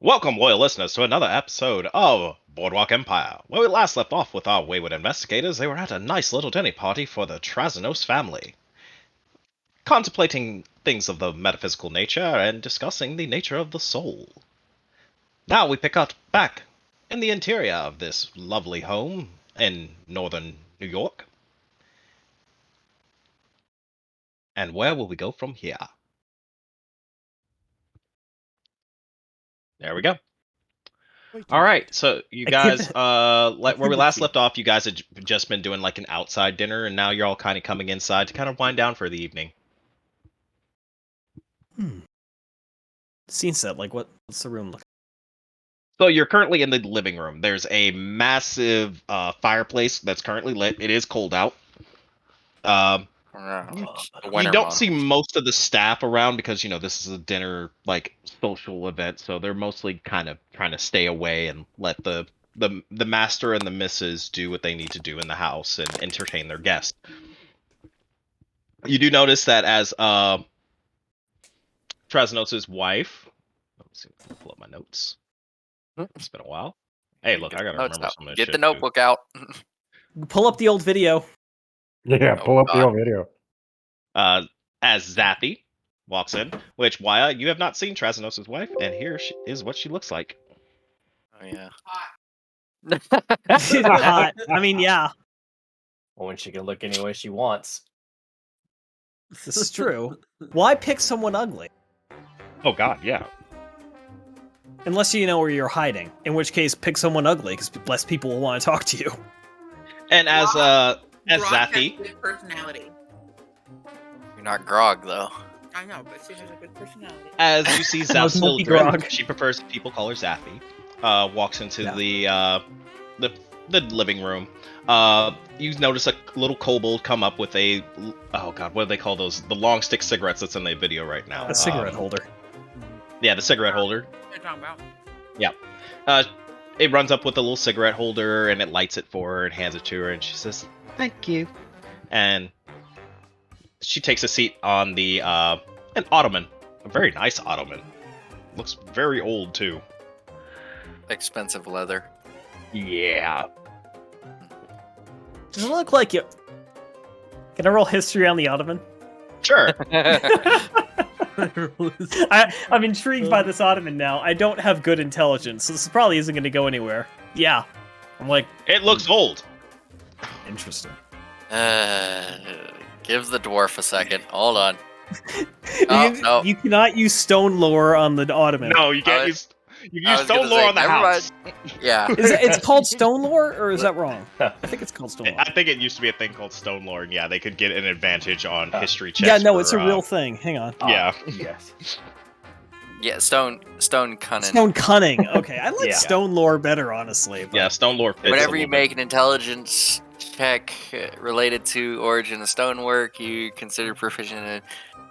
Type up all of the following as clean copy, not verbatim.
Welcome, loyal listeners, to another episode of Boardwalk Empire. Where we last left off with our wayward investigators, they were at a nice little dinner party for the Trazinos family, contemplating things of the metaphysical nature and discussing the nature of the soul. Now we pick up back in the interior of this lovely home in northern New York. And where will we go from here? There we go. All right, so you guys, where we last left off, you guys had just been doing like an outside dinner, and now you're all kind of coming inside to kind of wind down for the evening. Scene set, like what's the room look? So you're currently in the living room. There's a massive fireplace that's currently lit. It is cold out. You don't see most of the staff around because this is a dinner like social event, so they're mostly kind of trying to stay away and let the master and the missus do what they need to do in the house and entertain their guests. You do notice that as Trasnos' wife, let me see, pull up my notes. It's been a while. Hey, look, I gotta remember some of this. Get the notebook out. Pull up the old video. Yeah, pull up the old video. As Zappy walks in, which Waya, you have not seen Trasnos' wife, and here is what she looks like. Oh yeah. She's hot. I mean, yeah. Well, when she can look any way she wants. This is true. Why pick someone ugly? Oh God, yeah. Unless you know where you're hiding, in which case pick someone ugly, because less people will want to talk to you. And as Brock Zappy, has good personality. You're not Grog though. I know, but she has a good personality. as you see Smoky Zappy, Grog. she prefers people call her Zappy. Walks into the living room. You notice a little kobold come up with a, oh God, what do they call those? The long stick cigarettes that's in the video right now. A cigarette holder. Yeah, the cigarette holder. What are you talking about? Yeah. It runs up with a little cigarette holder and it lights it for her and hands it to her, and she says, "Thank you." And she takes a seat on the an ottoman, a very nice ottoman. Looks very old too. Expensive leather. Yeah. Does it look like you? Can I roll history on the ottoman? Sure. I'm intrigued by this ottoman now. I don't have good intelligence, so this probably isn't going to go anywhere. Yeah. I'm like, It looks old. interesting. Give the dwarf a second. Hold on. You cannot use stone lore on the ottoman. No, you can't use. You I use was gonna stone lore say, on the never house. Yeah. It's called stone lore, or is that wrong? I think it's called stone lore. I think it used to be a thing called stone lore, and yeah, they could get an advantage on history checks. Yeah, no, for, it's a real thing. Hang on. Yeah. Yes. Yeah. Stone cunning. Stone cunning. Okay, I like Yeah. stone lore better, honestly. But Yeah, stone lore. fits a Whenever you little make bit. an intelligence check related to origin of stonework, you consider proficient in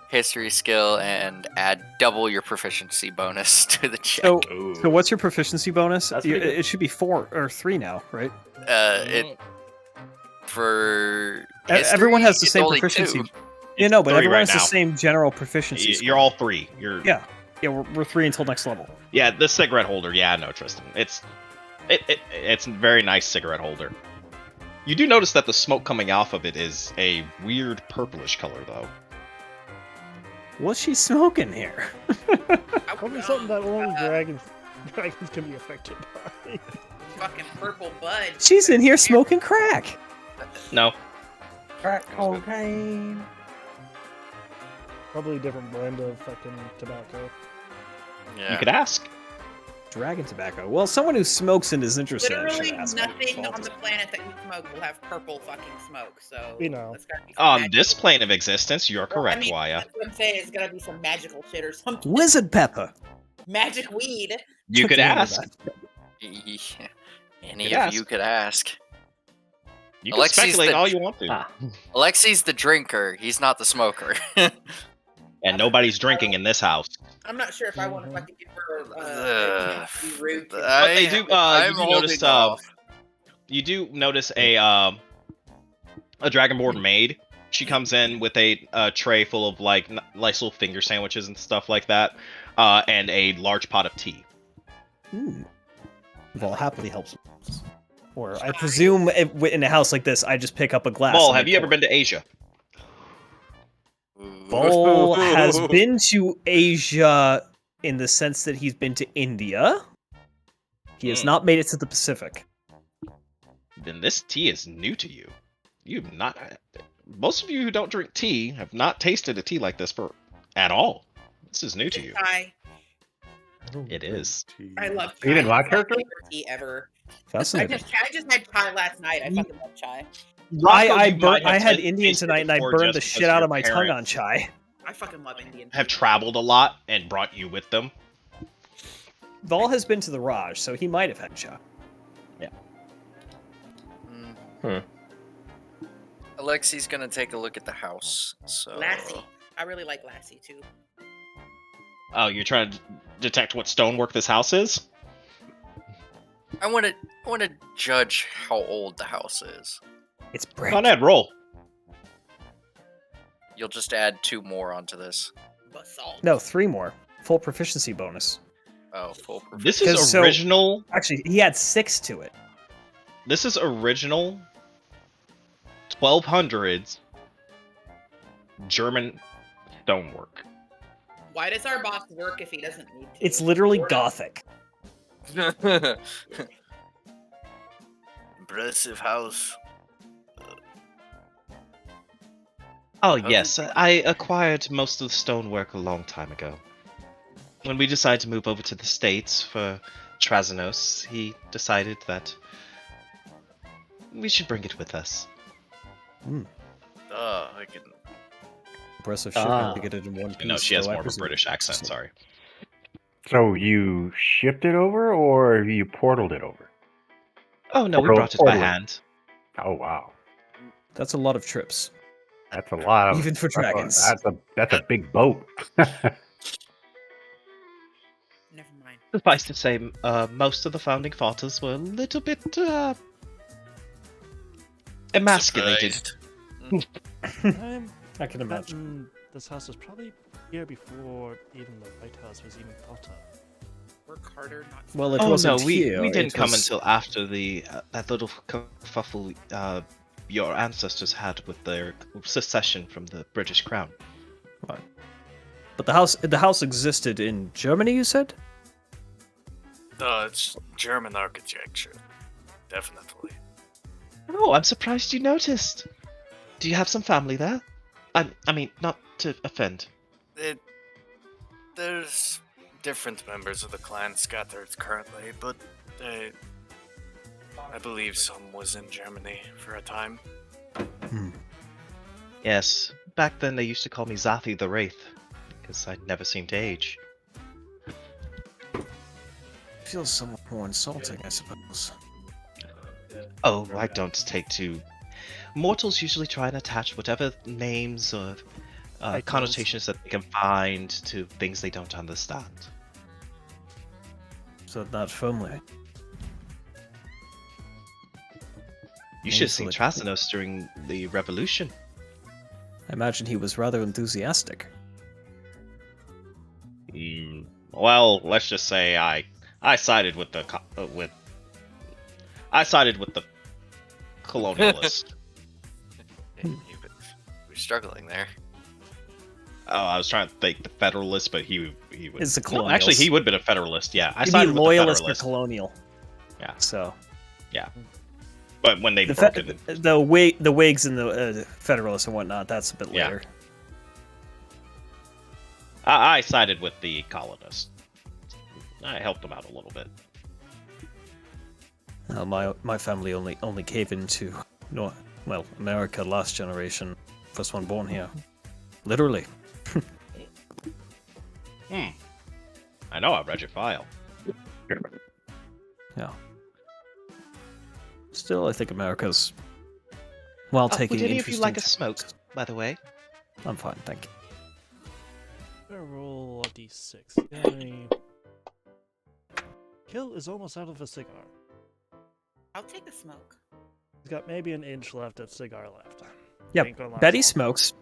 history skill and add double your proficiency bonus to the check. So what's your proficiency bonus? That's pretty good. It should be 4 or 3 now, right? It for Everyone has the history, same it's only proficiency. 2. Yeah, no, but 3 everyone right has the now. same general proficiency. You're all 3. You're Yeah, we're 3 until next level. Yeah, the cigarette holder. Yeah, no, Tristan. It's a very nice cigarette holder. You do notice that the smoke coming off of it is a weird purplish color, though. What's she smoking here? Probably something that only dragons can be affected by. Fucking purple bud. She's in here smoking crack. No. Crack cocaine. Probably a different blend of fucking tobacco. Yeah. You could ask. Dragon tobacco. Well, someone who smokes and is interested. I should Literally ask. nothing on the planet that you smoke will have purple fucking smoke, so... You know. That's gotta be some On magical- this plane of existence, you're correct, I mean, Waya. that's what I'm saying, it's gotta be some magical shit or something. Wizard pepper. Magic weed. You could Something like ask. Yeah. Any Could of ask. you could ask. You can Alexi's speculate the- all you want to. Ah. Alexi's the drinker. He's not the smoker. And nobody's drinking in this house. I'm not sure if I want to fucking give her Ugh. be rude. to But they do. I'm You do holding notice. off. You do notice a dragonborn maid. She comes in with a tray full of like nice little finger sandwiches and stuff like that, and a large pot of tea. Vol happily helps. Or I presume in a house like this, I just pick up a glass. Maul, and have I you ever pour. been to Asia? Vol has been to Asia in the sense that he's been to India. He has not made it to the Pacific. Then this tea is new to you. You've not. Most of you who don't drink tea have not tasted a tea like this at all. This is new to you. Chai. It is. I love chai. Even my It's character? favorite tea ever. I Fascinating. just had chai last night. I fucking love chai. I had Indian tonight and I burned the shit out of my tongue on chai. I fucking love Indian tea. Have traveled a lot and brought you with them. Vol has been to the Raj, so he might have had chai. Alexi's gonna take a look at the house. So Lassie. I really like Lassie too. Oh, you're trying to detect what stonework this house is? I want to judge how old the house is. It's brick. Go on, Ed, roll. You'll just add 2 more onto this. Basalt. No, 3 more. Full proficiency bonus. Oh, full. This Because is so- original. Actually, he had 6 to it. This is original 1200s German stonework. Why does our boss work if he doesn't need to? It's literally Gothic. Impressive house. Oh yes, I acquired most of the stonework a long time ago. When we decided to move over to the States for Trazanos, he decided that we should bring it with us. I can. Impressive shipment to get it in one piece. No, she has so I more of a presume- British accent, sorry. So you shipped it over, or you portaled it over? Oh no, we Portal- brought it by portal. hand. Oh wow, That's a lot of trips. that's a lot of Even for dragons. That's a big boat. Never mind. Suffice to say, most of the founding fathers were a little bit emasculated. Surprised. I can imagine. This house was probably here before even the White House was even thought of. Work harder, not Well, it Oh wasn't no, we here. didn't it come was- until after the that little kerfuffle your ancestors had with their secession from the British Crown. But the house existed in Germany, you said? It's German architecture. Definitely. Oh, I'm surprised you noticed. Do you have some family there? I mean, not to offend. There's different members of the clan scattered currently, but I believe some was in Germany for a time. Yes, back then they used to call me Zathi the Wraith, because I never seemed to age. Feels somewhat more insulting, I suppose. Oh, I don't take to... Mortals usually try and attach whatever names or connotations that they can find to things they don't understand. So not firmly. You should have seen Excellent. Trazanos during the revolution. I imagine he was rather enthusiastic. Well, let's just say I sided with the I sided with the colonialist. We're struggling there. Oh, I was trying to think the Federalist, but he would. It's the No, actually, colonials. he would have been a Federalist. Yeah, I He'd be sided with the loyalist or Federalist. colonial. Yeah. So But when they the broke it, the Whigs and the Federalists and whatnot, that's a bit Yeah. later. I sided with the colonists. I helped them out a little bit. My family only came into America last generation, first one born here, literally. I know. I read your file. Yeah. Still, I think America's taking would any of you like a interesting smoke, turns. by the way? I'm fine, thank you. I'm gonna roll a d6. Kill is almost out of a cigar. I'll take a smoke. He's got maybe an inch left of cigar left. Yep, Ain't gonna last Betty long. smokes.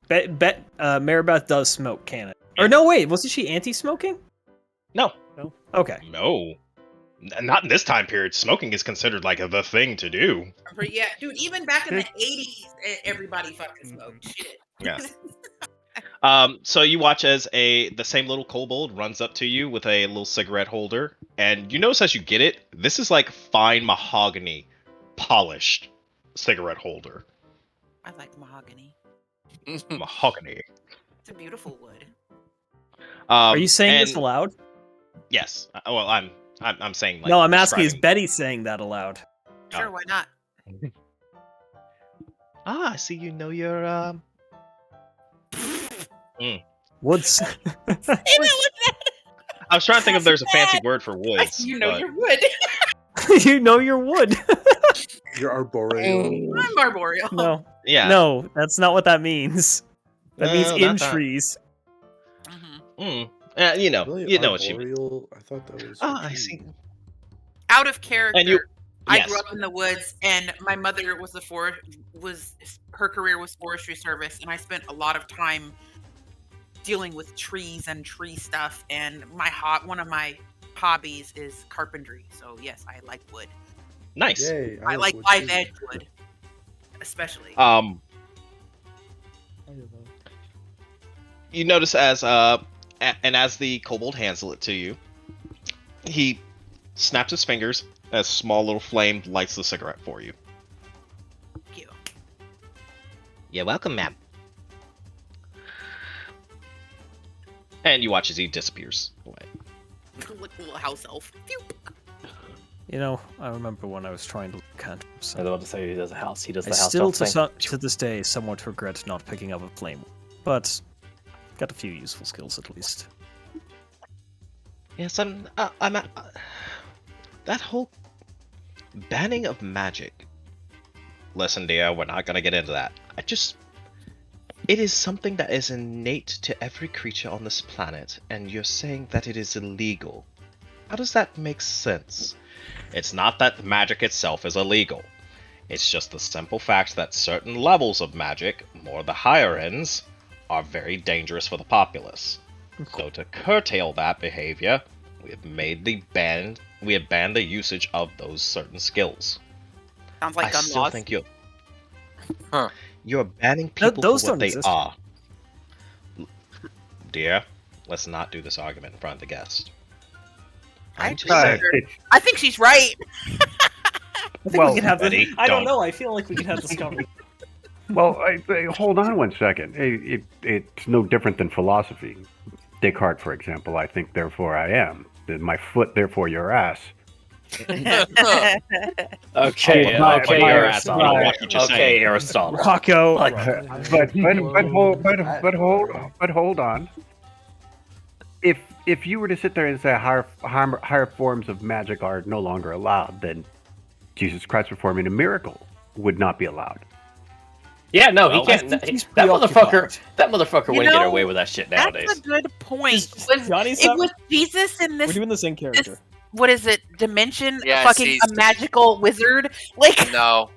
Maribeth does smoke, can it? Or no, wait, wasn't she anti-smoking? No. Okay. No. Not in this time period. Smoking is considered like the thing to do. Yeah, dude. Even back in the 80s, everybody fucking smoked shit. Yeah. So you watch as the same little kobold runs up to you with a little cigarette holder, and you notice as you get it, this is like fine mahogany, polished cigarette holder. I like mahogany. Mahogany. It's a beautiful wood. Are you saying this aloud? Yes. Well, I'm saying like. No, I'm asking. Is describing- Betty saying that aloud? Sure, why not? I see. You know your Woods. I was trying to think if there's a fancy word for woods. You know but- your wood. You know your wood. Your arboreal. I'm arboreal. No. Yeah. No, that's not what that means. That means No, in not that. trees. You know. Really? You know what you mean. Arboreal? I thought that was. I see. Out of character. And you. I Yes. grew up in the woods, and my mother was her career was forestry service, and I spent a lot of time dealing with trees and tree stuff. And one of my hobbies is carpentry. So yes, I like wood. Nice. Yay, I like wood live too. edge wood, especially. You notice as as the kobold hands it to you, he snaps his fingers as a small little flame lights the cigarette for you. Thank you. You're welcome, ma'am. And you watch as he disappears away. Like a little house elf. Phew. You know, I remember when I was trying to count. I was about to say he does a house. He does the I house. still, elf thing. to this day, somewhat regret not picking up a flame, but got a few useful skills at least. Yes, I'm that whole banning of magic. Listen, dear, we're not gonna get into that. It is something that is innate to every creature on this planet, and you're saying that it is illegal. How does that make sense? It's not that magic itself is illegal. It's just the simple fact that certain levels of magic, more the higher ends, are very dangerous for the populace. So to curtail that behavior, we have banned the usage of those certain skills. Sounds like I gun still laws. think you're Huh. you're banning people those for what don't they exist. are. Dear, let's not do this argument in front of the guest. I I'm just agree saying. with her. I think she's right. I think Well, we can have Betty, this. I don't don't. know. I feel like we can have this conversation. Well, hold on one second. It's no different than philosophy. Descartes, for example, I think, therefore I am. My foot, therefore your ass. Okay, My- okay, my- Aristotle. my- Watch what you're Okay, saying. Aristotle. Rocco. But hold on. If you were to sit there and say higher forms of magic are no longer allowed, then Jesus Christ performing a miracle would not be allowed. Yeah, no, he Well, can't. I think he's That motherfucker. preoccupied. That motherfucker You wouldn't get know, away with that shit That's nowadays. a good point. Is Was, Johnny it stop- was Jesus in We're this, doing the same character. what is it, dimension? Yeah, Fucking see, a magical wizard? Like, No.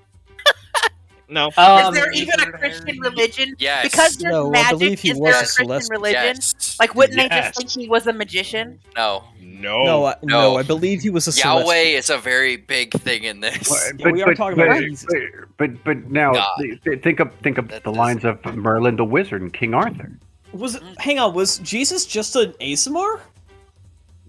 No. is Um, there even a Christian religion? Yes. Because there's No, I magic, believe he is was there a a Christian celestial. religion? Yes. Like, wouldn't they Yes. just think he was a magician? No. No. No, No. I believe he was a Yahweh celestial. is a very big thing in this. Yeah, we are talking about Jesus. But now God. think of That the is- lines of Merlin the Wizard and King Arthur. Was it? Hang on. Was Jesus just an ASMR?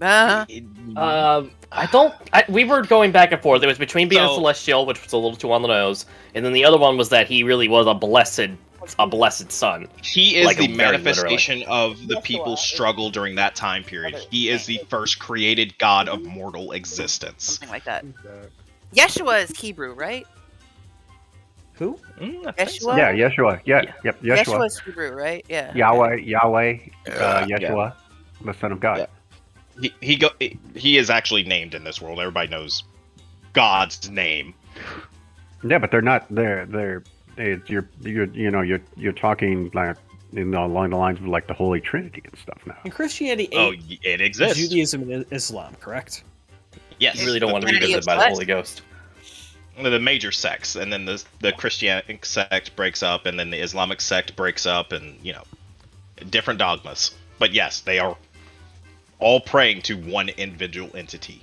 I don't. We were going back and forth. It was between being a So- celestial, which was a little too on the nose, and then the other one was that he really was a blessed son. He is Like, the very manifestation of the people's struggle during that time period. He is the first created god of mortal existence. Something like that. Yeshua is Hebrew, right? Who? I think so. Yeshua? Yeah, Yeshua. Yeah, yep, Yeshua Yeshua. is Hebrew, right? Yeah. Yahweh, Yeshua, the Son of God. Yeah. He is actually named in this world. Everybody knows God's name. Yeah, but they're not. You're talking like along the lines of like the Holy Trinity and stuff now. In Christianity, Oh, it exists. Judaism and Islam, correct? Yes. You really don't want to be Trinity visited of by the what? Holy Ghost. The major sects, and then the Christianic sect breaks up, and then the Islamic sect breaks up, and different dogmas. But yes, they are all praying to one individual entity.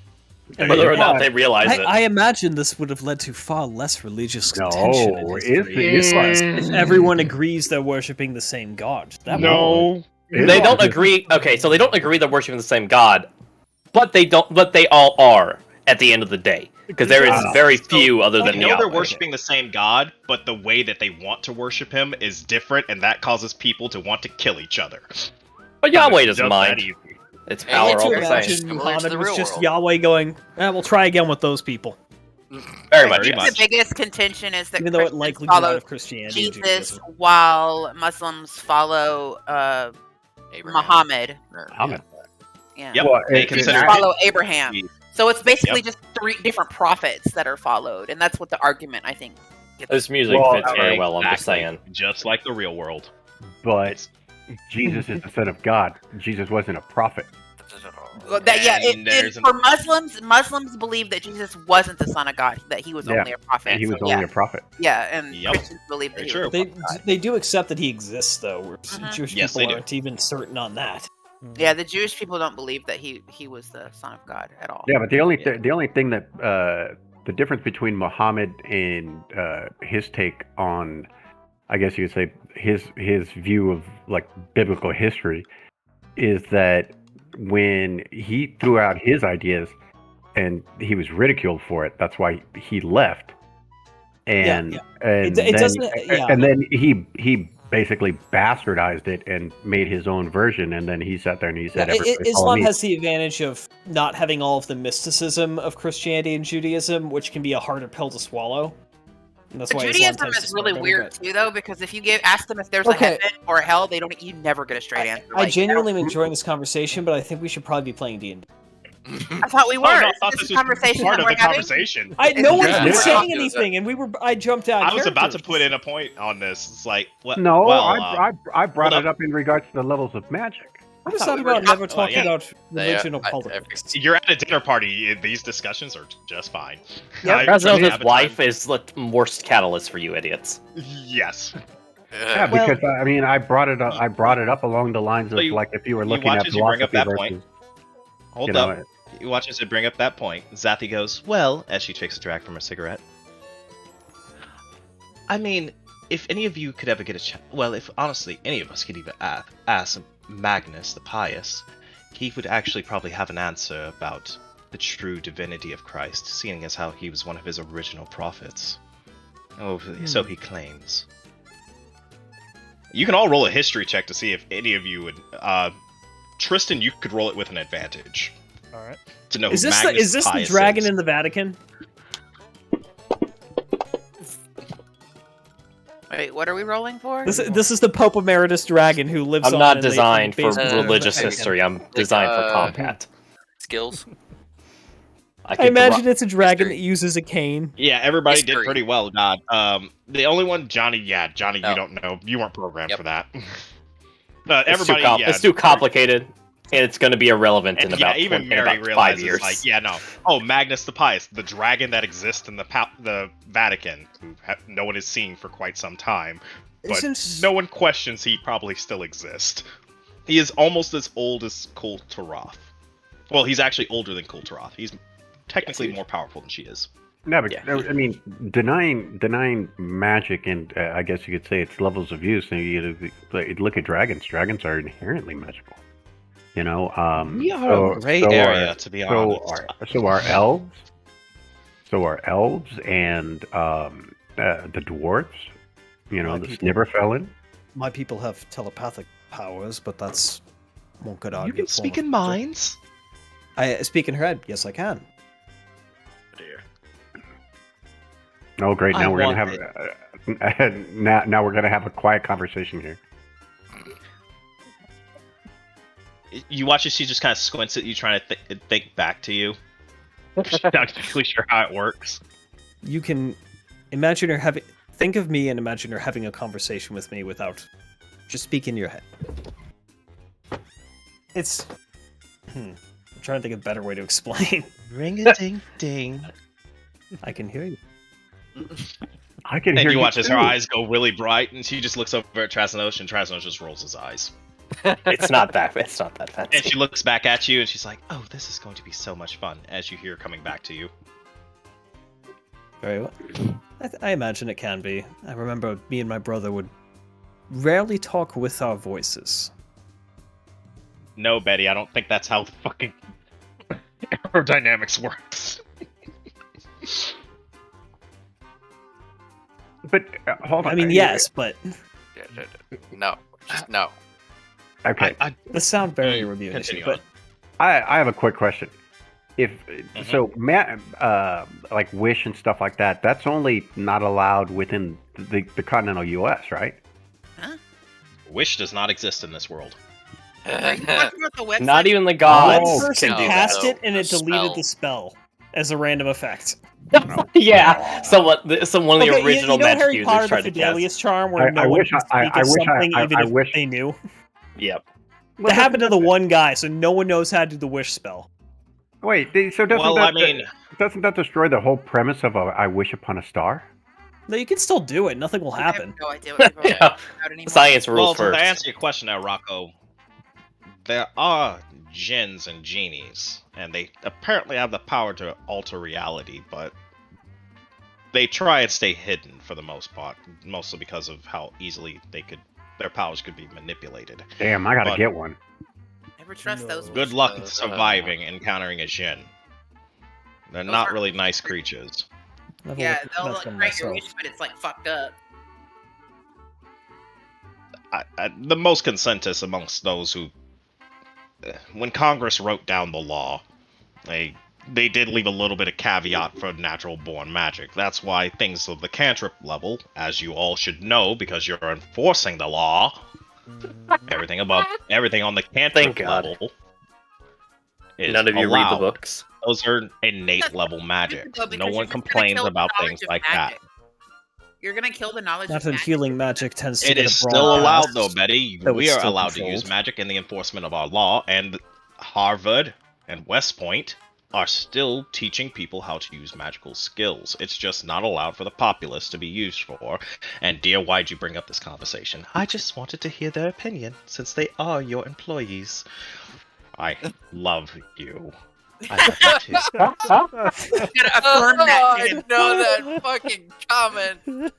And Whether or then- not they realize it. I imagine this would have led to far less religious No, contention in history. If everyone agrees they're worshiping the same god. That No, They don't agree. Okay, so they don't agree they're worshiping the same god, but they don't. But they all are at the end of the day, because there is very few other they than know they're Yahweh. worshiping the same god, but the way that they want to worship him is different, and that causes people to want to kill each other. But Yahweh doesn't Just that mind. easy. It's Hey, power it's all to the very same. much- imagine Similar to Muhammad the was real just world. Yahweh going, we'll try again with those people. Very much. Very Yes. much. The biggest contention is that Even though it Christians likely grew out follow of Christianity and Jesus Judaism. while Muslims follow Abraham. Muhammad. Muhammad. Yeah. Yep, Well, they it- consider Follow Abraham. So it's basically Yep. just 3 different prophets that are followed, and that's what the argument I think. This music Well, fits very well. I'm just Exactly. saying. Just like the real world. But Jesus is the Son of God. Jesus wasn't a prophet. Well, that, yeah, And there's for Muslims believe that Jesus wasn't the son of God, that he was Yeah, only a prophet. And he was So, only yeah, a prophet. yeah, and Yep. Christians believe that Very he true. was the They son of God. they do accept that he exists, though. Where Mhm. Jewish Yes, people they do. aren't even certain on that. Yeah, the Jewish people don't believe that he was the son of God at all. Yeah, but the only thing that the difference between Muhammad and his take on, I guess you could say, his view of like biblical history, is that when he threw out his ideas and he was ridiculed for it, that's why he left. And yeah. and It then, doesn't- yeah. and then he basically bastardized it and made his own version, and then he sat there and he said, "Everybody follow Islam me." has the advantage of not having all of the mysticism of Christianity and Judaism, which can be a harder pill to swallow. And that's But why Islam Judaism tends to is really spread weird better, too, though, because if you ask them if there's Okay. a heaven or a hell, you never get a straight answer. I Like, genuinely am enjoying this conversation, but I think we should probably be playing D&D. I thought we were. Oh, no, I Is thought this this a was conversation part that of we're the having? conversation. No one's Yeah. been Yeah. saying Yeah. anything, and I jumped out. I was about to character. put in a point on this. It's like, what? No, well, I brought hold it up in regards to the levels of magic. What is thought that we were about never talking- talking yeah. about religion or I- politics? You're at a dinner party. These discussions are just fine. Yep. I- President have his a wife time- is the worst catalyst for you idiots. Yes. Yeah, Well, because I mean, I brought it up along the lines of So you- like if you were you looking watch at as you bring up philosophy that versus, point. Hold you know, up. You watch as I bring up that point. Zathi goes, well, as she takes a drag from her cigarette. I mean, if any of you could ever get a chance, well, if honestly any of us could even ask Magnus the Pious, he would actually probably have an answer about the true divinity of Christ, seeing as how he was one of his original prophets. Oh, so he claims. You can all roll a history check to see if any of you would. Tristan, you could roll it with an advantage. All right. To know Is who this Magnus the Pius dragon is. in the Vatican? Wait, what are we rolling for? This is the Pope Emeritus dragon who lives I'm on not in the designed for basement of the religious Vatican. history. I'm designed for combat. skills. I could imagine dro- it's a dragon History. that uses a cane. Yeah, everybody did History. pretty well, God. The only one, Johnny, Johnny, Oh. you don't know. You weren't programmed Yep. for that. It's Everybody, it's too complicated, and it's going to be irrelevant in And about, even 20 in Mary about 5 realizes, years. like, yeah, no. Oh, Magnus the Pious, the dragon that exists in the Vatican, who no one has seen for quite some time, but Isn't- no one questions he probably still exists. He is almost as old as Kultaroth. Well, he's actually older than Kultaroth. He's technically more powerful than she is. no, but Yeah. I mean, denying magic and I guess you could say its levels of use. And you look at dragons. Dragons are inherently magical. You know, We are a gray area, to be honest. So are elves. So are elves and the dwarves. You know, My the people. Snibberfelin. My people have telepathic powers, but that's one could argue. You can a form speak of in magic. minds. I speak in her head. Yes, I can. Oh, great! I Now we're gonna want have now we're gonna have a quiet conversation here. You watch as she just kind of squints at you, trying to think back to you. She's not actually sure how it works. You can imagine her having. Think of me and imagine her having a conversation with me without. Just speak in your head. It's. I'm trying to think of a better way to explain. Ring a ding ding. I can hear you. I can And hear you watch as her too. eyes go really bright, and she just looks over at Trasnos, and Trasnos just rolls his eyes. It's not that. It's not that And fancy. she looks back at you and she's like, "Oh, this is going to be so much fun." As you hear her coming back to you. Very well. I imagine it can be. I remember me and my brother would rarely talk with our voices. No, Betty, I don't think that's how the fucking aerodynamics works. But hold on. I mean, yes, but No, just no. Okay. the sound barrier would be an issue. Continue But I have a quick question. If so, like Wish and stuff like that, that's only not allowed within the continental U.S., right? Wish does not exist in this world. Are you talking about the website? Not even the one gods person can do cast that. it and it The deleted spell. the spell as a random effect. Yeah, one of the Okay, original you know magic Harry users Potter, the tried to cast. Fidelius charm, where I no one wish can I- speak I of wish I- something I- even I if wish- they knew? Yep. That happened to the one guy, so no one knows how to do the wish spell. Wait, so doesn't Well, that I mean, doesn't that destroy the whole premise of I wish upon a star? No, you can still do it. Nothing will I have happen. no idea what you're Yeah. talking about anymore. Science rules well, to first. answer your question now, Rocco, there are jinns and genies, and they apparently have the power to alter reality, but they try and stay hidden for the most part, mostly because of how easily their powers could be manipulated. Damn, I gotta But- get one. Never trust those. Good wish luck spells. surviving encountering a jinn. They're Those not aren't- really nice creatures. I've Yeah, looked they'll at like them grant your myself. wish, but it's like fucked up. The most consensus amongst those who, when Congress wrote down the law, they did leave a little bit of caveat for natural born magic. That's why things of the cantrip level, as you all should know because you're enforcing the law, everything on the Thank cantrip God. level is None of you allowed. read the books. Those are innate level magic. Though, because No you're one just gonna complains kill the about knowledge things of like that. magic. You're gonna kill the knowledge of Natural magic. healing magic tends to It get is a broad still allowed pass. though, Betty. though We it's are still allowed to use controlled. magic in the enforcement of our law, and Harvard and West Point are still teaching people how to use magical skills. It's just not allowed for the populace to be used for. And dear, why'd you bring up this conversation? I just wanted to hear their opinion, since they are your employees. I love you. I love you too. You gotta affirm that to I him. know that fucking comment.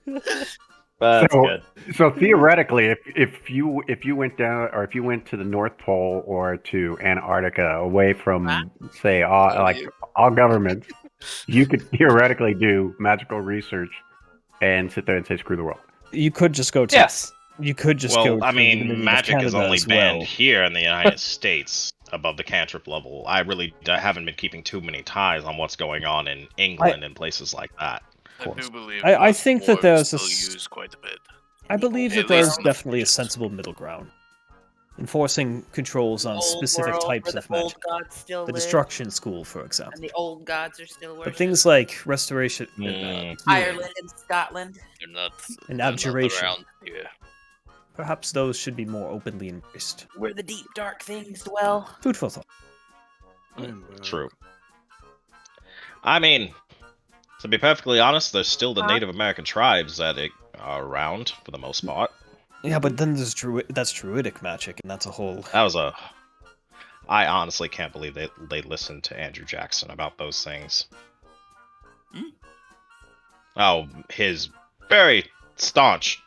That's So- good. So theoretically, if you went down, or if you went to the North Pole or to Antarctica, away from say all governments, you could theoretically do magical research and sit there and say screw the world. You could just go to. Yes. You could just go. Well, I to the mean, Dominion of magic is Canada only as banned well. here in the United States above the cantrip level. I haven't been keeping too many ties on what's going on in England and places like that. I do believe I think that dwarves there's still a s- use quite a bit. I believe At that least there's on the definitely a fringes. sensible middle ground. Enforcing controls on Old specific world types where of the old magic. gods still The live, Destruction School, for and example. the old gods are still But worshipped. things like restoration, Mm. Ireland and Scotland. They're not. And they're not abjuration. around here. perhaps those should be more openly embraced. Where the deep dark things dwell. Food for thought. True. I mean, to be perfectly honest, there's still the Huh? Native American tribes that are around for the most part. Yeah, but then there's that's druidic magic, and that's a whole. That was a. I honestly can't believe they listened to Andrew Jackson about those things. Oh, his very staunch,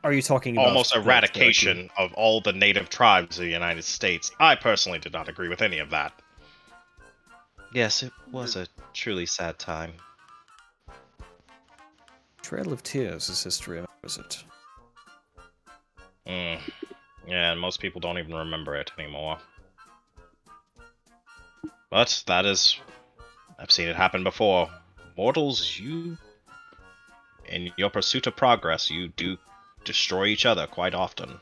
Are you talking about almost the eradication of all the native tribes of the United States. I personally did not agree with any of that. Yes, it was a truly sad time. Trail of Tears is history, is it? Yeah, and most people don't even remember it anymore. But that is... I've seen it happen before. Mortals, in your pursuit of progress, you do destroy each other quite often.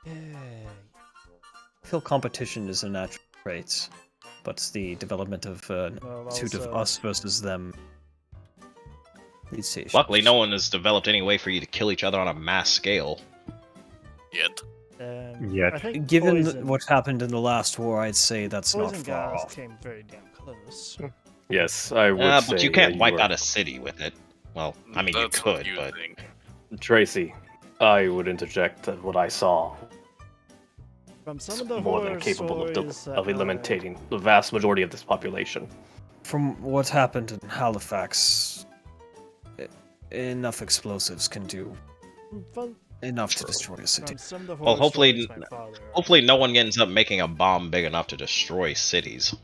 I feel competition is a natural trait, but the development of suit of us versus them leads to issues. Luckily, no one has developed any way for you to kill each other on a mass scale. Yet. Yes. I think Given poison, what happened in the last war, I'd say that's not poison far gas off. came very damn close. Yes, I would But say. you can't you wipe were- out a city with it. Well, I mean, That's you what could, you but... think. Tracy, I would interject that what I saw From some is of the more than horror capable stories of eliminating the vast majority of this population. From what happened in Halifax, enough explosives can do from, enough to destroy a city. from some of the Well, horror stories my father. hopefully no one ends up making a bomb big enough to destroy cities.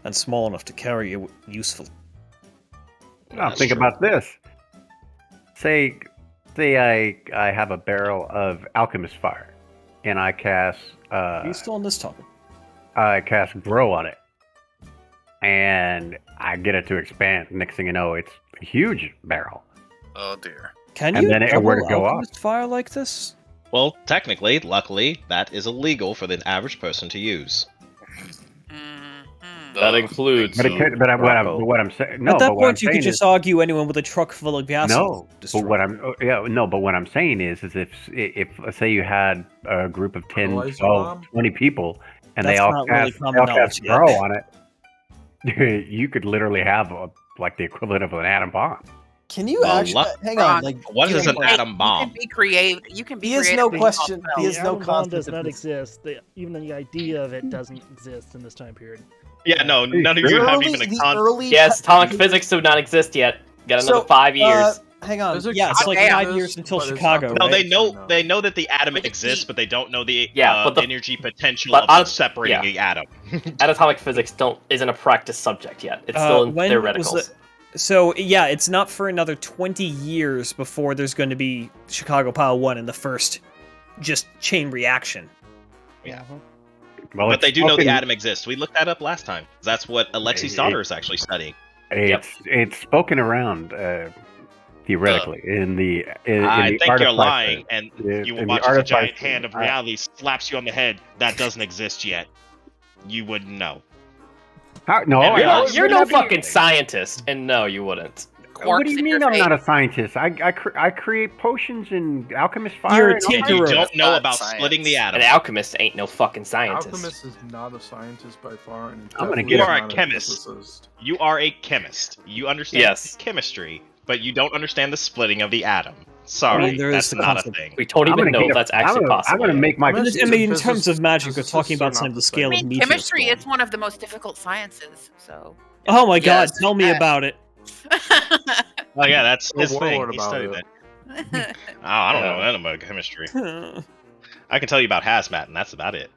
And small enough to carry it useful. Now That's think true. about this. Say I have a barrel of alchemist fire, and I cast Are you still on this topic? grow on it, and I get it to expand. Next thing you know, it's a huge barrel. Oh dear. Can And you then it double were to go alchemist fire like this? Well, technically, luckily, that is illegal for the average person to use. That includes. But it could, but what I'm saying, no, At that but what I'm point, you could saying just is, argue anyone with a truck full of gas. no. would But destroy what it. but what I'm saying is if let's say you had a group of 10, Fertilizer 12, bomb? 20 people, and That's they all not really cast, common knowledge yet. grow on it, you could literally have like the equivalent of an atom bomb. Can you Well, actually luck- hang on? Like, What you is know, an atom bomb? You can be creative. You can be He has creative. no with question. yourself. He has The no atom bomb concept does of not this. exist. Even the idea of it doesn't exist in this time period. Yeah, no, none of you The have early- even a the concept. early Yes, te- atomic physics do not exist yet. Got another So, 5 years. Hang on. Physics Yeah, it's like doesn't 5 years until but it's Chicago, not No, right? they know No. they know that the atom But exists, but they don't know the, Yeah, but the- energy potential but of separating yeah. the atom. Atomic physics isn't a practice subject yet. It's still in When theoreticals. was So yeah, it's not for another 20 years before there's going to be Chicago Power 1 in the first just chain reaction. Yeah. Well, But it's they do know the spoken- atom exists. We looked that up last time. That's what Alexei's daughter is actually studying. It's spoken around theoretically in the I think you're artificer- lying, and in you the watch as a giant artificer- hand of reality slaps you on the head. That doesn't exist yet. You wouldn't know. No, And You're no wouldn't be- fucking scientist, and no, you wouldn't. What do you in mean your I'm not face. a scientist? I create potions and alchemist fire. You're a and all And that. you tinkerer. don't know Not about science. splitting the atom. An alchemist ain't no fucking scientist. Alchemist is not a scientist by far, and I'm gonna definitely get You is are a not chemist. physicist. You are a chemist. You understand Yes. chemistry, but you don't understand the splitting of the atom. Sorry, I mean, there is that's the not concept. a thing. We don't I'm even gonna know get if that's a- actually I'm gonna, possible. I'm gonna yet. make my. I mean, in terms of magic, we're physicists talking are about not some of the the same. scale I of mean, meteor chemistry storm. is one of the most difficult sciences. So. Oh my god, Yes, tell me that- about it. Oh yeah, that's Tell his Warlord thing. He about studied it. that. Oh, I don't know Yeah. anything about chemistry. I can tell you about hazmat, and that's about it.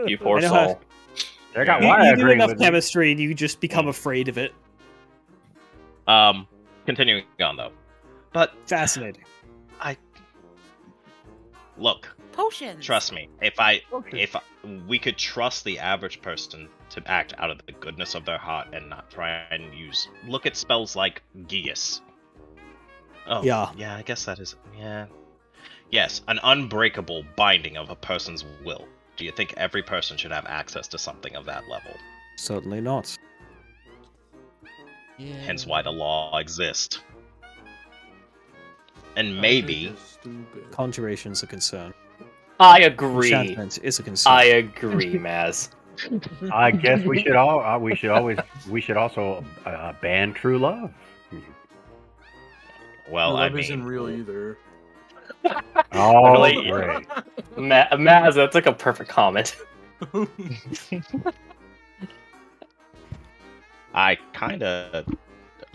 You poor I know how- soul. I got You, why you I do agree enough with you. chemistry and you just become afraid of it. Continuing on though, but Fascinating. look, Potions. trust me. If we could trust the average person to act out of the goodness of their heart and not try and look at spells like Geas. Oh, Yeah. yeah, I guess that is, yeah. Yes, an unbreakable binding of a person's will. Do you think every person should have access to something of that level? Certainly not. Hence why the law exists. And Magic maybe is stupid. Conjuration's a concern. I agree. Enchantment is a concern. I agree, Maz. I guess we should all. We should also ban true love. well, I Love isn't mean, real either. Oh, Really? great. Maz, that's like a perfect comment.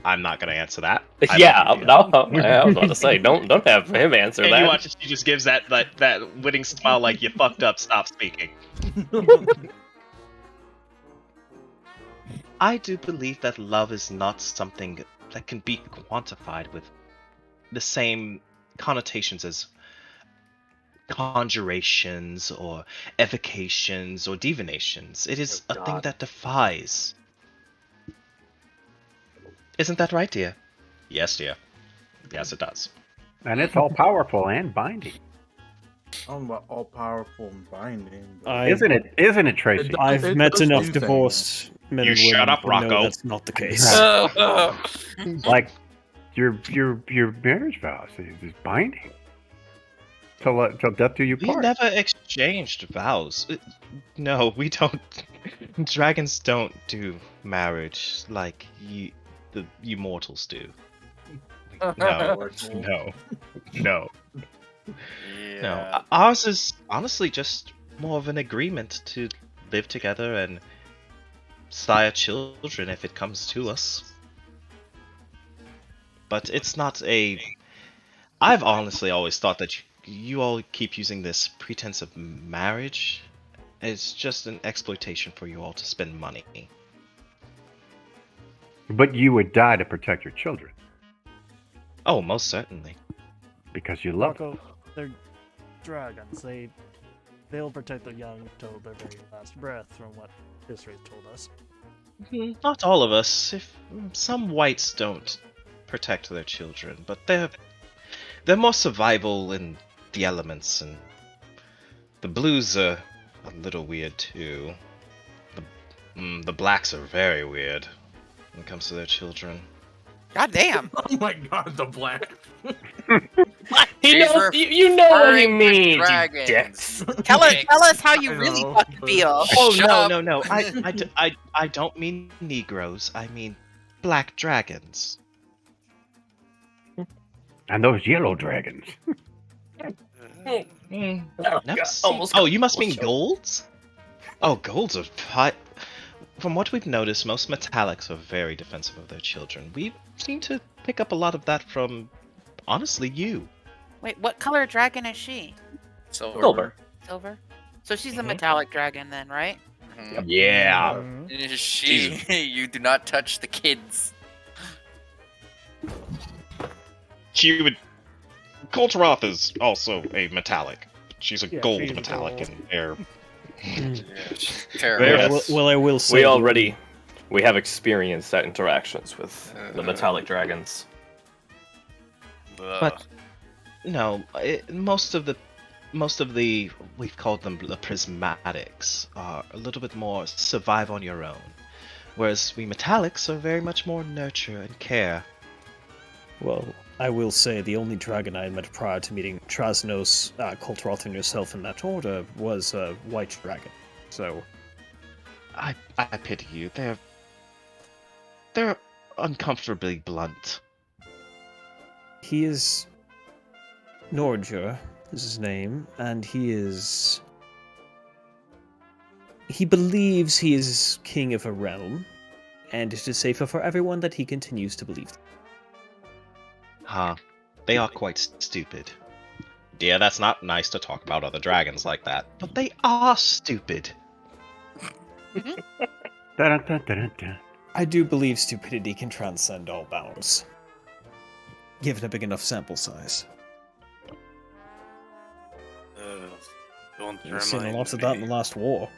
I'm not gonna answer that. I Yeah, love you, no, I was about to say, don't have him answer And that. you watch as she just gives that winning smile like you fucked up, stop speaking. I do believe that love is not something that can be quantified with the same connotations as conjurations or evocations or divinations. It is a thing that defies. Isn't that right, dear? Yes, dear. Yes, it does. And it's all powerful and binding, I don't know about all powerful and binding. but- I- isn't it? Isn't it, Tracy? It I've It met does enough do things. divorced men You and shut women up, to know Rocco. that's not the case. Like your marriage vows is binding. Till death do you We part. never exchanged vows. No, we don't. Dragons don't do marriage like the mortals do. No, no, no. Yeah. No, ours is honestly just more of an agreement to live together and sire children if it comes to us. But it's not a. I've honestly always thought that you all keep using this pretense of marriage. It's just an exploitation for you all to spend money. But you would die to protect your children Oh, most certainly. because you love them. Rocco, they're dragons. They'll protect their young till their very last breath, from what history has told us. Not all of us. If some whites don't protect their children, but they're more survival in the elements, and the blues are a little weird too. The blacks are very weird when it comes to their children. God damn. Oh my god, the black. He These knows, were you know what he furry means, you dragons. dicks. Tell us how you I really know, fucking but- feel. Oh Shut up. no! I don't mean Negroes. I mean black dragons. And those yellow dragons. Never God, seen- almost Oh, you must got mean golds? Oh, golds are From what we've noticed, most metallics are very defensive of their children. We seem to pick up a lot of that from, honestly, you. Wait, what color dragon is she? Silver. Silver? So she's a Mhm. metallic dragon then, right? Mhm. Yeah. Mhm. She, you do not touch the kids. She would. Koltaroth is also a metallic. She's a Yeah, gold she's metallic gold. in air. Yeah, she's Very terrible. Yes. Well, I will say We have experienced that interactions with the metallic dragons. But no, most of the we've called them the prismatics are a little bit more survive on your own, whereas we metallics are very much more nurture and care. Well, I will say the only dragon I met prior to meeting Trasnos, Koltroth, and yourself in that order was a white dragon. So I pity you. They're uncomfortably blunt. he is Norger, is his name, and he believes he is king of a realm, and it is safer for everyone that he continues to believe. Huh. They are quite stupid. Yeah, that's not nice to talk about other dragons like that, but they are stupid. Dun-dun-dun-dun-dun. I do believe stupidity can transcend all bounds, given a big enough sample size. Don't We've seen a remind lot of that in me. the last war.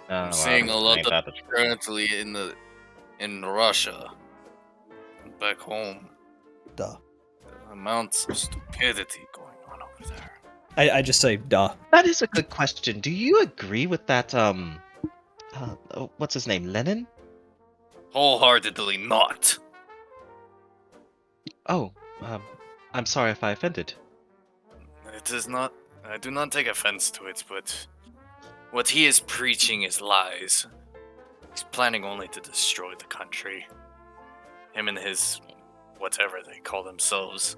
I'm seeing a lot ain't of that the- currently in Russia, back home. Duh. The amounts of stupidity going on over there. I just say duh. That is a good question. Do you agree with that? What's his name? Lenin? Wholeheartedly not. Oh, I'm sorry if I offended. It is not. I do not take offense to it, but what he is preaching is lies. He's planning only to destroy the country. Him and his whatever they call themselves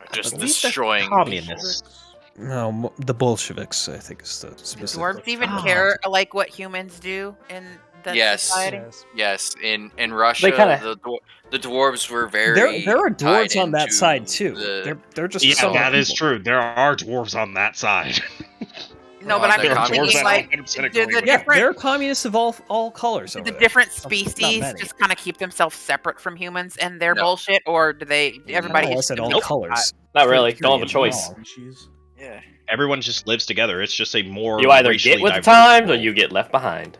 are just believe they're destroying communists. No, the Bolsheviks, I think, is the Do specific. dwarves even Ah. care like what humans do in that Yes. society? Yes. Yes, in Russia, kinda- the dwarves were very. There are tied dwarves on that into side too. the- They're just Yeah, solid that is people. true. There are dwarves on that side. No, Well, but I'm they're just communists. thinking like the Yeah, different they're communists of all colors. do over the there. different Not species many. just kind of keep themselves separate from humans and their No. bullshit, or do they? Everybody No, I gets said to all mix colors. Not really. Pretty Don't have a wrong. choice. Species. Yeah. Everyone just lives together. It's just a more You either racially get with the diverse times or world. you get left behind.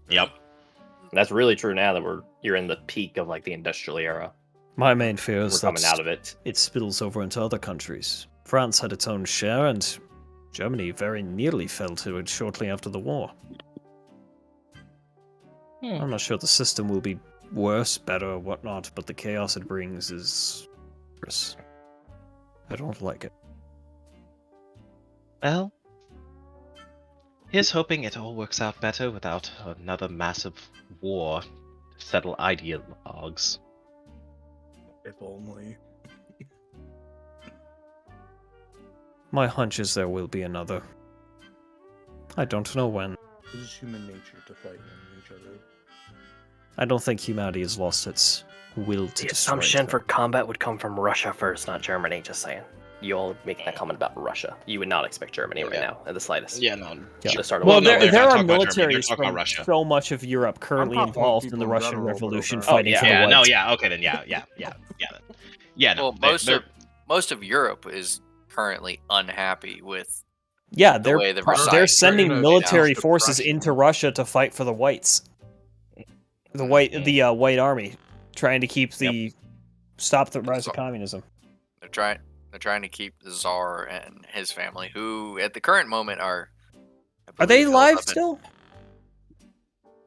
Yep. That's really true now that you're in the peak of like the industrial era. My main fear We're is coming that out of it. it spills over into other countries. France had its own share, and Germany very nearly fell to it shortly after the war. I'm not sure the system will be worse, better, or whatnot, but the chaos it brings is worse. I don't like it. Well, here's hoping it all works out better without another massive war to settle ideologues. If only. My hunch is there will be another. I don't know when. It is human nature to fight each other. I don't think humanity has lost its will to The destroy assumption itself. for combat would come from Russia first, not Germany. Just saying. You all making that comment about Russia. You would not expect Germany right now, at the slightest. Yeah, no. Yeah. The start of Well, Well, no, war. they're there not are talking about Germany, they're militaries talking about from Russia. so much of Europe currently talking about involved in people the in Russian general, but Revolution okay. fighting for the Yeah, whites. no, yeah, okay, then, yeah, no. Well, they're- most of Europe is currently unhappy with Yeah, the way the they're Versailles sending Treaty military played out. forces into Russia to fight for the whites. The white army, trying to keep stop the rise of communism. They're trying to keep the Tsar and his family, who at the current moment are. I Are they believe, held alive up in- still?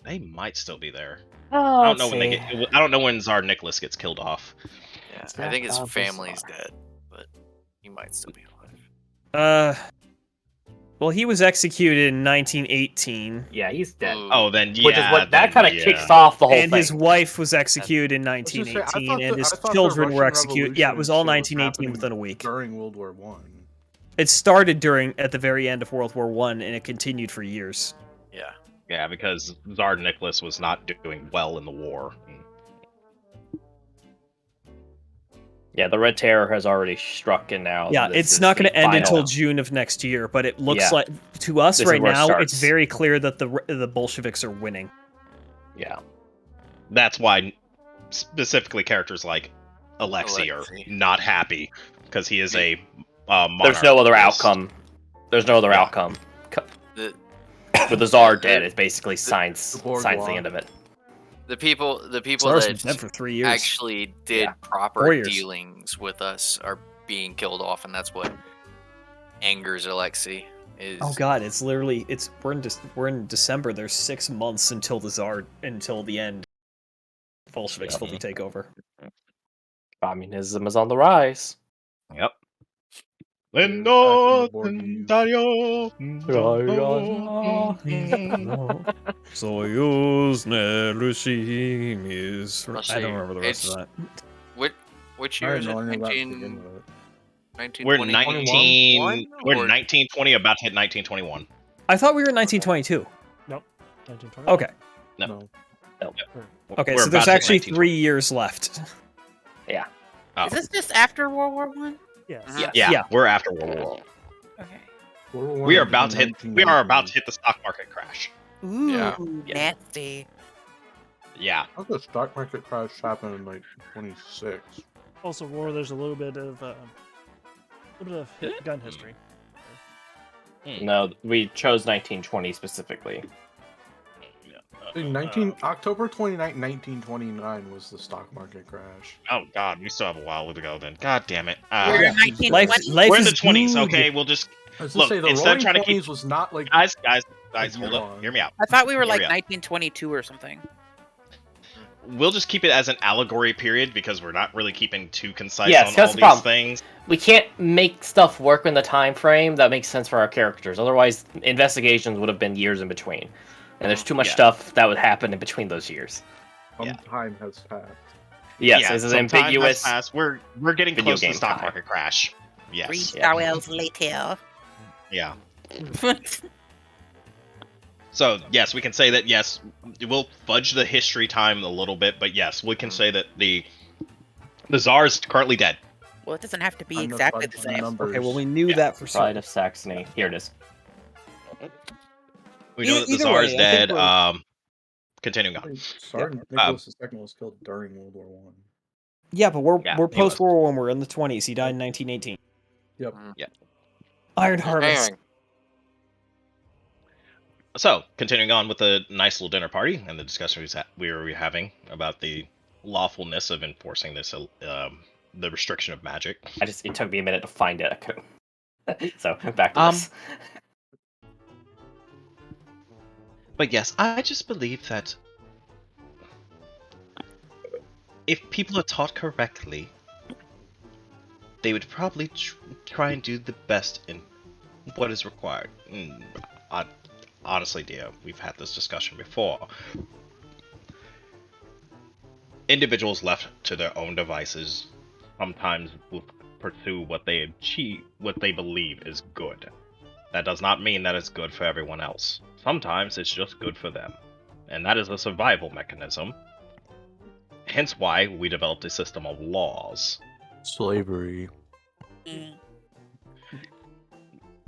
They might still be there. Oh, I don't know when they get. I don't know when Tsar Nicholas gets killed off. Yeah, I think his family's dead, but he might still be alive. Well, he was executed in 1918. Yeah, he's dead. Oh, then yeah. Which is what that then, kind of kicks off the whole And thing. his wife was executed in just say, I 1918, thought and the- his I thought the children were Russian executed. Yeah, it was all Revolution was 1918 happening within a week. during World War One. It started at the very end of World War One, and it continued for years. Yeah. Yeah, because Tsar Nicholas was not doing well in the war. Yeah, the Red Terror has already struck, and now. Yeah, this it's is not going the to end final- until June of next year, but it looks Yeah. like to us This is right where it now, starts. it's very clear that the Bolsheviks are winning. Yeah. That's why specifically characters like Alexei are not happy because he is a monarch. There's no other outcome. There's no other outcome. With the Tsar dead, it basically signs the end of it. The people Tsar's been that dead for 3 years. actually did 4 proper years. dealings with us are being killed off, and that's what angers Alexei. Oh God, it's literally we're in December. There's 6 months until the end. Bolsheviks fully take over. Communism is on the rise. Yep. Soyuzne regime is. Let's I don't see, remember the rest of that. Which year is it? We're 19. We're or- 1920, about to hit 1921. I thought we were in 1922. Nope. 1920. Okay. No. Okay, We're so there's about to hit actually 1920. 3 years left. Yeah. Oh. Is this just after World War One? Yes. Yeah, we're after World War One. Okay. We are about to hit. We are about to hit the stock market crash. Ooh, Yeah. nasty. Yeah. How the stock market crash happened in like 26? Also, war. There's a little bit of gun history. No, we chose 1920 specifically. October 29, 1929 was the stock market crash. Oh God, we still have a while to go. Then, God damn it. We're in 1920. We're in the is 20s. good. Okay, we'll just I was to look. say the Instead of roaring trying to 20s keep was not like guys, hold year up. long. Hear me out. I thought we were Hear like me out. 1922 or something. We'll just keep it as an allegory period because we're not really keeping too concise Yes, on that's all the these problem. things. We can't make stuff work in the time frame that makes sense for our characters. Otherwise, investigations would have been years in between, and there's too much Yeah. stuff that would happen in between those years. Some time has passed. Yes, Yeah, this is some time has ambiguous. passed. We're getting video close to game the stock time. market crash. 3 Yes. hours later. Yeah. So yes, we can say that. Yes, we'll fudge the history time a little bit, but yes, we can say that the Tsar is currently dead. Well, it doesn't have to be I'm the exactly fudge the the same. numbers. Okay, well we knew Yeah. that for Pride certain. of Saxony. Here it is. We know that the Either Tsar way, is I think dead. we're- Continuing I on. think Tsar Nicholas II was killed during World War One. Yeah, but we're Yeah, we're he was. post World War One. We're in the 20s. He died in 1918. Yep. Iron Harvest. Anyway, So, continuing on with the nice little dinner party and the discussion we were having about the lawfulness of enforcing this, the restriction of magic. It took me a minute to find it. I couldn't. So back to this. But yes, I just believe that if people are taught correctly, they would probably try and do the best in what is required. Honestly, dear, we've had this discussion before. individuals left to their own devices sometimes will pursue what they believe is good. That does not mean that it's good for everyone else. Sometimes it's just good for them. And that is a survival mechanism. Hence why we developed a system of laws. Slavery.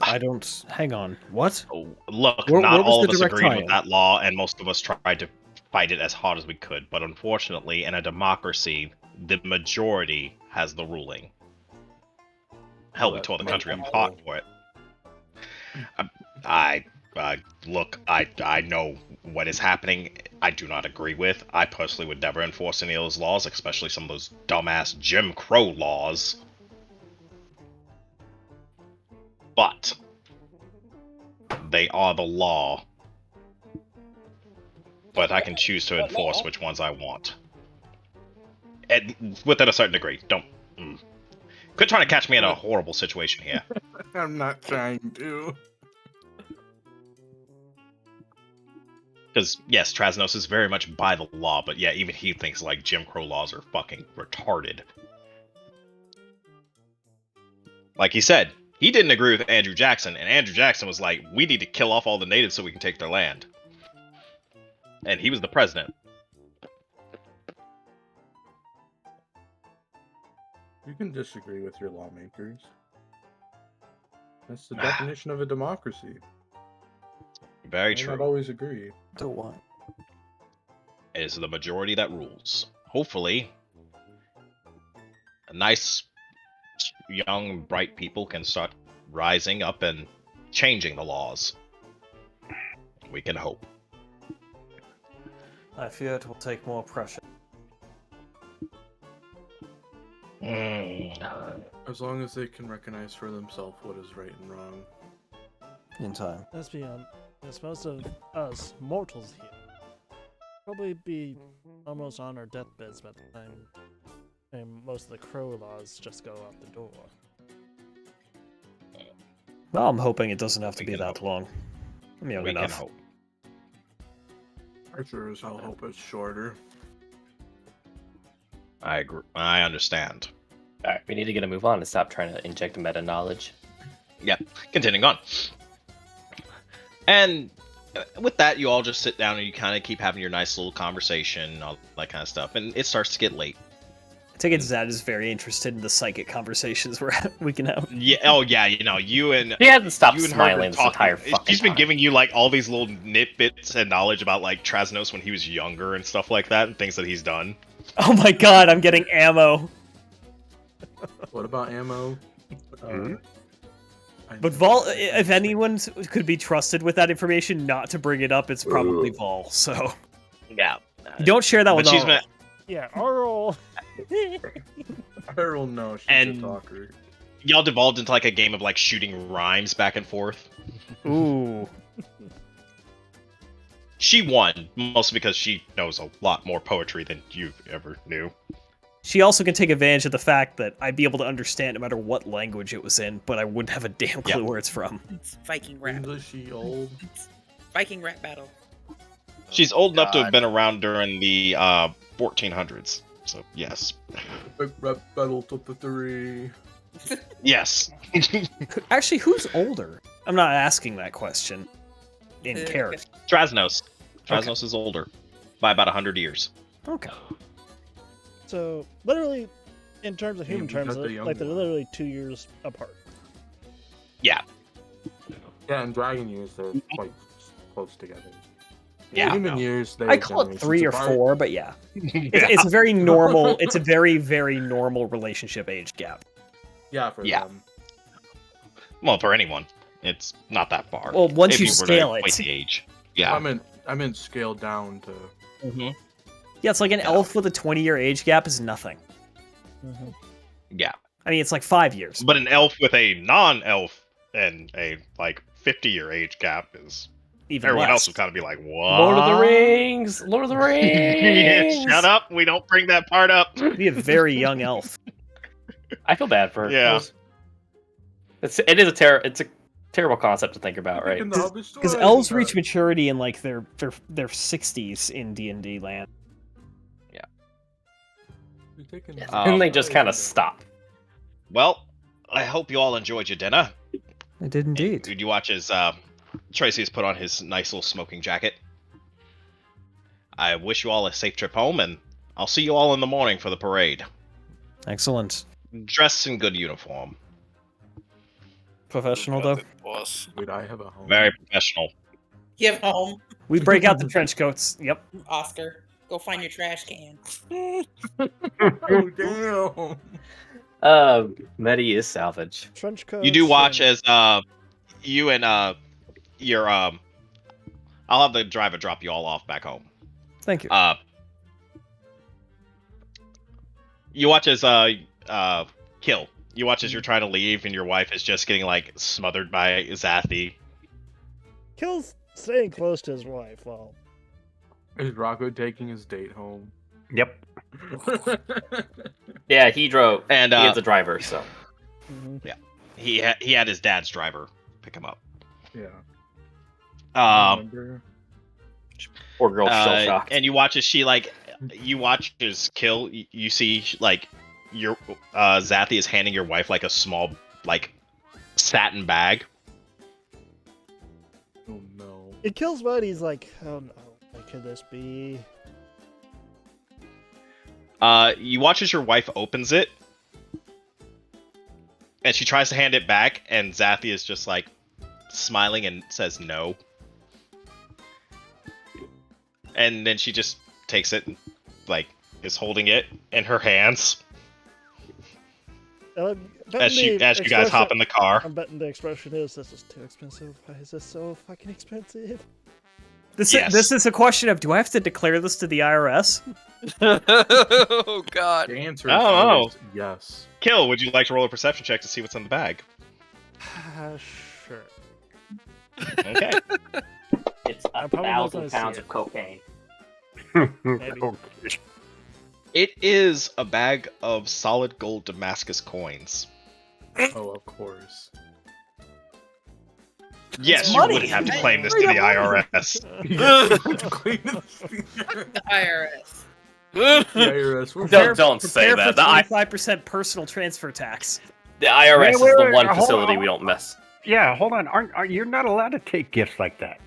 I don't. Hang on. What? Look, Where not was all the of us direct agreed with tie-in? that law, and most of us tried to fight it as hard as we could. But unfortunately, in a democracy, the majority has the ruling. Hell, we tore the country apart for it. Look, I know what is happening. I do not agree with. I personally would never enforce any of those laws, especially some of those dumbass Jim Crow laws. But they are the law. But I can choose to enforce which ones I want. And within a certain degree. Don't... Quit trying to catch me in a horrible situation here. I'm not trying to. Because, yes, Trasnos is very much by the law, but yeah, even he thinks, like, Jim Crow laws are fucking retarded. Like he said, he didn't agree with Andrew Jackson, and Andrew Jackson was like, we need to kill off all the natives so we can take their land. And he was the president. You can disagree with your lawmakers. That's the definition of a democracy. Very May true. not always agree. So what? It is the majority that rules. Hopefully, nice, young, bright people can start rising up and changing the laws. We can hope. I fear it will take more pressure. As long as they can recognize for themselves what is right and wrong. In time. Let's be honest, most of us mortals here probably be almost on our deathbeds by the time and most of the crow laws just go out the door. Well, I'm hoping it doesn't have to be that long. I'm young We enough. can hope. I sure as hell hope it's shorter. I agree. I understand. Alright, we need to get a move on and stop trying to inject meta knowledge. Yep. Continuing on. And with that, you all just sit down and you kind of keep having your nice little conversation, all that kind of stuff. And it starts to get late. I take it Zad is very interested in the psychic conversations we can have. Yeah. Oh, yeah. You know, you and He hasn't stopped you and her smiling been this talking. entire fucking She's been time. giving you like all these little nitbits and knowledge about like Trasnos when he was younger and stuff like that, and things that he's done. Oh my god, I'm getting ammo. What about ammo? But Vol, if anyone could be trusted with that information not to bring it up, it's probably Vol, so... Yeah. Don't share that with she's Arl. been, Yeah, Arl. Earl, no, she's And- a talker. y'all devolved into like a game of like shooting rhymes back and forth. Ooh. She won, mostly because she knows a lot more poetry than you ever knew. She also can take advantage of the fact that I'd be able to understand no matter what language it was in, but I wouldn't have a damn clue where it's from. It's Viking rap. Englishy old. It's Viking rap battle. She's old enough to have been around during the 1400s. So, yes. Big rap battle top of 3. Yes. Actually, who's older? I'm not asking that question. In character. Trasnos. Trasnos is older. By about 100 years. Okay. So, literally, in terms of human you got terms, the young like they're one. literally 2 years apart. Yeah. Yeah, in dragon years, they're quite close together. Yeah. Human years, they I call it 3 or 4, but yeah. It's a very normal, it's a very, very normal relationship age gap. Yeah, for Yeah. them. Well, for anyone, it's not that far. Well, once if you were to scale equate it. the age. Yeah. I meant scaled down to. Mm-hmm. Yeah, it's like an elf with a 20-year age gap is nothing. Yeah. I mean, it's like 5 years. But an elf with a non-elf and a like 50-year age gap is Even everyone less. else would kind of be like, what? Lord of the Rings! Lord of the Rings! Yeah, shut up! We don't bring that part up. Be a very young elf. I feel bad for her. Yeah. It's a terrible concept to think about, right? Because elves reach maturity in like their 60s in D&D land. And they just kind of stop. Well, I hope you all enjoyed your dinner. I did indeed. Did you watch as Tracy has put on his nice little smoking jacket? I wish you all a safe trip home, and I'll see you all in the morning for the parade. Excellent. Dressed in good uniform. Professional, though. Boss. Wait, I have a home. Very professional. Give home, We break out the trench coats. Yep. Oscar. Go find your trash can. Oh damn! Medi is salvage. Trench coats. You do watch and- as you and your I'll have the driver drop you all off back home. Thank you. You watch as Kill. You watch as you're trying to leave and your wife is just getting like smothered by Zathy. Kill's staying close to his wife while Is Rocco taking his date home? Yep. Yeah, he drove. And He is a driver, so. he had his dad's driver pick him up. Yeah. I remember. Poor girl, shell shocked. And you watch as you watch as Kill. You see like your Zathy is handing your wife like a small like satin bag. Oh no. it kills Bud. He's like, oh no, what could this be? You watch as your wife opens it, and she tries to hand it back, and Zathy is just like smiling and says no. And then she just takes it and like is holding it in her hands as you guys hop in the car. I'm betting the expression is, this is too expensive. Why is this so fucking expensive? This Yes. is a question of, do I have to declare this to the IRS? Oh God. The answer I is don't know. always yes. Kill, would you like to roll a perception check to see what's in the bag? Sure. Okay. It's I'm probably not gonna 1,000 see pounds it. of cocaine. Maybe. Okay. It is a bag of solid gold Damascus coins. Oh, of course. Yes, you money. wouldn't have to claim this to the IRS. The IRS. The IRS. We're Don't say Prepare that. for The, 25% personal transfer tax. the IRS Wait, is the wait, one hold facility on. we don't mess. Yeah, hold on. Aren't you're not allowed to take gifts like that?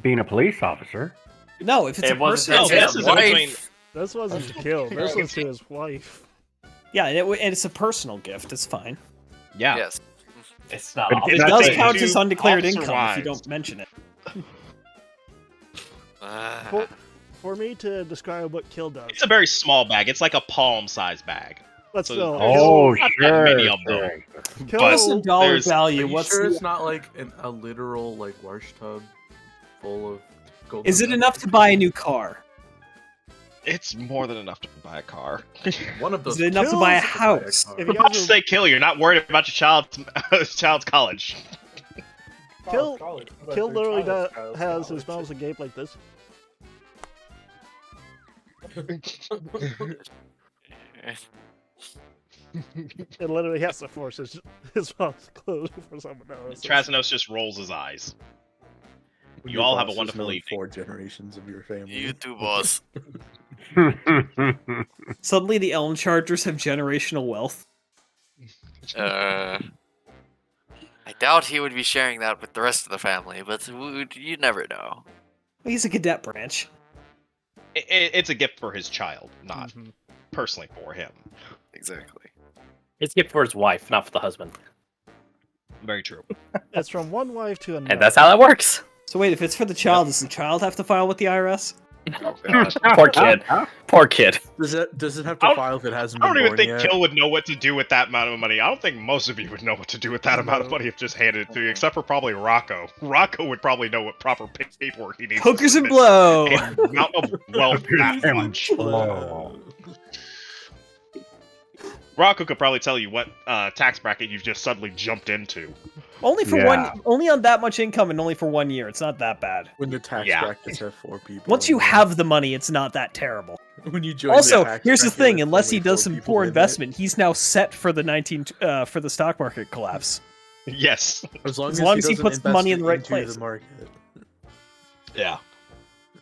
Being a police officer. No, if it's It a wasn't personal No, his this is wife. between. This wasn't to kill. This was to his wife. Yeah, and it's a personal gift. It's fine. Yeah. Yes. It's not. But obvious. It That's does a- count two as undeclared officer income if you wives. don't mention it. For me to describe what kill does, It's a very small bag. It's like a palm-sized bag. let's so- go. Oh, not that sure. many of them. sure. Kill, but- What's the dollar there's- Are value? you What's sure the- it's not like a literal like wash tub full of gold? Is it enough to buy a new car? It's more than enough to buy a car. One of those. Is it enough to buy a kills house? car. If For you God's guys are, sake, Kill, you're not worried about your child's college. Kill literally has his mouth agape like this. It literally has to force his mouth closed for someone else. Trasnos just rolls his eyes. You Your all have a boss has wonderful known evening. 4 generations of your family. You too, boss. Suddenly, the Elm Chargers have generational wealth. I doubt he would be sharing that with the rest of the family, but you never know. He's a cadet branch. It's a gift for his child, not Mhm. personally for him. Exactly. It's a gift for his wife, not for the husband. Very true. It's from one wife to another. And that's how that works. So wait, if it's for the child, does the child have to file with the IRS? Oh God. Poor kid. Poor kid. Does it have I to don't- file if it hasn't I been don't even born think yet? Kill would know what to do with that amount of money. I don't think most of you would know what to do with that amount of money if just handed it to you, except for probably Rocco. Rocco would probably know what proper paperwork he needs. to Hookers and submit. blow. And the amount of wealth that much. Rocco could probably tell you what tax bracket you've just suddenly jumped into. Only for Yeah. only on that much income and only for 1 year. It's not that bad. When the tax Yeah. brackets have 4 people. Once in you them. have the money, it's not that terrible. When you join the Also, tax here's the bracket thing: with unless he only does 4 some people poor in it, investment, he's now set for the stock market collapse. Yes. as long as as, long as he doesn't puts the money in the right invest it into place. The market. Yeah.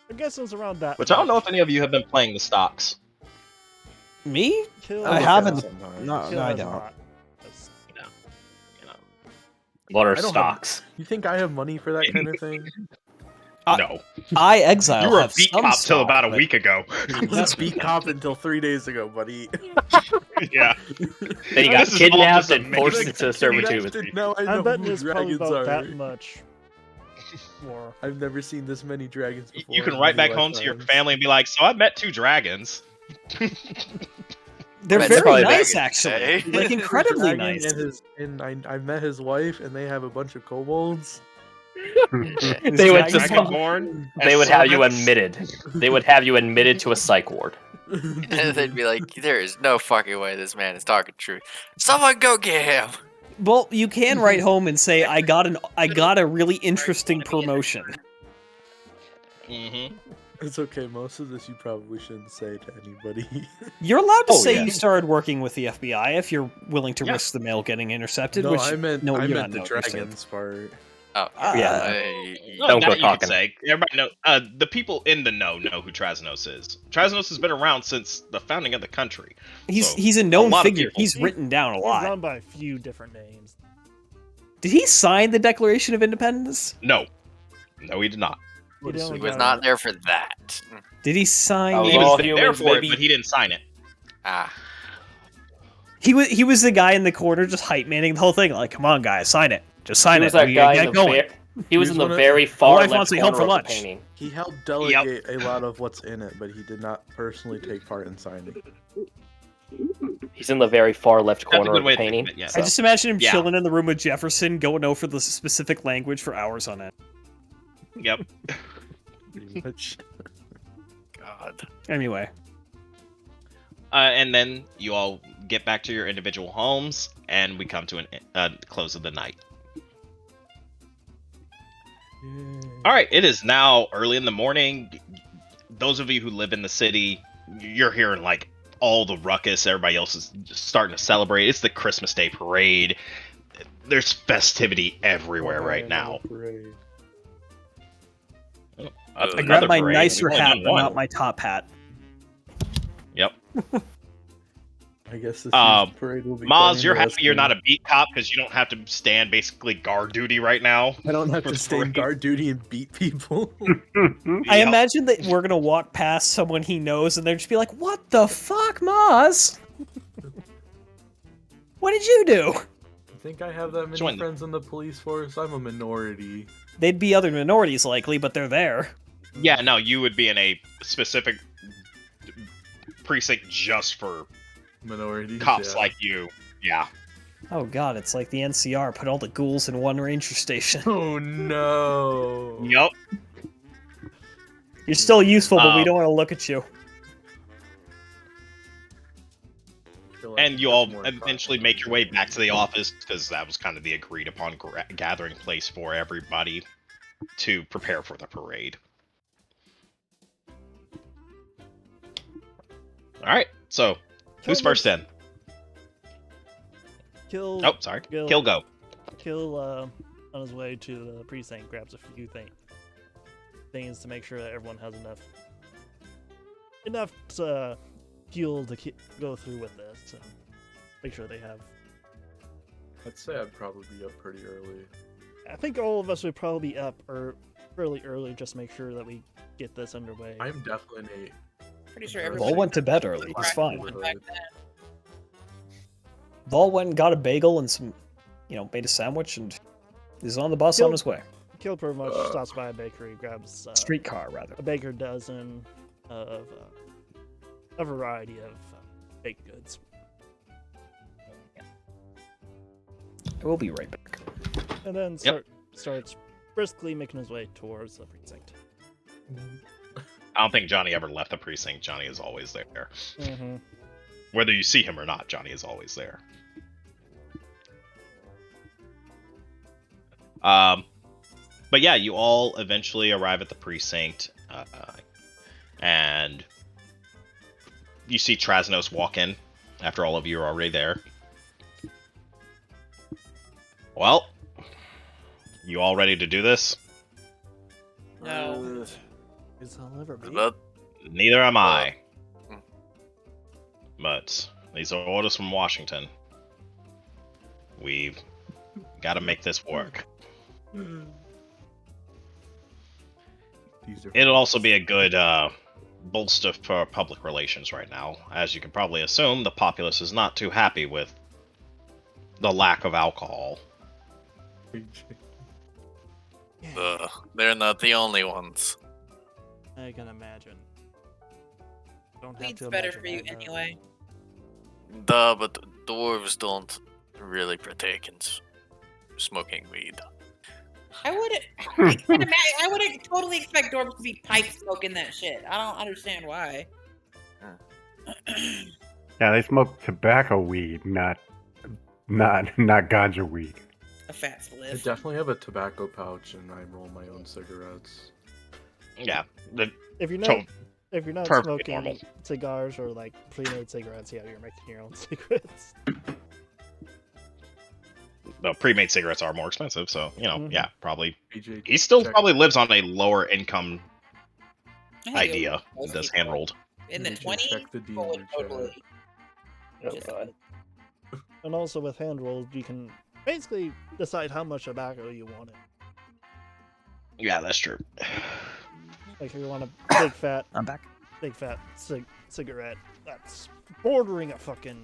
I guess it's around that. Which I don't know if any of you have been playing the stocks. Me? Kill I look haven't. at it sometimes. No, Kill I has don't. not. That's- You know. What are I don't have- stocks? You think I have money for that kind of thing? No. Exile You were a have beat some cop till stock, about a but- week ago. I was a beat cop until 3 days ago, buddy. Yeah. Then you got This is all kidnapped just and forced amazing. into servitude. Now I know I'm betting who it's probably dragons about are. that much more. I've never seen this many dragons before. You can in write many back home to your lifetimes. family and be like, "So I met 2 dragons." They're That's very probably nice, back actually. in the day. Like incredibly Dragon nice. And I met his wife, and they have a bunch of kobolds. They would just Dragonborn. they as would have you servants. admitted. They would have you admitted to a psych ward. And they'd be like, there is no fucking way this man is talking truth. Someone go get him. Well, you can write home and say, I got a really interesting promotion. Mhm. It's okay. Most of this you probably shouldn't say to anybody. You're allowed to Oh, say yeah. you started working with the FBI if you're willing to Yeah. risk the mail getting intercepted. no, which I meant no, I you're meant not the noticing. dragons part. Oh, Yeah. No, Don't that go you could talking. say. Everybody know. The people in the know who Trasnos is. Trasnos has been around since the founding of the country. So, He's a known lot of figure. people. He's written down a He's lot. run by a few different names. Did he sign the Declaration of Independence? No, he did not. He he was not there for that. Did he sign? Oh, He all was there humans, for baby. it, but he didn't sign it. Ah, He was the guy in the corner just hype manning the whole thing. Like, come on, guys, sign it. Just sign He it. was that We guy get in the going. he was He in was the one of- very My far wife left wants me home corner for of the lunch. painting. He helped delegate a lot of what's in it, but he did not personally take part in signing. He's in the very far left That's a corner good of way the to think painting. of it, yeah. I just imagine him Yeah. chilling in the room with Jefferson, going over the specific language for hours on end. Yep. Pretty much. God. Anyway, And then you all get back to your individual homes, and we come to an close of the night. All right, it is now early in the morning. Those of you who live in the city, you're hearing like all the ruckus. Everybody else is just starting to celebrate. It's the Christmas Day parade. There's festivity everywhere right now. Parade. That's I another grabbed my parade. nicer We've only hat, done but one. not my top hat. Yep. I guess this parade will be. Maz, quite you're happy you're interesting. not a beat cop because you don't have to stand basically guard duty right now. I don't have for to the stand parade. guard duty and beat people. I Yep. imagine that we're gonna walk past someone he knows, and they'll just be like, "What the fuck, Maz? What did you do?" You think I have that many Join them. friends in the police force? I'm a minority. They'd be other minorities likely, but they're there. Yeah, no, you would be in a specific precinct just for Minorities. cops yeah. like you. Yeah. Oh god, it's like the NCR put all the ghouls in one ranger station. Oh no. Yep. You're still useful, but we Um, don't want to look at you. I feel like And you there's all more eventually crime. make your way back to the office because that was kind of the agreed upon gathering place for everybody to prepare for the parade. All right, so who's Kill first in? Kill. Oh, sorry. Kill. Kill go. Kill on his way to the precinct grabs a few things to make sure that everyone has enough fuel to go through with this and make sure they have. I'd say I'd probably be up pretty early. I think all of us would probably be up fairly early just to make sure that we get this underway. I'm definitely an Pretty sure Vol everybody. Vol went to bed early. He's Right. fine. Back then. Vol went and got a bagel and some, made a sandwich and is on the bus on his way. Kill pretty much stops by a bakery, grabs Streetcar, rather. a baker dozen of a variety of baked goods. I will be right back. And then starts briskly making his way towards the precinct. I don't think Johnny ever left the precinct. Johnny is always there. Mm-hmm. Whether you see him or not, Johnny is always there. But yeah, you all eventually arrive at the precinct, and you see Trasnos walk in after all of you are already there. Well, you all ready to do this? No. Is I'll ever be. But Neither am I. but these are orders from Washington. We've got to make this work. These are It'll also be a good bolster for public relations right now. As you can probably assume, the populace is not too happy with the lack of alcohol. They're not the only ones. I can imagine. Don't have Weed's to better imagine for you that, anyway. Duh, but dwarves don't really partake in smoking weed. I would totally expect dwarves to be pipe smoking that shit. I don't understand why. Yeah, they smoke tobacco weed, not ganja weed. A fat I spliff. definitely have a tobacco pouch, and I roll my own cigarettes. Yeah, If you're So, not perfectly smoking normal. cigars or like pre-made cigarettes, yeah, you're making your own cigarettes. the pre-made cigarettes are more expensive, so Mhm. yeah, probably. AJ, He still check- probably lives on a lower income I think idea most than this people hand rolled. in the AJ, 20s. check the people would DMR chat. totally. Just- And also with hand rolled, you can basically decide how much tobacco you want it. Yeah, that's true. Like if you want a big fat, I'm back. cigarette that's bordering a fucking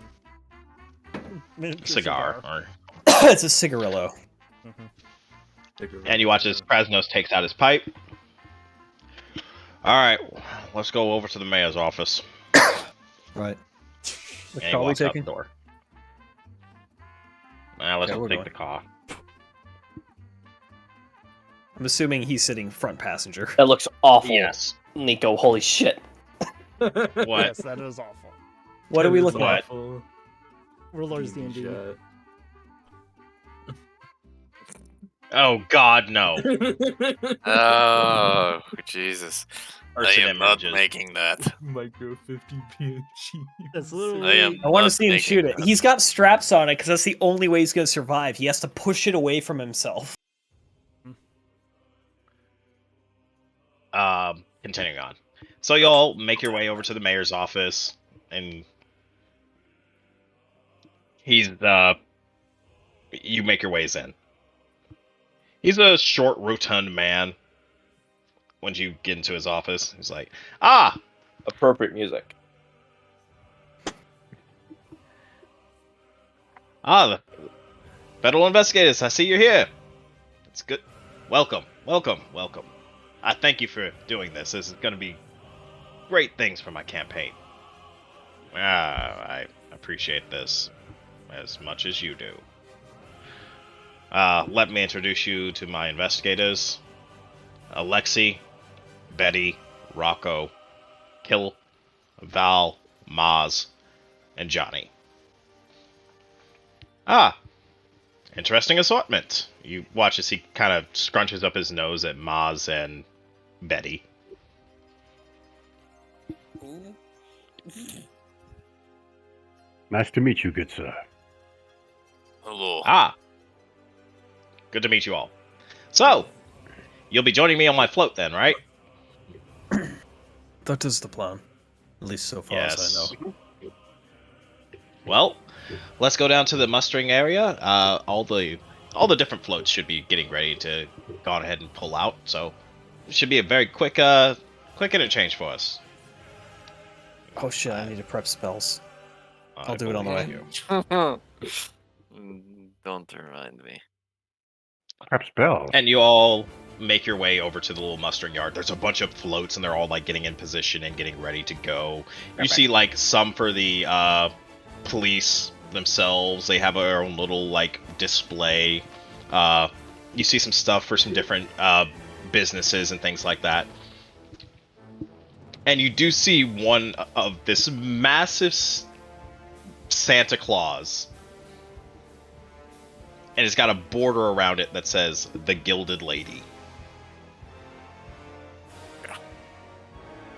miniature Cigar. Or... It's a cigarillo. cigarette, And you watch as yeah. Krasnos takes out his pipe. Alright, let's go over to the mayor's office. Right. And Which he car are we walks out the taking? door. Let's Yeah, we're take going. the car. I'm assuming he's sitting front passenger. That looks awful. Yes. Nico, holy shit. What? Yes, that is awful. What are we That is looking at? awful. Rulers DMD D&D. chat. Oh god, no. Oh, Jesus. I Person am not images. making that. Micro 50 PNG. It's I literally. am I want to not see him making shoot it. that. He's got straps on it because that's the only way he's going to survive. He has to push it away from himself. Continuing on. So y'all make your way over to the mayor's office, and he's you make your ways in. He's a short, rotund man. When you get into his office, he's like, "Ah, Appropriate music. the federal investigators. I see you're here. It's good. Welcome, welcome, welcome. I thank you for doing this. This is going to be great things for my campaign. I appreciate this as much as you do. Let me introduce you to my investigators. Alexi, Betty, Rocco, Kill, Val, Maz, and Johnny. Interesting assortment. You watch as he kind of scrunches up his nose at Maz and Betty. Ooh. Nice to meet you, good sir. Hello. Good to meet you all. So, you'll be joining me on my float then, right? That is the plan. At least so far as I know. Well, let's go down to the mustering area. All the different floats should be getting ready to go on ahead and pull out. So, it should be a very quick interchange for us. Oh shit, I need to prep spells. I I'll do it on the way. believe you. Don't remind me. Prep spells. And you all make your way over to the little mustering yard. There's a bunch of floats, and they're all like getting in position and getting ready to go. You see like some for the police themselves. They have their own little like display. You see some stuff for some different businesses and things like that. And you do see one of this massive Santa Claus. And it's got a border around it that says the Gilded Lady.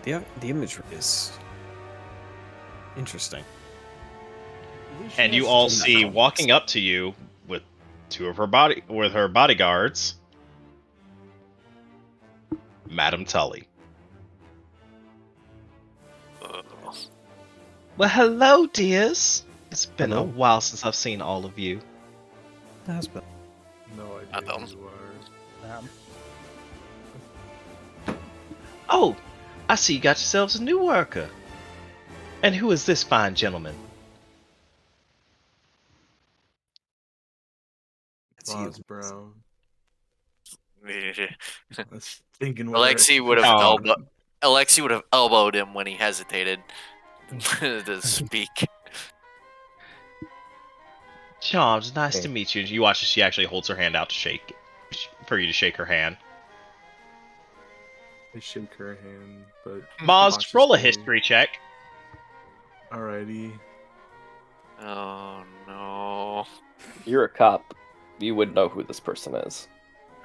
The imagery is interesting. And you all see walking up to you with her bodyguards, Madame Tully. Well, hello, dears. It's been Hello. a while since I've seen all of you. It has been. No I idea don't. who you are. Oh, I see you got yourselves a new worker. And who is this fine gentleman? It's you. Boz Brown. Alexi I was thinking whether I should would have Oh. Alexi would have elbowed him when he hesitated to speak. Charms, nice Hey. to meet you. You watch as she actually holds her hand out to shake, for you to shake her hand. I shake her hand, but Maz, roll a cautiously. history check. Alrighty. Oh no. You're a cop. You would know who this person is.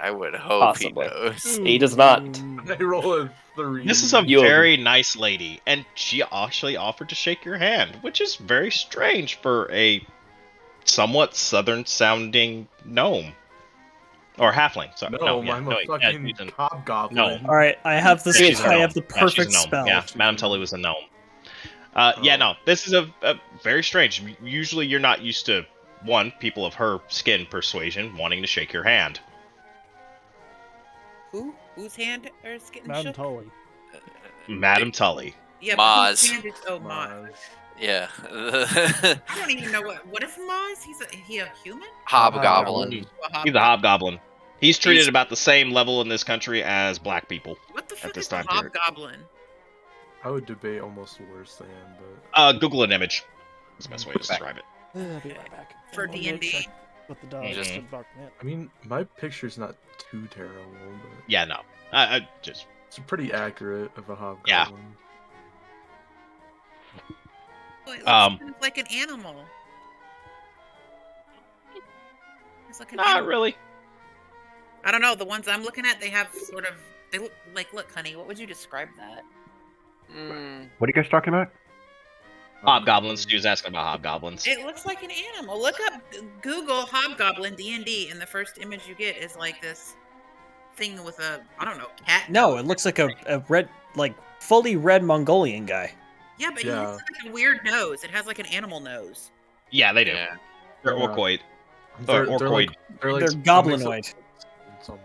I would hope Possibly. he knows. He does not. I roll a 3. This is a You- very nice lady, and she actually offered to shake your hand, which is very strange for a somewhat southern-sounding gnome. Or halfling, sorry. No, yeah, I'm no, a yeah, fucking she's a- hobgoblin. No. All right, I have this. she's a I gnome. have the Yeah, she's a perfect gnome. spell. Yeah, She's a Madame Tully gnome. was a gnome. Yeah, Oh. no, this is a very strange. Usually you're not used to, one, people of her skin persuasion wanting to shake your hand. Who? Whose hand is getting Madam shook? Tully. Madame Tully. Yeah, but whose Maz. hand is? Oh, Maz. Maz. Yeah. I don't even know what is Maz? He a human? Hobgoblin. He's a hobgoblin. He's treated He's- about the same level in this country as black people. What the fuck this is a time period. hobgoblin? I would debate almost worse than, but Google an image. That's the best way to describe it. I'll be right back. For Let me D&D? check With the dog, Just- the dark net. I mean, my picture's not too terrible, but Yeah, no. I just it's pretty accurate of a hobgoblin. Yeah. Oh, it looks Um, kind of like an animal. It's like an not animal. really. I don't know. The ones I'm looking at, they have sort of. They look like. Look, honey. What would you describe that? Mm, What are you guys talking about? Hobgoblins. She was asking about hobgoblins. It looks like an animal. Look up Google hobgoblin D&D, and the first image you get is like this thing with a I don't know cat. No, nose. it looks like a red, like fully red Mongolian guy. Yeah, but he Yeah. has like a weird nose. It has like an animal nose. Yeah, they do. yeah. They're Yeah. orcoid. They're, Or they're orcoid. like they're They're like goblinoid. something.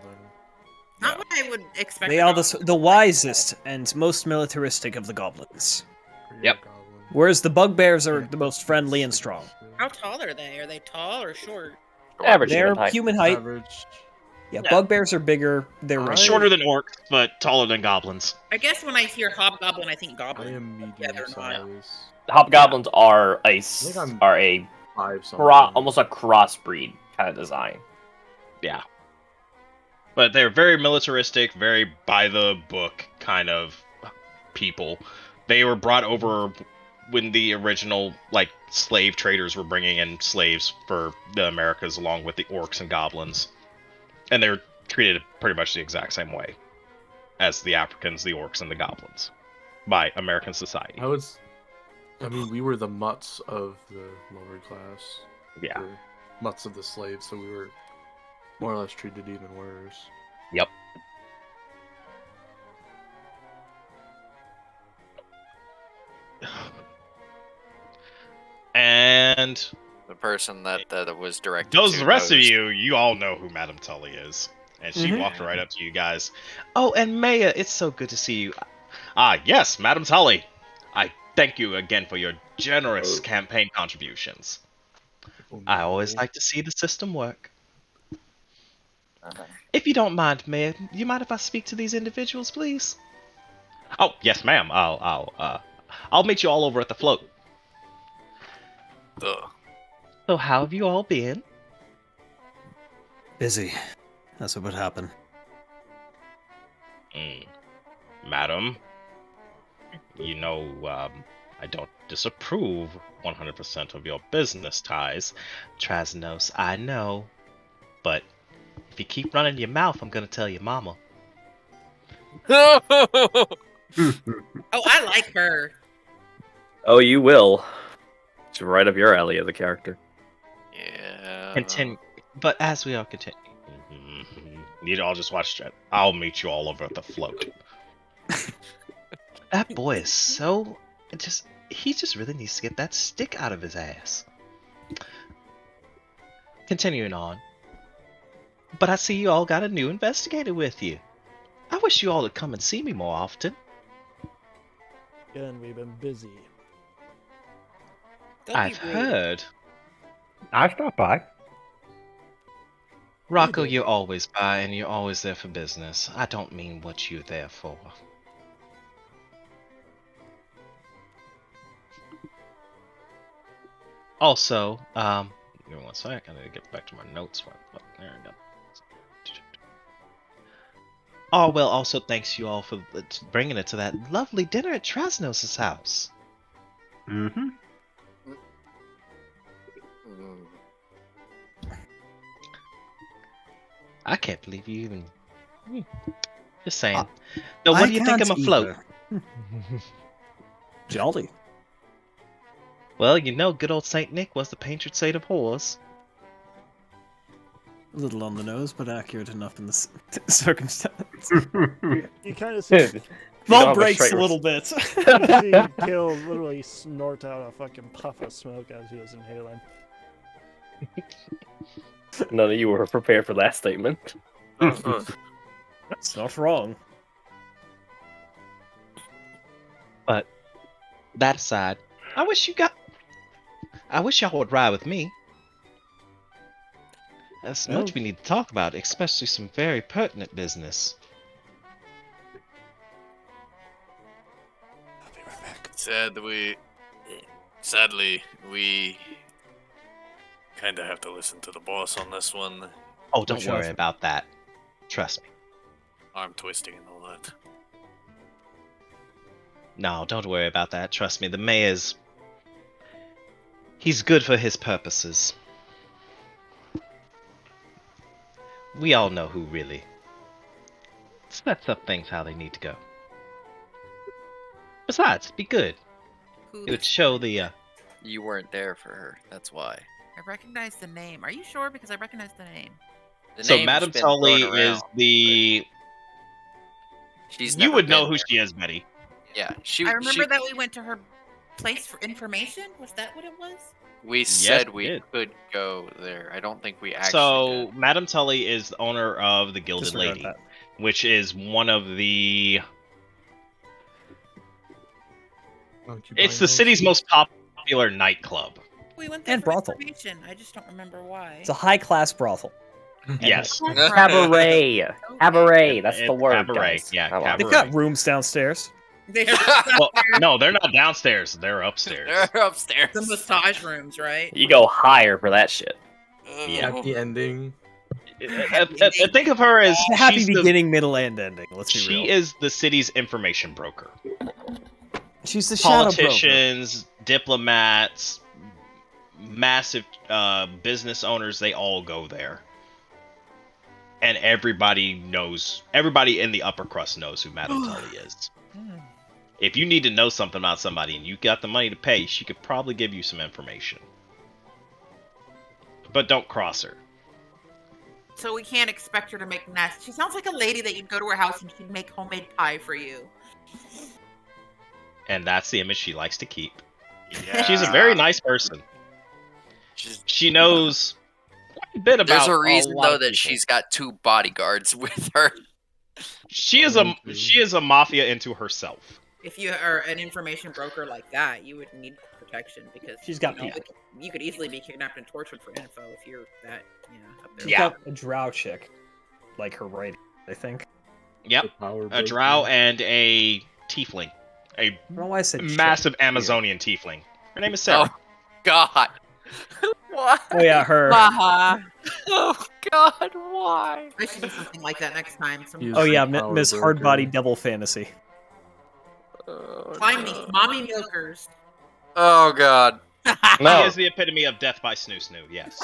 Not what I would expect. They a are goblin. the wisest and most militaristic of the goblins. Yep. Whereas the bugbears are the most friendly and strong. How tall are they? Are they tall or short? Average They're human height. human height. Average. Yeah, Yeah. bugbears are bigger. They're I- Shorter than orcs, but taller than goblins. I guess when I hear hobgoblin, I think I goblin. am medium they're not. size. Hobgoblins are think I'm- a 5 something. almost a crossbreed kind of design. Yeah. But they're very militaristic, very by the book kind of people. They were brought over when the original like slave traders were bringing in slaves for the Americas along with the orcs and goblins. And they're treated pretty much the exact same way as the Africans, the orcs, and the goblins by American society. I mean, we were the mutts of the lower class. Yeah. We were mutts of the slaves, so we were more or less treated even worse. Yep. And The person that was directed. those to the rest of knows. you all know who Madame Tully is. And she Mhm. walked right up to you guys. Oh, and Maya, it's so good to see you. Ah, yes, Madame Tully. I thank you again for your generous Oh. campaign contributions. Oh, I always no. like to see the system work. Uh-huh. If you don't mind, Maya, you mind if I speak to these individuals, please? Oh, yes, ma'am. I'll meet you all over at the float. Ugh. So how have you all been? busy. That's what would happen. Madam, you know, I don't disapprove 100% of your business ties. Trasnos, I know. But if you keep running your mouth, I'm gonna tell your mama. Oh, I like her. Oh, you will. It's right up your alley as a character. Yeah. Continue. But as we all continue, you all just watch it. I'll meet you all over at the float. That boy is so just he just really needs to get that stick out of his ass. Continuing on. But I see you all got a new investigator with you. I wish you all would come and see me more often. Again, we've been busy. Don't be I've rude. heard. I stopped by. Rocco, did. you're always by and you're always there for business. I don't mean what you're there for. Also, give me one sec. I need to get back to my notes. There we go. Oh, well, also thanks you all for bringing it to that lovely dinner at Trasnos' house. Mm-hmm. I can't believe you even... Just saying. No, what do you think of my float? Jolly. Well, you know, good old Saint Nick was the patron saint of whores. A little on the nose, but accurate enough in the circumstance. You kind of see, Vault breaks a little bit. see Kill literally snort out a fucking puff of smoke as he was inhaling. None of you were prepared for that statement. That's not wrong. But that aside, I wish y'all would ride with me. There's much we need to talk about, especially some very pertinent business. I'll be right back. Sadly, we kind of have to listen to the boss on this one. Oh, don't worry about that. Trust me. Arm twisting and all that. No, don't worry about that. Trust me, the mayor's... He's good for his purposes. We all know who really sets up things how they need to go. Besides, it'd be good. It would show the, You weren't there for her. That's why. I recognize the name. Are you sure? Because I recognize the name. The So name's Madame been Tully thrown is around, the... She's You never would know been who there. she is, Betty. Yeah, I remember that we went to her place for information. Was that what it was? We Yes, said we we did. could go there. I don't think we actually So, did. Madame Tully is the owner of the Gilded Disregard Lady, that. which is one of the... It's the city's most popular nightclub. We went there And for brothel. information. I just don't remember why. It's a high-class brothel. Yes. Cabaret. Cabaret. That's the It's word, cabaret, guys. yeah, Come on. They've got rooms downstairs. Well, no, they're not downstairs. They're upstairs. They're upstairs. The massage rooms, right? You go higher for that shit. Yeah. Happy ending. Think of her as A happy she's beginning, middle, and ending. Let's be she real. is the city's information broker. She's the shadow broker. Politicians, diplomats, massive business owners, they all go there. And everybody in the upper crust knows who Madame Tully is. If you need to know something about somebody and you got the money to pay, she could probably give you some information. But don't cross her. So we can't expect her to make nests. She sounds like a lady that you'd go to her house and she'd make homemade pie for you. And that's the image she likes to keep. Yeah. She's a very nice person. She knows quite a bit about There's a reason lot though of that people. she's got 2 bodyguards with her. She is a mafia into herself. If you are an information broker like that, you would need protection because She's got you know, people. you could easily be kidnapped and tortured for info if you're that, up there. She's got a drow chick. Like her writing, I think. Yep. A drow and a tiefling. A I don't know why I said massive chick. Amazonian tiefling. Her name is Sarah. Oh God. What? Oh yeah, her. Oh God, why? I should do something like that next time. Some Oh yeah, Power Miss broker. Hardbody Devil Fantasy. Find these mommy milkers. Oh God. She No. is the epitome of death by snoo snoo, yes.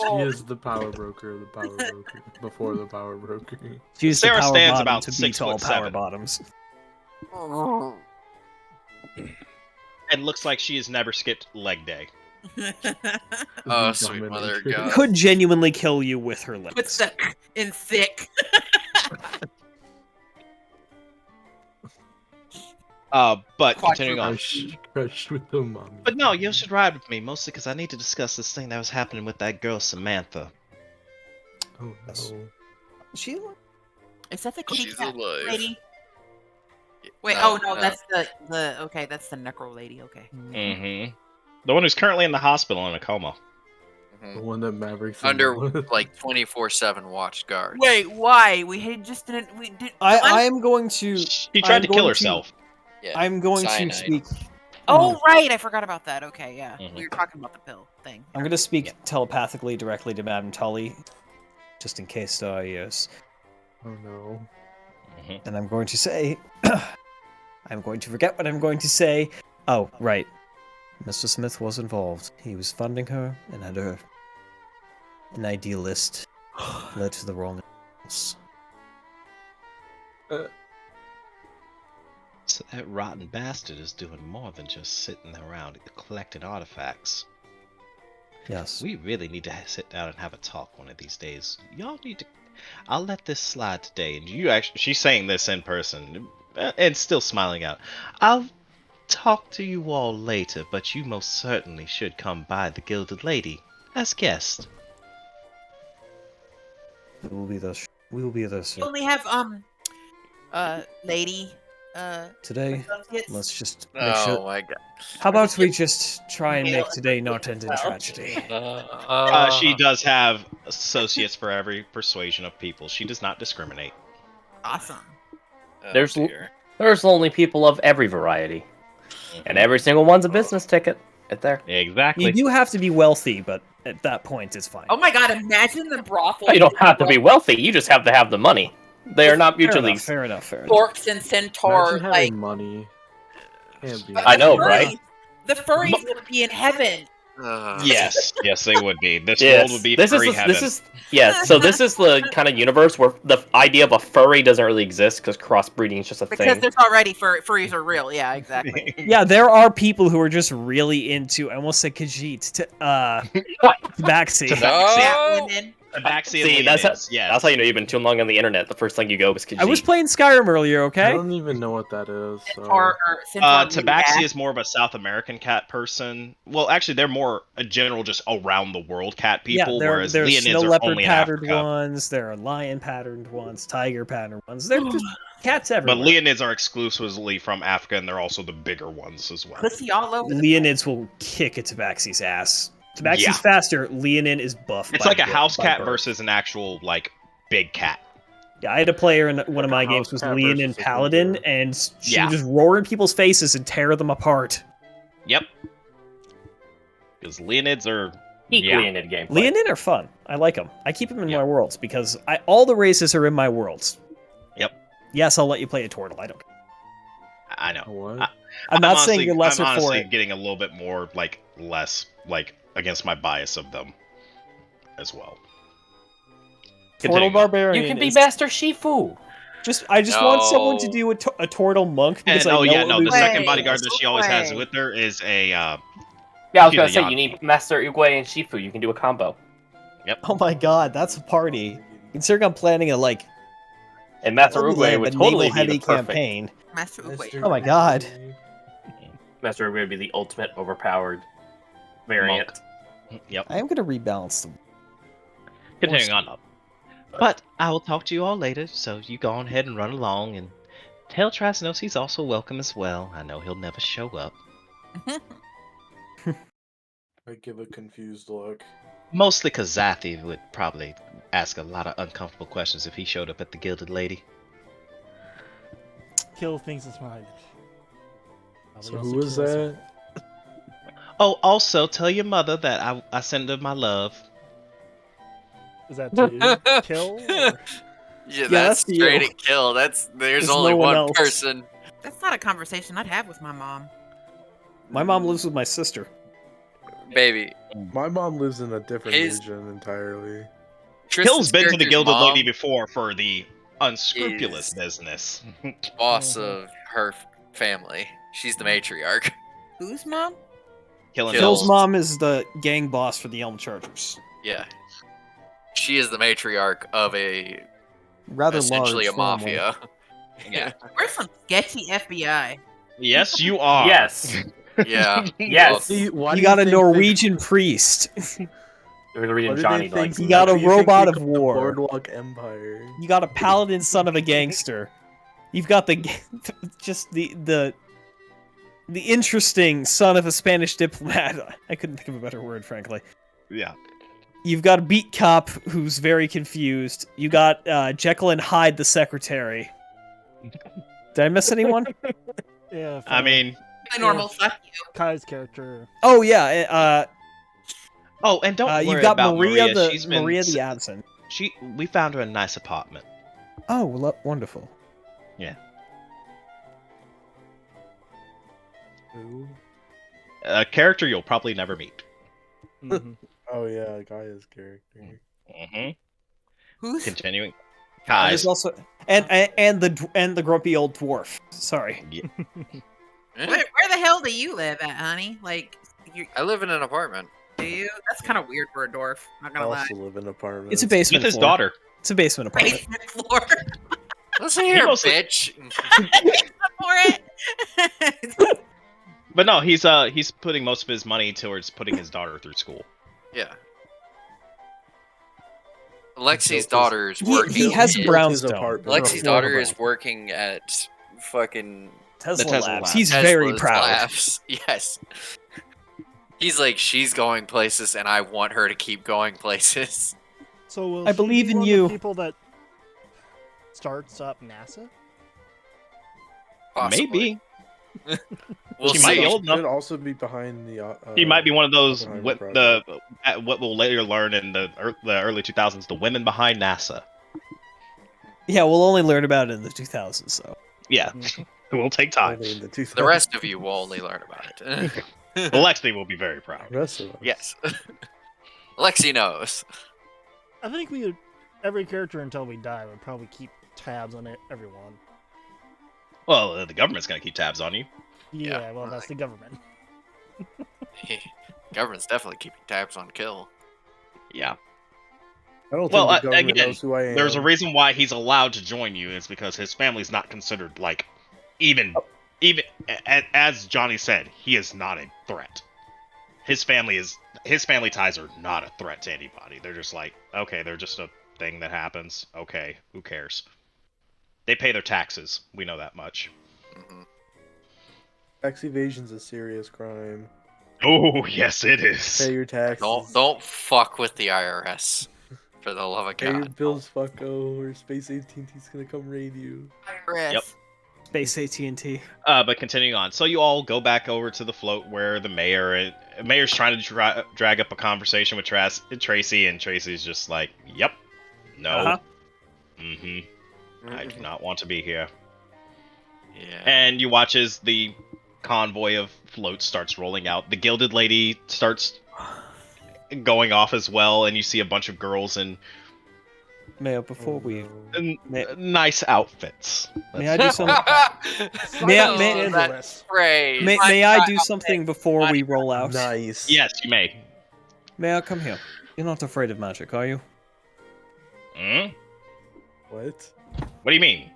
She is the power broker. The power broker before the power broker. She's Sarah the power stands bottom about to beat all 6'7". power bottoms. And looks like she has never skipped leg day. Oh sweet mother of God. Could genuinely kill you with her Put lips. the in thick. But continuing on. Crush with the mommy. But no, you should ride with me, mostly because I need to discuss this thing that was happening with that girl Samantha. Oh no. She Is that the kitty She's cat alive. lady? Wait, No, no, no. that's the okay, that's the necro lady. Okay. Mm-hmm. The one who's currently in the hospital in a coma. The one that Mavericks in Under love with. like 24/7 watch guard. Wait, why? We had just didn't. We did. I am going to. She tried to kill herself. Yeah. I'm going Cyanide. to speak. Oh right, I forgot about that. Okay, yeah, Mhm. we were talking about the pill thing. I'm going to speak telepathically directly to Madame Tully, just in case yes. Oh no. Mm-hmm. And I'm going to say, I'm going to forget what I'm going to say. Oh, right. Mr. Smith was involved. He was funding her and had her an idealist led to the wrong. So that rotten bastard is doing more than just sitting around collecting artifacts. Yes. We really need to sit down and have a talk one of these days. Y'all need to. I'll let this slide today, and you actually. She's saying this in person, and still smiling out. I'll talk to you all later, but you most certainly should come by the Gilded Lady as guest. We will be there. We will be there We soon. only have lady Today, associates. let's just make Oh sure. my god. How about we just try and make today not end in tragedy? She does have associates for every persuasion of people. She does not discriminate. Awesome. Oh, There's dear. There's lonely people of every variety, and every single one's a business ticket. Right there. Exactly. You do have to be wealthy, but at that point, it's fine. Oh my god! Imagine the brothel. You don't have to be wealthy. You just have to have the money. They are not mutually. Fair enough. Fair enough. Orcs and centaur, Imagine like having money. Can't be. I know, the right? furries- The furries would be in heaven. Yes, yes, they would be. This Yes. world would be This furry is heaven. So this is the kind of universe where the idea of a furry doesn't really exist because crossbreeding is just a Because thing. there's already furries are real. Yeah, exactly. Yeah, there are people who are just really into. I almost said Khajiit to Tabaxi. No! Women. Tabaxi See, and that's how, Leonids, yes. that's how you know you've been too long on the internet. The first thing you go is Khajiit. I was playing Skyrim earlier. I Okay. don't even know what that is. So. Centaur Tabaxi is more of a South American cat person. Well, actually, they're more a general, just around the world cat people, Yeah, whereas there's snow Leonids are leopard only in patterned Africa. ones. There are lion patterned ones, tiger patterned ones. They're just cats But everywhere. Leonids are exclusively from Africa, and they're also the bigger ones as well. pussy all over. Leonids will kick a Tabaxi's ass. Tabaxi's Yeah. faster. Leonid is buff. It's by like a birth- house by cat birth. versus an actual, like, big cat. Yeah, I had a player in one of my House games was cat Leonin versus a Paladin, ginger. and she Yeah. would just roar in people's faces and tear them apart. Yep. Because Leonids are... Peak Yeah. Leonid gameplay. Leonin are fun. I like them. I keep them in Yeah. my worlds because all the races are in my worlds. Yep. Yes, I'll let you play a turtle. I don't. I know. What? I'm not honestly, saying you're lesser I'm for honestly it. getting a little bit more, like, less, like, against my bias of them as well. Turtle Continuing on. barbarian. You can be is Master Shifu. I just want someone to No. do a turtle monk because And, I oh know yeah, it no, would the be- second Wait, bodyguard that she always has wait. with her is a, Yeah, I was She's gonna a say Yan. you need Master Uguay and Shifu. You can do a combo. Oh my god, that's a party. Considering I'm planning a And Master Totally Uguay lame, would but totally be naval-heavy the perfect. campaign. Master Uguay. Oh my god. Master Uguay would be the ultimate overpowered variant. Yep. I am going to rebalance them. Continuing on up. But I will talk to you all later, so you go on ahead and run along, and tell Trasnos he's also welcome as well. I know he'll never show up. I give a confused look. Mostly because Zathi would probably ask a lot of uncomfortable questions if he showed up at the Gilded Lady. Kill thinks it's mine. So who was that? Oh, also, tell your mother that I send her my love. Is that to kill? Or... Yeah, that's that's you. straight at kill. There's There's only no one one else. person. That's not a conversation I'd have with my mom. My mom lives with my sister. Baby. My mom lives in a different His- region entirely. Hill's been to the character's Gilded mom Lady before for the unscrupulous is- business. Boss of her family. She's the matriarch. Whose mom? Killing Phil's Phil's mom is the gang boss for the Elm Chargers. Yeah. She is the matriarch of a Rather essentially a large family. mafia. Yeah. We're some sketchy FBI. Yes, you are. Yes. Yeah. Yes. See, why You do got a think they- Norwegian priest. They're gonna Why read do Johnny they think? likes. You got a why do you think robot they of call the war. Boardwalk Empire. You got a paladin son of a gangster. You've got the just the interesting son of a Spanish diplomat. I couldn't think of a better word, frankly. Yeah. You've got a beat cop who's very confused. You got Jekyll and Hyde, the secretary. Did I miss anyone? Yeah. I mean, Normal, fuck you. Kai's character. Oh yeah. oh, and don't worry You've got about Maria Maria. the She's been Maria the absent. we found her a nice apartment. Oh, wonderful. Yeah. Who? A character you'll probably never meet. Mhm. Oh yeah, Gaia's character. Mm-hmm. Who's? Continuing. There's Guys. also and the grumpy old dwarf. Sorry. Where the hell do you live at, honey? Like, I live in an apartment. do you? That's kind of weird for a dwarf. Not I gonna lie. also live in an apartment. It's a basement With his floor. daughter. It's a basement apartment. Basement floor Listen here, mostly- bitch. for it. But no, he's putting most of his money towards putting his daughter through school. Yeah. Alexi's Built his- daughter is working. He has a Built his brownstone. apartment. Alexi's Affordable. daughter is working at fucking Tesla, Tesla Labs. Labs. He's very Tesla's proud. labs. Yes. He's like, she's going places, and I want her to keep going places. So will I she believe be in one of you. the people that starts up NASA? Possibly. Maybe. We'll She see. might be old Could enough. also be behind the. He might be one of those Oppenheimer what we'll later learn in the early 2000s, the women behind NASA. Yeah, we'll only learn about it in the 2000s, so. Yeah, it will take time. Only in the 2000s. The rest of you will only learn about it. Alexi will be very proud. The rest of us. Yes. Lexi knows. I think every character until we die would probably keep tabs on everyone. Well, the government's gonna keep tabs on you. Yeah, Yeah, well, that's the government. Government's definitely keeping tabs on Kill. Yeah. I don't Well, think the government again, knows who I am. There's a reason why he's allowed to join you. It's because his family's not considered like even as Johnny said, he is not a threat. His family ties are not a threat to anybody. They're just like, okay, they're just a thing that happens. Okay, who cares? They pay their taxes. We know that much. Mhm. Tax evasion's a serious crime. Oh, yes, it is. Pay your taxes. Don't fuck with the IRS. For the love of Pay your God. bills, fucko, or Space AT&T's gonna come raid you. Yep. Space AT&T. But continuing on, so you all go back over to the float where the mayor's trying to drag up a conversation with Tracy, and Tracy's just like, "Yep, no, Uh-huh. I do not want to be here." Yeah. And you watch as the convoy of floats starts rolling out. The Gilded Lady starts going off as well, and you see a bunch of girls in Mayo, before we... nice outfits. May I do something? May I- That phrase. May I do something before we roll out? Nice. Yes, you may. May I come here? You're not afraid of magic, are you? Hmm? What? What do you mean?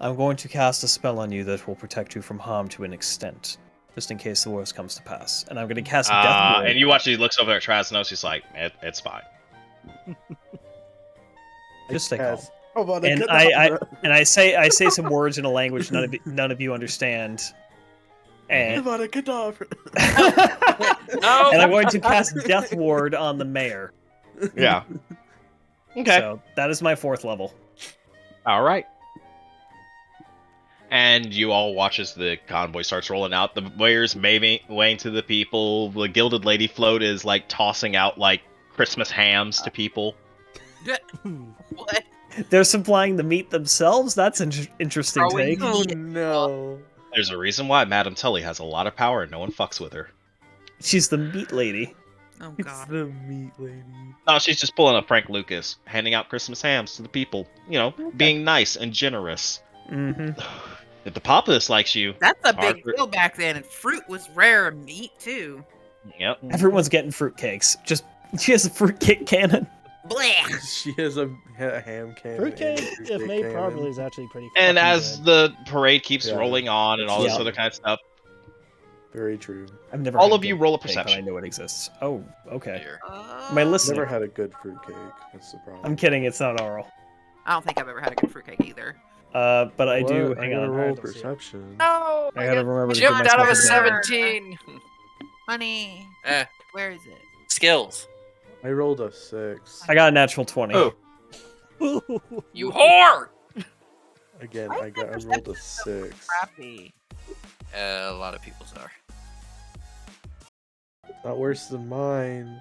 I'm going to cast a spell on you that will protect you from harm to an extent, just in case the worst comes to pass. And I'm going to cast a death ward. And you watch, he looks over at Trasnos, he's like, it's fine. Just stay calm. Yes. How about a And cadabra? I say some words in a language none of you understand. How And about a cadaver? No. and I'm going to cast Death Ward on the mayor. Yeah. Okay. So that is my 4th level. All right. And you all watch as the convoy starts rolling out. The mayor's waving to the people. The Gilded Lady float is like tossing out like Christmas hams to people. What? They're supplying the meat themselves? That's an interesting Throwing take. Oh meat. no. There's a reason why Madame Tully has a lot of power and no one fucks with her. She's the meat lady. Oh It's god. the meat lady. No, she's just pulling a Frank Lucas, handing out Christmas hams to the people. You know, being nice and generous. Mm-hmm. If the populace likes you, That's a big Harper- deal back then, and fruit was rare meat too. yep. Everyone's getting fruitcakes. She has a fruitcake cannon. Blech. She has a ham cannon. and a Fruitcake, if fruitcake made cannon. properly, is actually pretty. And fucking as good. the parade keeps Yeah, rolling on and all this Yeah. other kind of stuff, Very true. I've never. all had of you good roll a fruitcake, but perception. I know it exists. Oh, okay. Here. Am I listening? Never had a good fruitcake. That's the problem. I'm kidding. It's not oral. I don't think I've ever had a good fruitcake either. But I do. What? Hang I gotta on. roll don't see it. perception. No, I gotta remember to give jumped out of myself a advantage. 17. Honey, Eh, where is it? skills. I rolled a 6. I got a natural 20. Oh. You whore! Again, Why I is my rolled a perception 6. Crappy. A lot of people's are. Not worse than mine.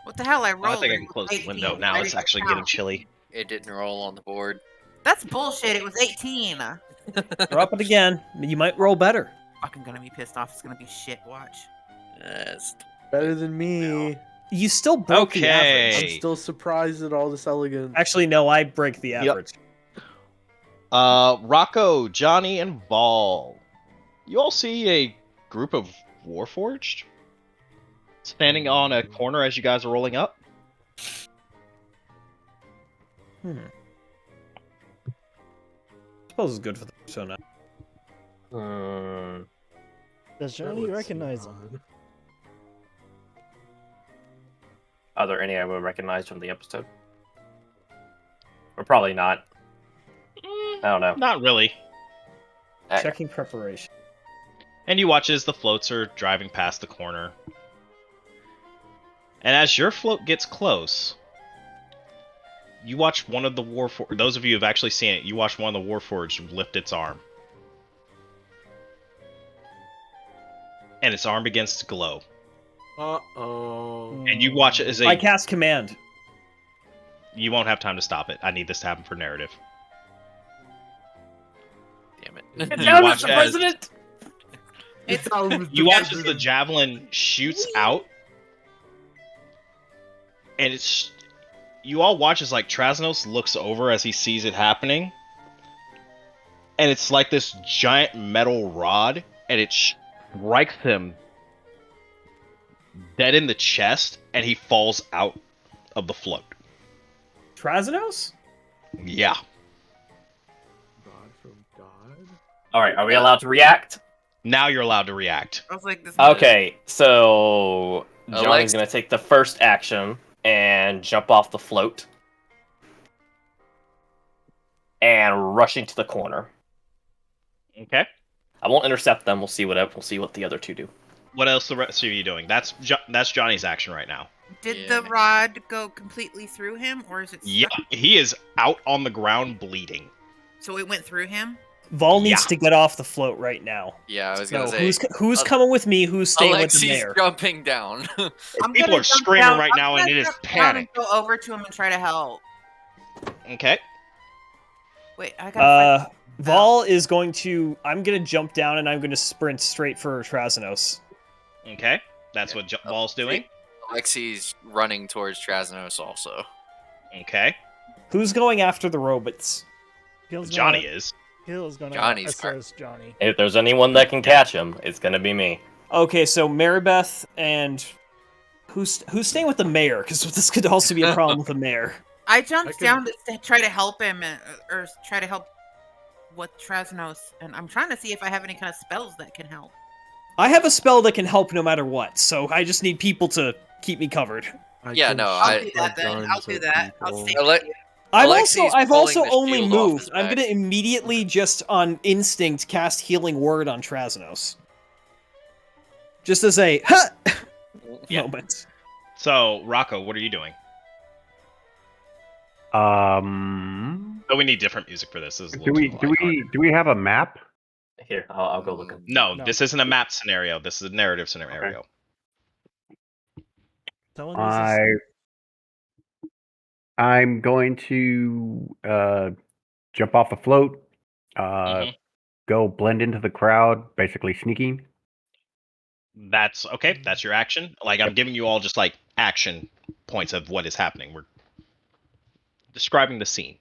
What the hell? I rolled. I think I and can it close was the window 18. now. I It's didn't actually count. getting chilly. It didn't roll on the board. That's bullshit. It was 18. Drop it again. You might roll better. Fucking gonna be pissed off. It's gonna be shit. Watch. Yes. Better than me. You still broke the average. I'm Okay. still surprised at all this elegance. Actually, no. I break the average. Rocco, Johnny, and Vol. You all see a group of Warforged standing on a corner as you guys are rolling up. Suppose it's good for the persona. Does Johnny recognize him? Are there any I would recognize from the episode? Or probably not. I don't know. Not really. Checking preparation. And you watch as the floats are driving past the corner. And as your float gets close, you watch one of the Warforged. Those of you who've actually seen it, you watch one of the Warforged lift its arm. And its arm begins to glow. Uh-oh. And you watch it as I cast command. You won't have time to stop it. I need this to happen for narrative. Damn it. Get You down, watch Mr. as- President! You watch as the javelin shoots out, and it's you all watch as like Trasnos looks over as he sees it happening, and it's like this giant metal rod, and it strikes him dead in the chest, and he falls out of the float. Trazanos? Yeah. God from God? Alright, are we allowed to react? Now you're allowed to react. I was like, this. Okay, so Johnny's Alex- gonna take the first action and jump off the float. And rushing to the corner. Okay. I won't intercept them. We'll see what the other two do. What else the rest of you doing? That's Johnny's action right now. Did Yeah. the rod go completely through him, or is it? Yeah, Stuck? he is out on the ground bleeding. So it went through him. Vol needs Yeah. to get off the float right now. Yeah, I was So gonna say. who's coming with me? Who's staying with the Alexi's mayor? jumping down. I'm People gonna are jump screaming down- right I'm now, and gonna it is jump down and panic. Go over to him and try to help. Okay. Wait, I gotta. Vol is going to. I'm gonna jump down and I'm gonna sprint straight for Trazanos. Okay. That's what Vol's doing. Alexi's running towards Trasnos also. Okay. Who's going after the robots? Gil's Johnny gonna, is. Gil's gonna Johnny's assist Johnny. If there's anyone that can catch him, it's gonna be me. Okay, so Maribeth and who's staying with the mayor? Because this could also be a problem with the mayor. I jumped I can- down to try to help him, or try to help with Trasnos, and I'm trying to see if I have any kind of spells that can help. I have a spell that can help no matter what, so I just need people to keep me covered. Yeah, can no, I'll I- do that then. I'll guns do at that. I'll people. stay Ale- with you. Alexi's I've pulling also the only shield off moved. his I'm back. gonna immediately just on instinct cast healing word on Trazanos. Just as a Yeah. moment. So, Rocco, what are you doing? Oh, we need different music for this. This is a Do little we too do lighthearted. we do we have a map? Here, I'll go look. No, No. this isn't a map scenario. This is a narrative scenario. Someone I uses I'm going to jump off the float, Mhm. go blend into the crowd, basically sneaking. That's okay. That's your action. Like I'm giving you all just like action points of what is happening. We're describing the scene.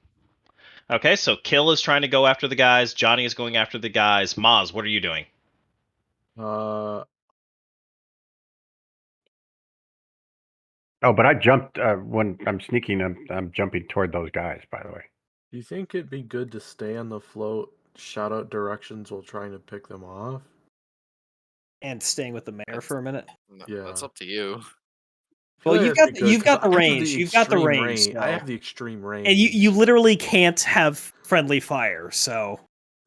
Okay, so Kill is trying to go after the guys. Johnny is going after the guys. Maz, what are you doing? Oh, but I jumped when I'm sneaking. I'm jumping toward those guys. By the way. Do you think it'd be good to stay on the float, shout out directions while trying to pick them off? And staying with the mayor That's- for a minute. Yeah. That's up to you. I feel Well, like you've that'd got be good, you've 'cause got the I have range. You've got the extreme range. I though. have the extreme range. And you literally can't have friendly fire. So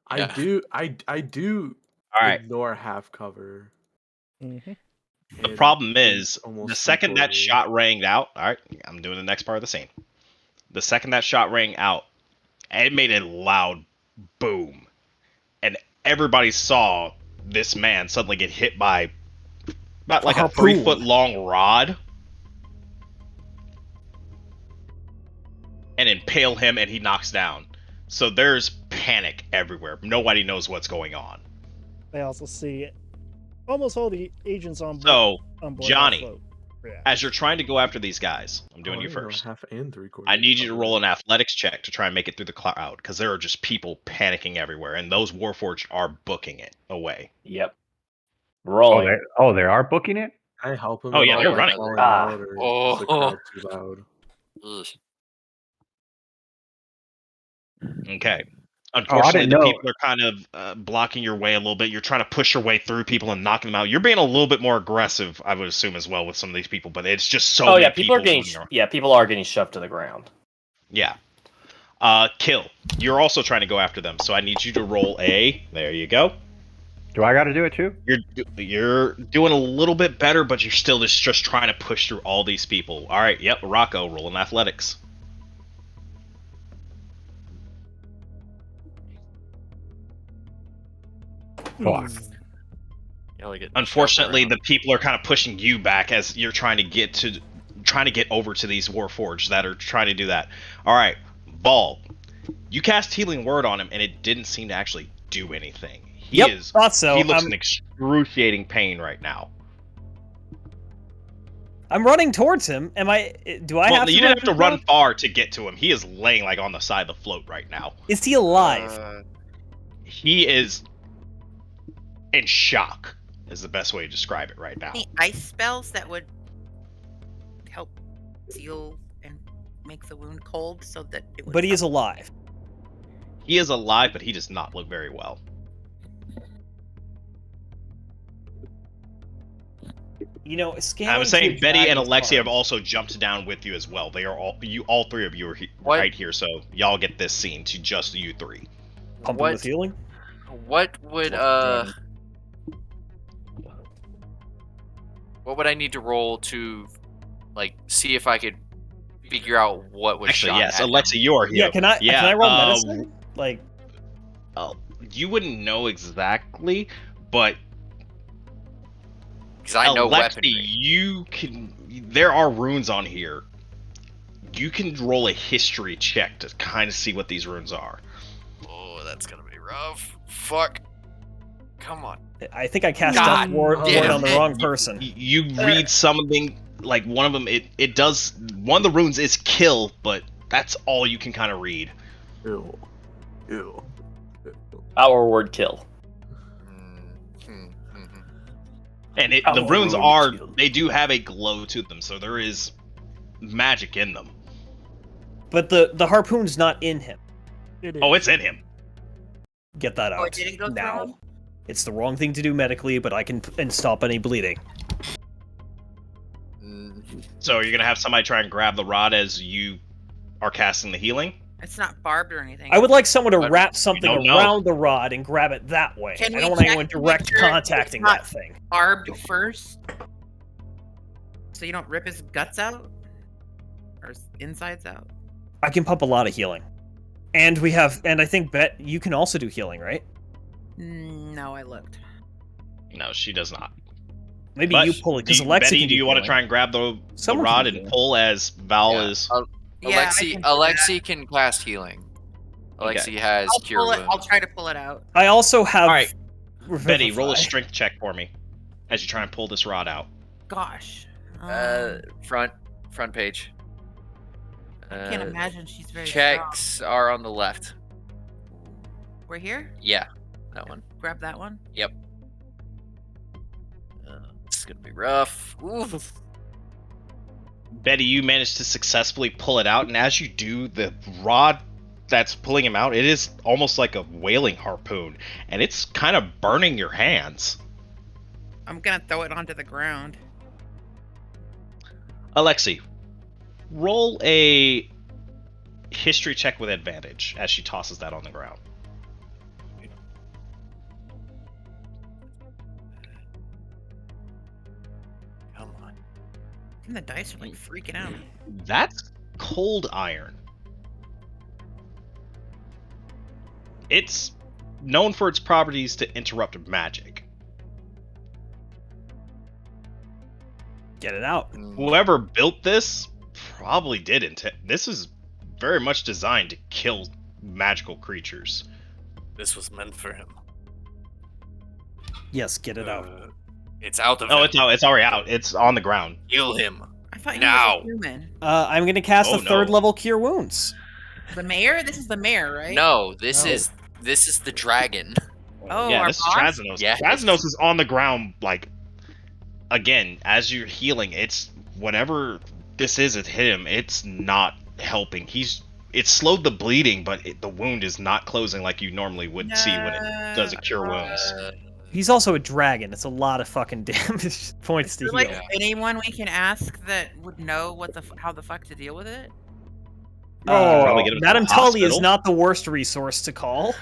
I Yeah. do All right. ignore half cover. Mm-hmm. The and problem aim is, the almost second that equally. shot rang out, all right, I'm doing the next part of the scene. The second that shot rang out, it made a loud boom. And everybody saw this man suddenly get hit by about like a harpoon. 3-foot long rod and impale him, and he knocks down. So there's panic everywhere. Nobody knows what's going on. They also see almost all the agents on board. So, on board Johnny, that float react. as you're trying to go after these guys, I'm doing you I know first. half and 3/4 I need you to cover. roll an athletics check to try and make it through the cloud, because there are just people panicking everywhere, and those Warforged are booking it away. Yep. Oh, Rolling. they are booking it. Can I help him Oh, at yeah, all they're by running. calling Ah. out, or is the crowd too loud? Ugh. Okay. Oh, I Unfortunately, didn't the know. people are kind of blocking your way a little bit. You're trying to push your way through people and knocking them out. You're being a little bit more aggressive, I would assume, as well with some of these people. But it's just so Oh many yeah, people are getting running around. people are getting shoved to the ground. Yeah. Kill. You're also trying to go after them, so I need you to roll a. There you go. Do I got to do it too? You're doing a little bit better, but you're still just trying to push through all these people. All right. Yep. Rocco, rolling athletics. Fuck. Yeah, like it Unfortunately, shoved the people are kind of pushing you back as you're trying to get over to these Warforged that are trying to do that. All right, Ball, you cast Healing Word on him, and it didn't seem to actually do anything. Yep, thought so. He looks in excruciating pain right now. I'm running towards him. Am I? Do I have to? You didn't have to run him? far to get to him. He is laying like on the side of the float right now. Is he alive? He is in shock. Is the best way to describe it right now. Any ice spells that would help seal and make the wound cold so that it would. But he is alive. He is alive, but he does not look very well. You know, I was saying Betty and Alexia have also jumped down with you as well. They are all three of you are right here, so y'all get this scene to just you three. Pump him with healing. What would what would I need to roll to like see if I could figure out what was Actually, shot yes, at him? Alexia, you're here. Yeah, can I roll medicine? Like, you wouldn't know exactly, but because I know Alexia, weaponry. you can. There are runes on here. You can roll a history check to kind of see what these runes are. Oh, that's gonna be rough. Fuck. Come on. I think I cast God Death Ward on the wrong person. You read something like one of them. It does. One of the runes is kill, but that's all you can kind of read. Ew. Ew. Our word kill. And the runes they do have a glow to them, so there is magic in them. But the harpoon's not in him. It's in him. Get that out it didn't go through now. him? It's the wrong thing to do medically, but I can stop any bleeding. So you're gonna have somebody try and grab the rod as you are casting the healing? It's not barbed or anything. I would like someone to But wrap something don't know. around the rod and grab it that way. Can I we don't want check anyone to make direct sure contacting it's not that thing. Barbed first, so you don't rip his guts out or his insides out. I can pump a lot of healing. And I think Bet, you can also do healing, right? No, I looked. No, she does not. Maybe But you pull it, because do- Alexia Betty, can do you want to healing. try and grab the Someone rod can and heal. pull as Val is? Yeah, Alexi can cast healing. Alexi has I'll cure pull it. wounds. I'll try to pull it out. I also have... All right, Betty, roll a Revivify. strength check for me as you try and pull this rod out. Gosh. Front page. I can't imagine she's very Checks are on the left. strong. We're here? Yeah, that one. Grab that one. Yep. This is gonna be rough. Ooh. Betty, you managed to successfully pull it out, and as you do, the rod that's pulling him out, it is almost like a whaling harpoon, and it's kind of burning your hands. I'm gonna throw it onto the ground. Alexi, roll a history check with advantage as she tosses that on the ground. Come on. And the dice are like freaking out. That's cold iron. It's known for its properties to interrupt magic. Get it out. Whoever built this probably did intend. This is very much designed to kill magical creatures. This was meant for him. Yes, get it out. It's out of Oh, him. it's out. It's already out. It's on the ground. Heal him. I thought you Now. were a human. I'm gonna cast Oh, a third no. level Cure Wounds. The mayor? This is the mayor, right? No, this No. is the dragon. Oh, yeah, our this is boss? Trazinos. Yes. Trazinos is on the ground, like, again, as you're healing, it's whatever this is, it hit him. It's not helping. It's slowed the bleeding, but the wound is not closing like you normally would see when it does a cure wounds. He's also a dragon. It's a lot of fucking damage points Is to there heal. like anyone we can ask that would know what how the fuck to deal with it? Oh, probably get him to Madame the Tully is hospital. not the worst resource to call.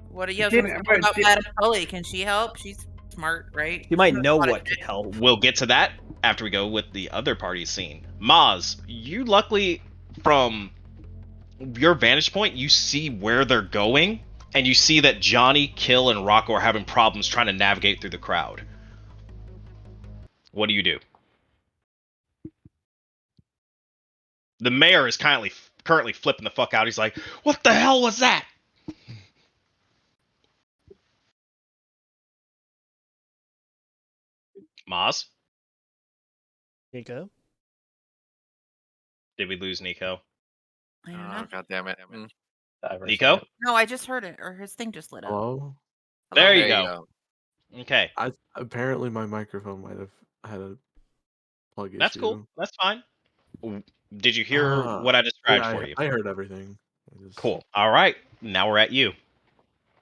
What do you Did- what but about did- Madame Tully? Can she help? She's smart, right? You might She knows know how to what do could help. We'll get to that after we go with the other party scene. Maz, you luckily, from your vantage point, you see where they're going, and you see that Johnny, Kill, and Rocco are having problems trying to navigate through the crowd. What do you do? The mayor is currently flipping the fuck out. He's like, "What the hell was that?" Maz, Nico. did we lose Nico? I don't know. Oh, God damn it. Nico? No, I just heard it, or his thing just lit up. Hello? There you There you go. Okay, Apparently my microphone might have had a plug issue. that's cool. That's fine. Did you hear what I described Yeah, for you? I heard everything. Cool. All right, now we're at you.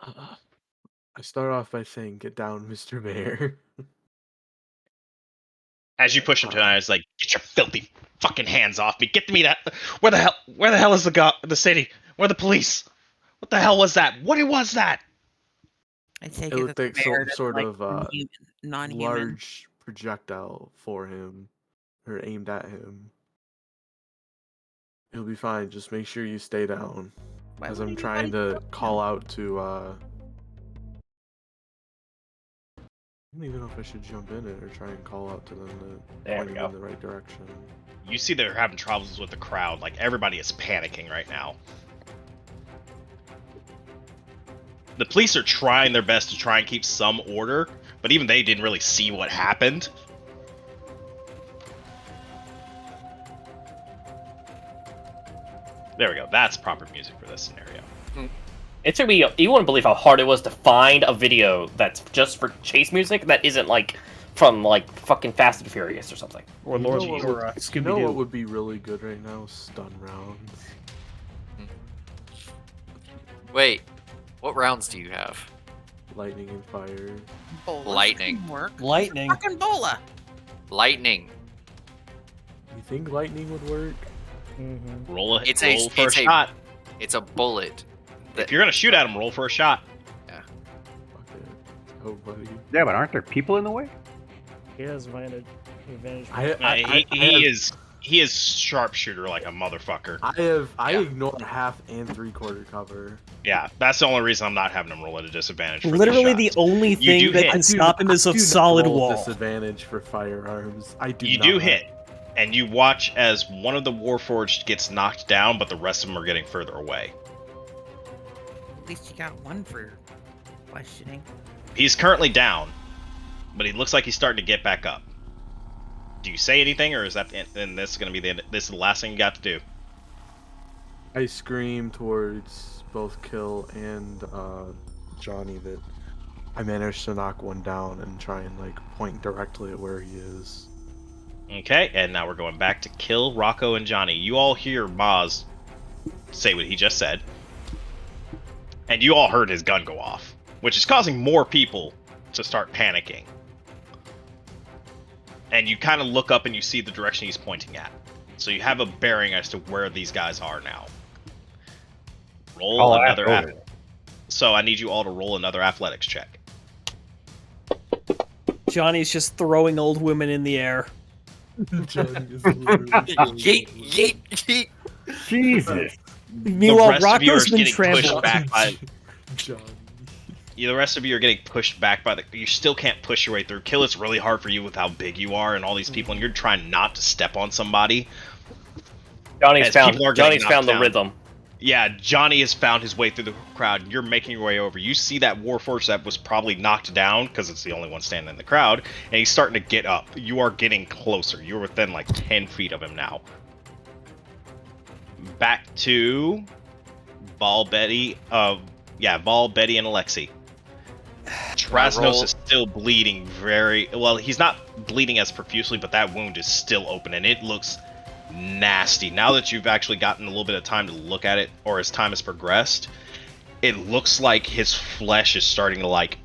I start off by saying, "Get down, Mr. Mayor." As you push him tonight, it's like, "Get your filthy fucking hands off me! Get me that! Where the hell is the city? Where are the police? What the hell was that? What was that?" I take It it looked that like the some mayor doesn't sort like of non-human. large projectile for him, or aimed at him. He'll be fine. Just make sure you stay down, Why as would I'm anybody trying to go call down? out to. I don't even know if I should jump in it or try and call out to them to There point we them go. in the right direction. You see they're having troubles with the crowd. Like, everybody is panicking right now. The police are trying their best to try and keep some order, but even they didn't really see what happened. There we go. That's proper music for this scenario. It took me. You wouldn't believe how hard it was to find a video that's just for chase music that isn't like from like fucking Fast and Furious or something. Or You Lord know what or would- Scooby You know what Doo. would be really good right now? Stun rounds. Wait, what rounds do you have? Lightning and fire. Bolas Lightning. can work. Lightning. Fucking bola. Lightning. You think lightning would work? Mm-hmm. Roll It's for a a- shot. It's a bullet. If you're gonna shoot at him, roll for a shot. Fuck it. Oh, buddy. Yeah, but aren't there people in the way? He has advantage. He is sharpshooter like a motherfucker. I ignore half and 3/4 cover. Yeah, that's the only reason I'm not having him roll at a disadvantage. For Literally these the shots. only You thing do that hit. can stop him is I a do not solid roll wall. Disadvantage for firearms. I do. You not. do hit, and you watch as one of the Warforged gets knocked down, but the rest of them are getting further away. At least you got one for questioning. He's currently down, but he looks like he's starting to get back up. Do you say anything, or is that and this is going to be the end? This is the last thing you got to do? I scream towards both Kill and Johnny that I managed to knock one down and try and like point directly at where he is. Okay, and now we're going back to kill Rocco and Johnny. You all hear Maz say what he just said. And you all heard his gun go off, which is causing more people to start panicking. And you kind of look up and you see the direction he's pointing at. So you have a bearing as to where these guys are now. Roll another So I need you all to roll another athletics check. Johnny's just throwing old women in the air. Yeet, yeet, yeet. Jesus. Meanwhile, rest of you are Rocco's been getting pushed trampled. back by Johnny. the rest of you are getting pushed back by the. You still can't push your way through. Kill, it's really hard for you with how big you are and all these people, and you're trying not to step on somebody. Johnny's As found people are getting found the knocked down. rhythm. Yeah, Johnny has found his way through the crowd. You're making your way over. You see that Warforged that was probably knocked down because it's the only one standing in the crowd, and he's starting to get up. You are getting closer. You're within like 10 feet of him now. Back to Vol, Betty, Vol, Betty, and Alexi. Trasnos is still bleeding very well. He's not bleeding as profusely, but that wound is still open, and it looks nasty. Now that you've actually gotten a little bit of time to look at it, or as time has progressed, it looks like his flesh is starting to like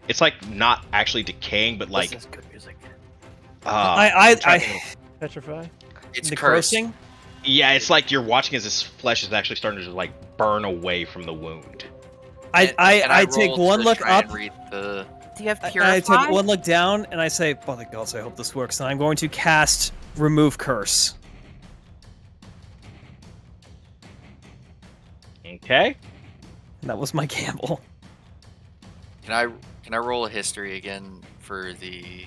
it's like not actually decaying, but like This is good music. I Petrify. It's the cursed. cursing. yeah, it's like you're watching as his flesh is actually starting to just like burn away from the wound. I take roll one to look try up. and read the. Do you have I purify? take one look down and I say, "By the gods, I hope this works." And I'm going to cast Remove Curse. Okay. And that was my gamble. Can I roll a history again for the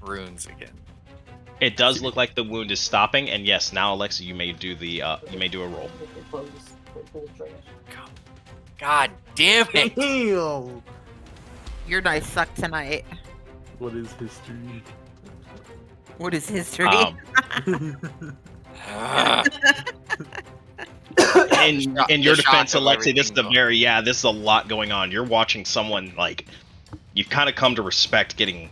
runes again? It does look like the wound is stopping, and yes, now Alexa, you may do the you may do a roll. God damn it! Damn. Your dice suck tonight. What is history? What is history? Ah. In your The defense, shock of Alexi, this is everything this is a lot going on. You're watching someone like you've kind of come to respect getting.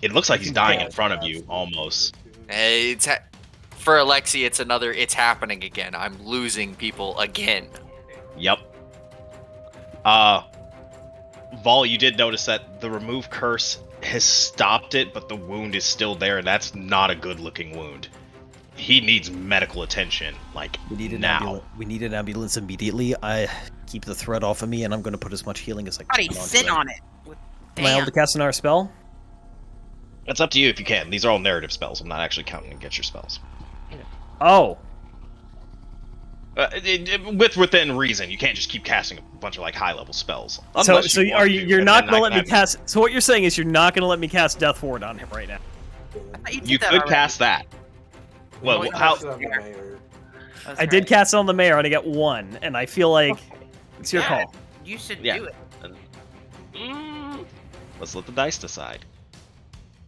It looks like he's dying in front of you almost. For Alexi, it's happening again. I'm losing people again. Yep. Vol, you did notice that the remove curse has stopped it, but the wound is still there, and that's not a good-looking wound. He needs medical attention, like We need an now. ambulance. We need an ambulance immediately. I keep the threat off of me, and I'm going to put as much healing as I How do can. you onto sit it. on it? Am I able to cast another spell? It's up to you if you can. These are all narrative spells. I'm not actually counting against your spells. Oh, Within reason, you can't just keep casting a bunch of like high-level spells. so Unless you are want you? to, You're and not then going to I let can me have- cast. So what you're saying is you're not going to let me cast Death Ward on him right now. I thought you did You that could already. cast that. Well, you how? That's I did right. cast it on the mayor, and I got one, and I feel like it's your Yeah. call. You should Yeah. do it. Let's let the dice decide.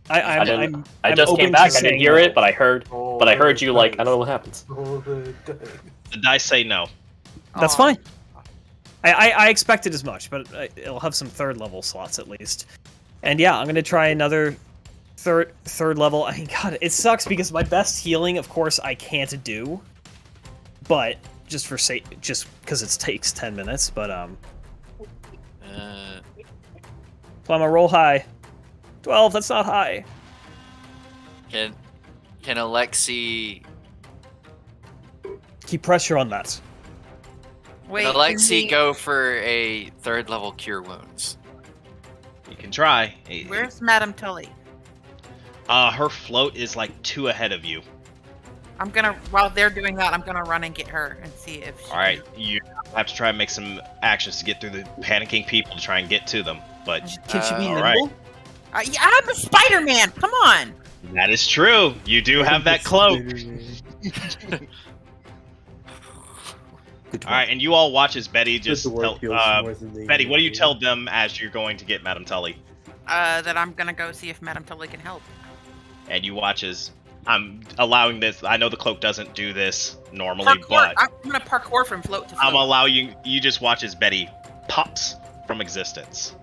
I'm I just open came to back. I saying didn't hear no. it, but I heard you like I don't know what happens. The dice say no. That's Aw. fine. I expected as much, but it'll have some third level slots at least. And yeah, I'm gonna try another third level. I mean, God, it sucks because my best healing, of course, I can't do. But just because it takes 10 minutes. But so I'm gonna roll high. 12. That's not high. Can Alexi Keep pressure on that. Wait, can can Alexi we- go for a third level cure wounds? You can try. Where's Madame Tully? Her float is like 2 ahead of you. I'm gonna, while they're doing that, I'm gonna run and get her and see if she... All right, you have to try and make some actions to get through the panicking people to try and get to them. But Can she be all nimble? right. Yeah, I'm a Spider-Man! Come on! That is true. You do have that cloak. Good All right, and you all watch as Betty just tell, Betty, Betty, what do you tell them as you're going to get Madame Tully? That I'm gonna go see if Madame Tully can help. And you watch as I'm allowing this. I know the cloak doesn't do this normally, Parkour. but I'm gonna parkour from float to float. I'm allowing you. You just watch as Betty pops from existence.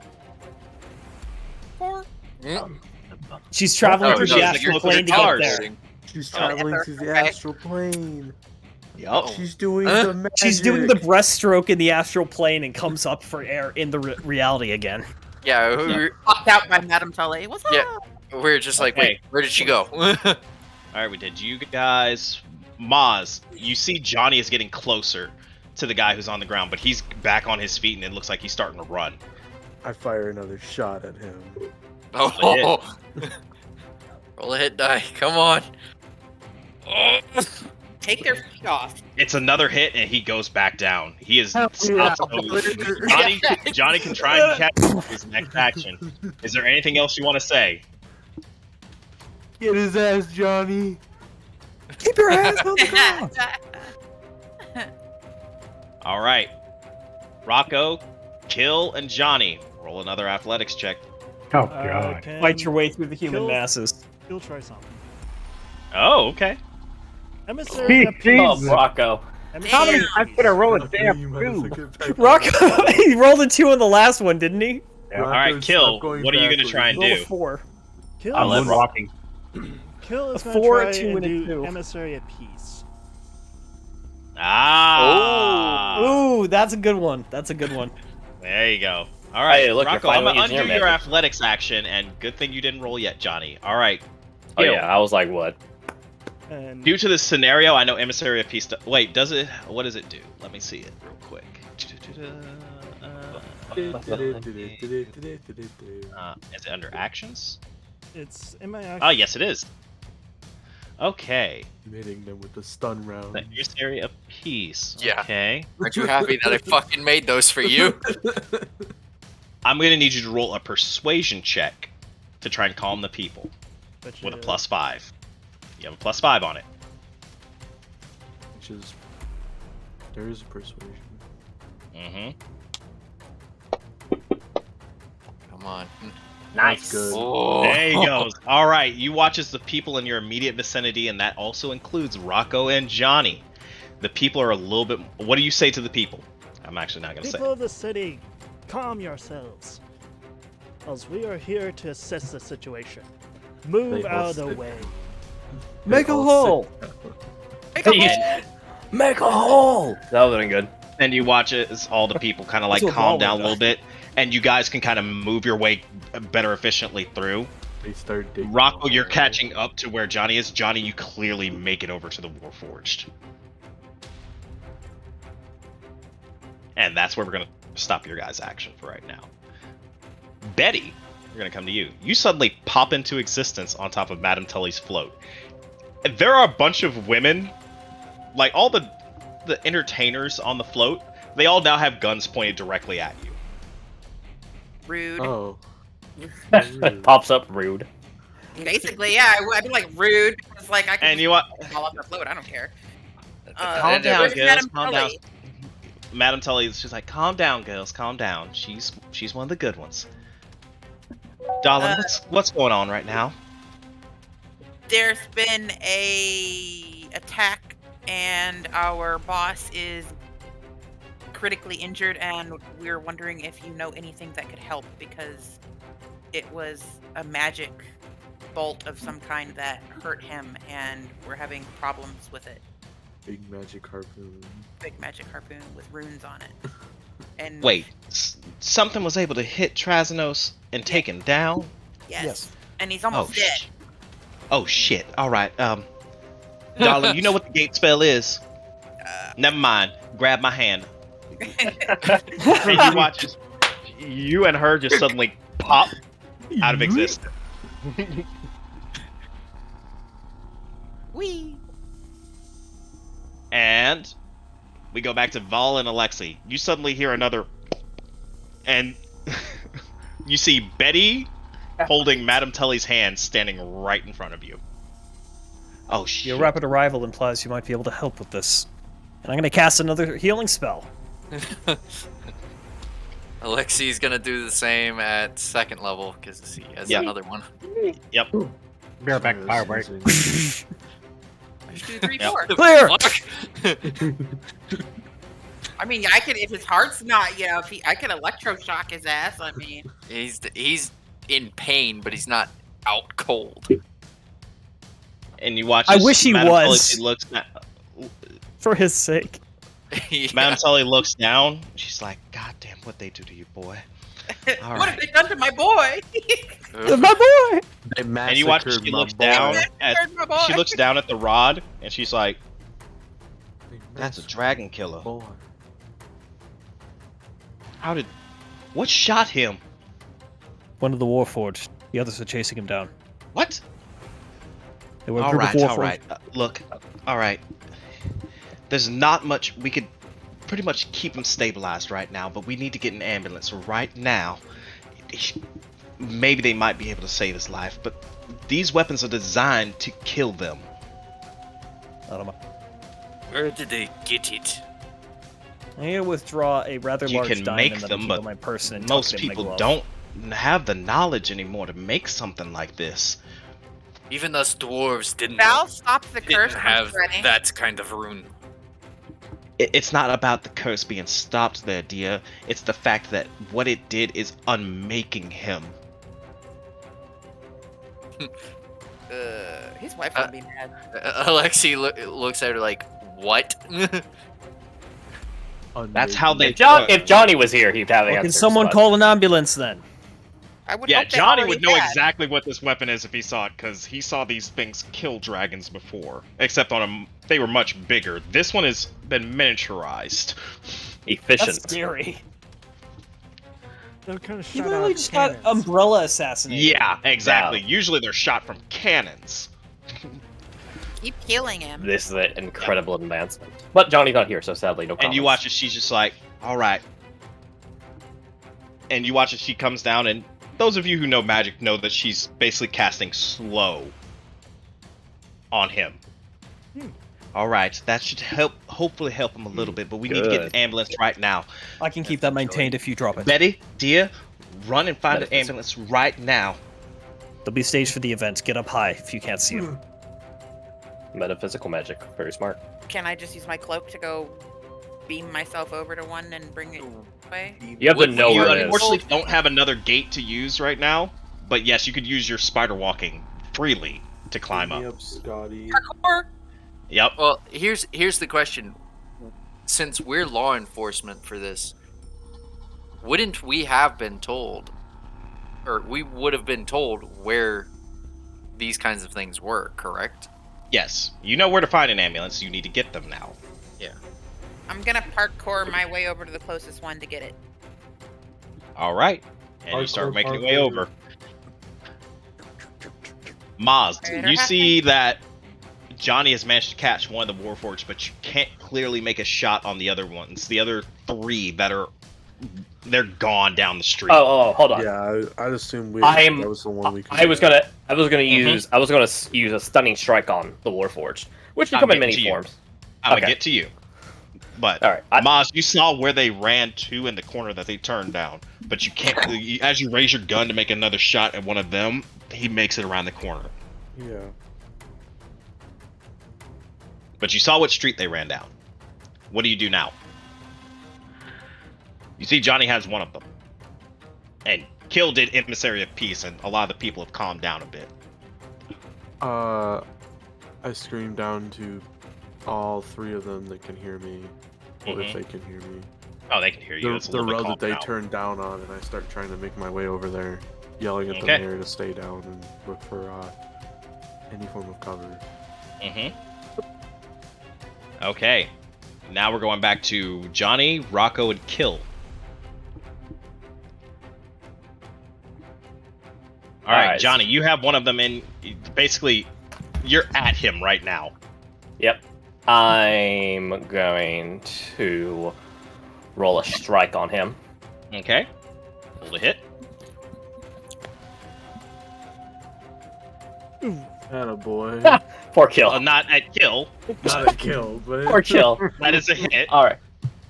She's traveling Oh, through no, the it's like astral you're plane to cars. get there. She's Oh. traveling to the Okay. astral plane. Yup. She's doing the magic. She's doing the breaststroke in the astral plane and comes up for air in the reality again. Yeah, Popped out by Madame Tully. What's up? Yeah. we're just like, Okay. wait, where did she go? All right, we did. You guys, Maz, you see Johnny is getting closer to the guy who's on the ground, but he's back on his feet, and it looks like he's starting to run. I fire another shot at him. Oh, roll a hit die. Come on. Take their feet off. It's another hit, and he goes back down. He is yeah. Johnny can try and catch his next action. Is there anything else you want to say? Get his ass, Johnny. Keep your hands on the ground. All right, Rocco, Kill, and Johnny. Roll another athletics check. Oh god. Fight your way through the human Kill- masses. You'll try something. Oh, okay. Emissary of Oh, Peace. Rocco. Emissary of I'm Peace. gonna roll a You damn might as well two. get back Rocco, he rolled a 2 on the last one, didn't he? Yeah. All right, Rocco's Kill. not going What are you gonna backwards. try and Roll a do? 4. Kill I'm is, walking. Kill is A going to 4, try a 2, and and a do 2. Emissary of Peace. Ah. Ooh, that's a good one. That's a good one. There you go. All right, Hey, look, you're Rocco, I'm finally gonna using undo your your magic. athletics action, and good thing you didn't roll yet, Johnny. All right. Oh Kill. yeah, I was like, what? And Due to this scenario, I know Emissary of Peace. Wait, does it? What does it do? Let me see it real quick. Is it under actions? it's in my action. Oh, yes, it is. Okay. Hitting them with the stun round. The Emissary of Peace. Yeah. Okay. Aren't you happy that I fucking made those for you? I'm gonna need you to roll a persuasion check to try and calm the people Which with a is- +5. You have a +5 on it. Which is there is a persuasion. Mm-hmm. Come on. That's good. Oh. There he goes. All right, you watch as the people in your immediate vicinity, and that also includes Rocco and Johnny. The people are a little bit. What do you say to the people? I'm actually not gonna say. People of the city, calm yourselves. As we are here to assess the situation. Move They out all of the sit- way. Make a all hole. Make a hole. And, Make a hole. That would have been good. and you watch it as all the people kind of like That's what calm Wall down a would little bit, and you guys can kind of move your way better efficiently through. They start digging. Rocco, a you're hole. catching up to where Johnny is. Johnny, you clearly make it over to the Warforged. And that's where we're going to stop your guys' action for right now. Betty, we're going to come to you. You suddenly pop into existence on top of Madame Tully's float. And there are a bunch of women, like all the entertainers on the float, they all now have guns pointed directly at you. Rude. Oh. Pops up rude. Basically, yeah. I'd be like rude. It's like I can And you what? fall off the float. I don't care. Calm down, where's girls. Madame Calm down. Tully? Madame Tully is just like, calm down, girls. Calm down. She's one of the good ones. Darling, what's going on right now? There's been a attack, and our boss is critically injured, and we're wondering if you know anything that could help, because it was a magic bolt of some kind that hurt him, and we're having problems with it. Big magic harpoon. Big magic harpoon with runes on it. And Wait, something was able to hit Trazanos and take him down? yes, and he's almost Oh, dead. Oh shit! All right, darling, you know what the gate spell is? Never mind. Grab my hand. And you watch as you and her just suddenly pop out of existence. Wee. And we go back to Val and Alexi. You suddenly hear another, and you see Betty holding Madame Tully's hand standing right in front of you. Oh shit. Your rapid arrival implies you might be able to help with this. And I'm going to cast another healing spell. Alexi's gonna do the same at second level because he has Yeah. another one. Yep. Bareback Yes, fire break. using- 2, 3, Yep. 4. Clear! I mean, I could if his heart's not, if I could electroshock his ass. I mean, he's in pain, but he's not out cold. And you watch. I as wish he Madame Tully was. looks. For his sake. Yeah. Madame Tully looks down. She's like, "God damn, what they do to you, boy." All What right. have they done to my boy? My boy! They And you watch as massacred she my looks boy. down at Massacred my boy. she looks down at the rod and she's like, They "That's a massacred dragon my killer. boy. What shot him? One of the Warforged. The others are chasing him down. What? They were a All group right, of all Warforged. right. Look, all right. There's not much we could pretty much keep him stabilized right now, but we need to get an ambulance right now. Maybe they might be able to save his life, but these weapons are designed to kill them. I don't know. Where did they get it? I'm gonna withdraw a rather You large can diamond make that them, I keep but on my person and most tuck it in my people glove. don't have the knowledge anymore to make something like this. Even us dwarves didn't Val, stop the curse didn't from have spreading. that kind of rune. It's not about the curse being stopped there, dear. It's the fact that what it did is unmaking him. His wife's gonna be mad. Alexi looks at her like, "What?" That's how they. If Johnny was here, he'd have Well, answers. can someone but- call an ambulance then? I would Yeah, hope they Johnny already would know had. exactly what this weapon is if he saw it, because he saw these things kill dragons before. Except on they were much bigger. This one has been miniaturized. Efficient. That's scary. They're kind of He shot literally out just got cannons. umbrella assassinated. Yeah, exactly. Usually they're shot from cannons. Keep killing him. This is an incredible advancement. But Johnny's not here, so sadly, no comments. And you watch as she's just like, all right. And you watch as she comes down, and those of you who know magic know that she's basically casting slow on him. All right, that should hopefully help him a little bit, but we need to get an Good. ambulance right now. I can keep that maintained if you drop it. Betty, dear, run and find an Metaphysical. ambulance right now. They'll be staged for the event. Get up high if you can't see them. Metaphysical magic. Very smart. Can I just use my cloak to go beam myself over to one and bring it away? You have to Would- know You where it is. unfortunately don't have another gate to use right now, but yes, you could use your spider walking freely to climb Pick me up. Scotty. Parkour. Yep. Well, here's the question: since we're law enforcement for this, wouldn't we have been told, or we would have been told where these kinds of things were? Correct? Yes, you know where to find an ambulance. You need to get them now. I'm gonna parkour my way over to the closest one to get it. All right, and you start Parkour, making your way parkour. over. Maz, Better you happen. see that Johnny has managed to catch one of the Warforged, but you can't clearly make a shot on the other ones. The other three they're gone down the street. Oh, hold on. Yeah, I'd assume I'm- that was the one we could. I was gonna Mm-hmm. use a stunning strike on the Warforged, which can I'm come in getting many to you. forms. I'm gonna okay. get to you. But All right. Maz, you saw where they ran to in the corner that they turned down, but you can't. As you raise your gun to make another shot at one of them, he makes it around the corner. Yeah. But you saw what street they ran down. What do you do now? You see Johnny has one of them. And Kill did Emissary of Peace, and a lot of the people have calmed down a bit. I scream down to all three of them that can hear me, or Mhm. if they can hear me. Oh, they can hear you. It's a The little bit road that calmed they now. turned down on, and I start trying to make my way over there, yelling at Okay. them there to stay down and look for any form of cover. Mm-hmm. Okay. Now we're going back to Johnny, Rocco, and Kill. All right, Alright. Johnny, you have one of them in. Basically, you're at him right now. Yep. I'm going to roll a strike on him. Okay. Roll to hit. Attaboy. Poor kill. Not at Kill. Not a kill, but Poor kill. That is a hit. All right.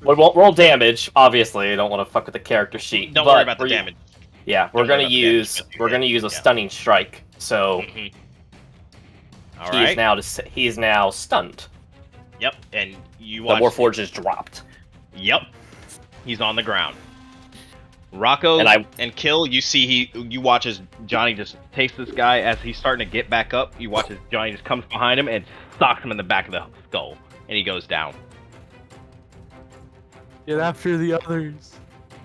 We won't roll damage. Obviously, I don't want to fuck with the character sheet. Don't but worry about the we're- damage. Yeah, we're Don't worry gonna about the damage, use just do we're hit. gonna use a Yeah. stunning strike. So Mhm. All he is right. now he is now stunned. Yep. And you The watch. Warforged is dropped. Yep. He's on the ground. Rocco And and Kill, you watch as Johnny just takes this guy as he's starting to get back up. You watch as Johnny just comes behind him and socks him in the back of the skull, and he goes down. Get after the others.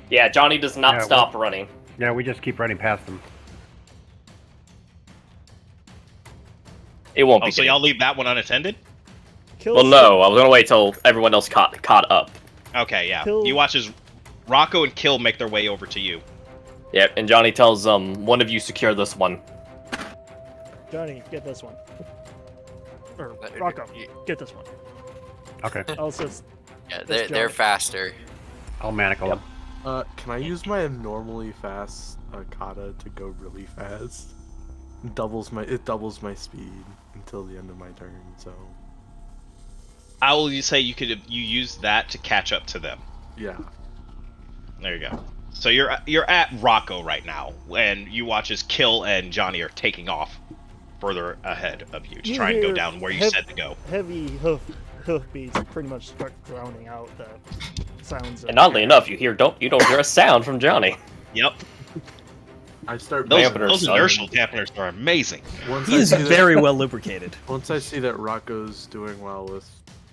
Yeah, Johnny does not Yeah, stop running. Yeah, we just keep running past them. It won't Oh, be. so y'all leave that one unattended? Kill Well, no, I was gonna wait till everyone else caught up. Okay, yeah. Kill- You watch as Rocco and Kill make their way over to you. Yep, and Johnny tells one of you secure this one. Johnny, get this one. Or Rocco, get this one. Okay, Also, Yeah, That's they're Johnny. faster. I'll manacle Yep. them. Can I use my abnormally fast kata to go really fast? It doubles my speed until the end of my turn. So I will say you use that to catch up to them. yeah. There you go. So you're at Rocco right now, and you watch as Kill and Johnny are taking off further ahead of you to You try and go hear down where you said to go. heavy hoofbeats pretty much start drowning out the sounds. Of And oddly enough, you don't hear a sound from Johnny. Yep. I start Those Dampeners, son. inertial dampeners are amazing. once He I is see that- very well lubricated. Once I see that Rocco's doing well with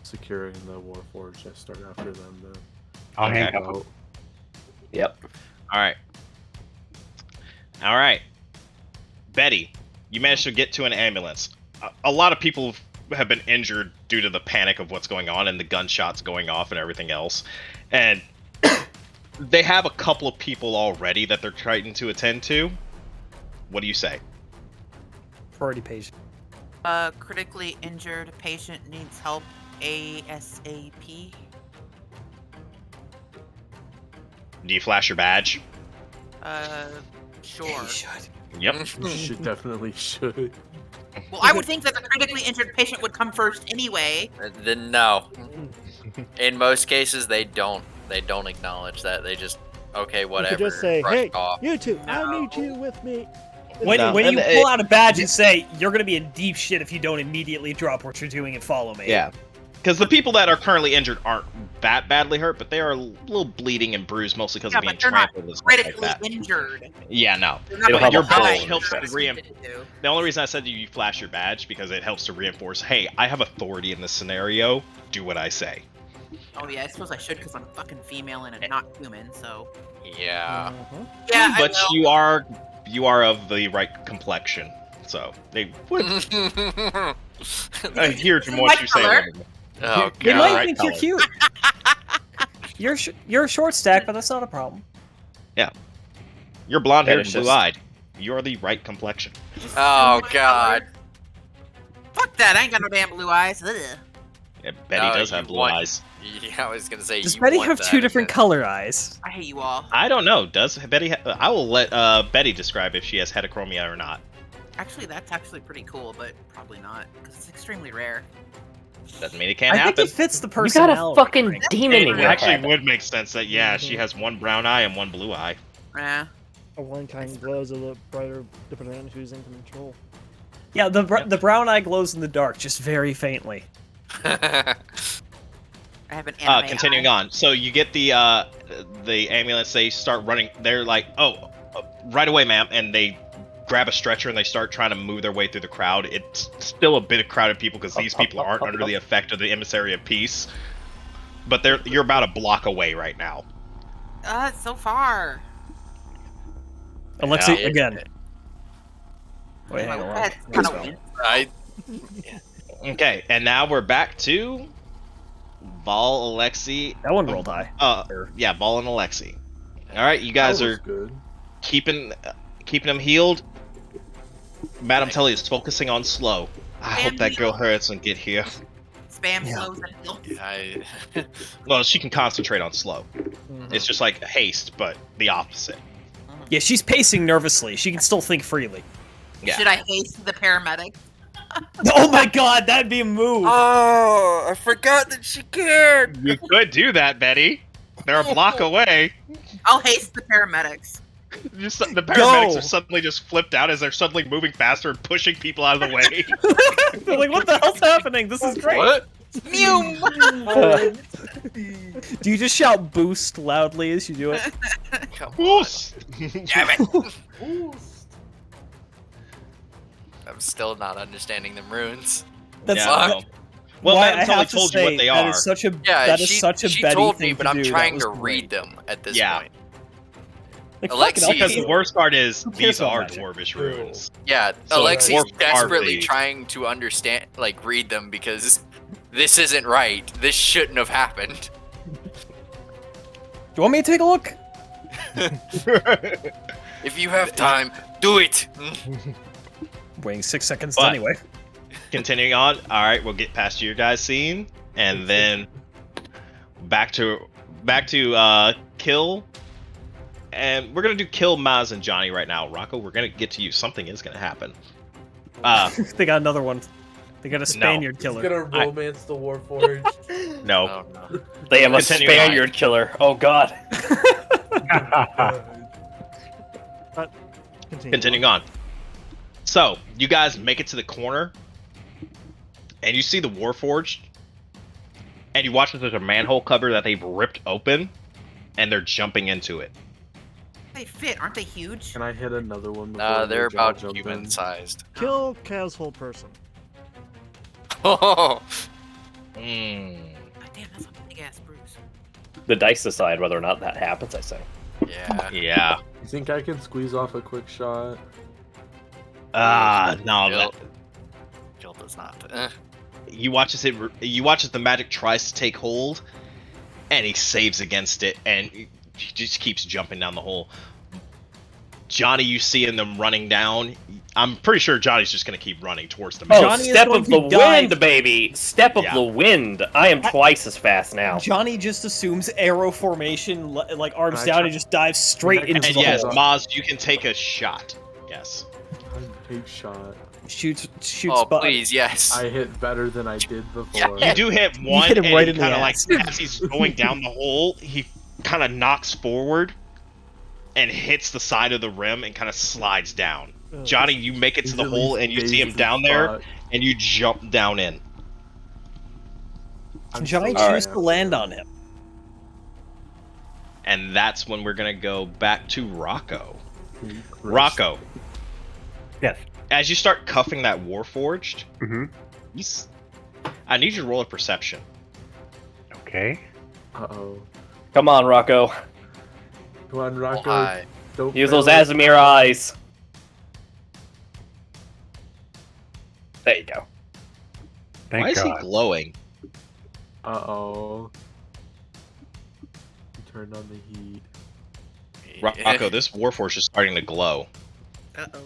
securing the Warforged, I start after them. I'll Okay. handcuff them. Out. Yep. All right. Betty, you managed to get to an ambulance. A lot of people have been injured due to the panic of what's going on and the gunshots going off and everything else. And they have a couple of people already that they're trying to attend to. What do you say? Priority patient. Critically injured patient needs help ASAP. Do you flash your badge? Sure. Yep. Should definitely should. Well, I would think that the critically injured patient would come first anyway. Then no. In most cases, they don't. They don't acknowledge that. They just okay, whatever. You could just say, brush "Hey, it off. you two, No. I need you with me." When, No, when and you pull out a badge and say, you're going to be in deep shit if you don't immediately drop what you're doing and follow me. Yeah. Because the people that are currently injured aren't that badly hurt, but they are a little bleeding and bruised, mostly because Yeah, of being but they're not trampled and stuff like critically that. injured. Yeah, no. They're not It'll gonna help Your a die. badge helps to That's reinforce. what they do. The only reason I said you flash your badge because it helps to reinforce, hey, I have authority in this scenario. Do what I say. Oh yeah, I suppose I should because I'm fucking female and I'm not human. So Yeah. yeah, But I will. you are of the right complexion, so they would adhere to what you say. color. Oh They god. might right think you're color. cute. You're a short stack, but that's not a problem. You're blonde-haired and Fetishes. blue-eyed. You're the right complexion. Oh god. Fuck that! I ain't got no damn blue eyes. Ugh. Yeah, Betty No, does you have blue want- eyes. Yeah, I was gonna say. Does you Betty want have that two different again. color eyes? I hate you all. I don't know. Does Betty? I will let Betty describe if she has heterochromia or not. Actually, that's actually pretty cool, but probably not because it's extremely rare. Doesn't mean it can't I happen. think it fits the You got a personality. fucking right? demon in It your actually head. would make sense that she has one brown eye and one blue eye. Yeah. One kind glows a little brighter depending on who's in control. Yeah, the brown eye glows in the dark, just very faintly. I have an anime Continuing eye. on. So you get the ambulance. They start running. They're like, "Oh, right away, ma'am!" And they grab a stretcher and they start trying to move their way through the crowd. It's still a bit of crowded people because these people aren't under the effect of the emissary of peace. But you're about a block away right now. It's so far. Alexei, Yeah. again. Wait, hang My on. head's kind of weird. I Okay, and now we're back to Vol, Alexi. That one rolled high. Yeah, Vol and Alexi. All right, you guys That was are good. keeping them healed. Madam Telly is focusing on slow. I hope that girl hurts and get here. Spam Yeah. slows and heals. I Well, she can concentrate on slow. It's just like haste, but the opposite. Yeah, she's pacing nervously. She can still think freely. Yeah. Should I haste the paramedic? Oh my god, that'd be a move! Oh, I forgot that she cared. You could do that, Betty. They're a block away. I'll haste the paramedics. Just, the paramedics Go. are suddenly just flipped out as they're suddenly moving faster and pushing people out of the way. They're like, what the hell's happening? This is great. What? Mew! Do you just shout boost loudly as you do it? Come on. Boost. Damn it. I'm still not understanding them runes. That's Yeah, Fuck. no. Well, why Madam's I only have to told you what say they that are. is such a Yeah, that is she, such a she Betty told thing me, but to I'm do. That trying was to great. read them at this Yeah. point. Like, Alexi- fuck it, Because the worst part is cares these about are magic? dwarvish runes. Yeah, So Alexi's dwarves are desperately these. trying to understand, like, read them because this isn't right. This shouldn't have happened. Do you want me to take a look? If you have time, do it. Waiting 6 seconds But- anyway. Continuing on. All right, we'll get past your guys' scene, and then back to Kill, and we're gonna do Kill Maz and Johnny right now. Rocco, we're gonna get to you. Something is gonna happen. They got another one. They got a Spaniard He's killer. gonna romance the Warforged. No. Oh, no. They have a Continuing on. Spaniard killer. Oh god. Continuing on. So you guys make it to the corner, and you see the Warforged, and you watch that there's a manhole cover that they've ripped open, and they're jumping into it. They fit, aren't they huge? Can I hit another one? before They're they all about jump in? human-sized. Kill casual person. Oh, Mm. God damn, that's a big ass bruise. The dice decide whether or not that happens, I say. yeah. Yeah. You think I can squeeze off a quick shot? No. Kill. Kill does not. You watch as the magic tries to take hold, and he saves against it, and he just keeps jumping down the hole. Johnny, you see them running down. I'm pretty sure Johnny's just gonna keep running towards the Oh, magic. Johnny is step going of to the dive. wind, baby! Step of Yeah. the wind! I am twice as fast now. Johnny just assumes arrow formation, like arms Can I down, try- and just dives straight I- into And the yes, hole. Maz, you can take a shot. Yes. I take shot. Shoots Oh, Bud. please, yes. I hit better than I did before. You do hit one, hit him and right he in the kind of like ass. as he's going down the hole, he kind of knocks forward and hits the side of the rim and kind of slides down. Ugh. Johnny, you make it to He's the at hole least and you see him dazed down as there, fuck. and you jump down in. I'm Johnny so choose mad. to land on him. And that's when we're gonna go back to Rocco. Christ. Rocco, Yes. as you start cuffing that Warforged, Mm-hmm. I need you to roll a perception. Okay. Uh-oh. Come on, Rocco. Come on, Oh, Rocco. hi. Don't Use fail those us. Azimir eyes. There you go. Thank Why is he God. glowing? Uh-oh. Turn on the heat. Rocco, this Warforged is starting to glow. Uh-oh.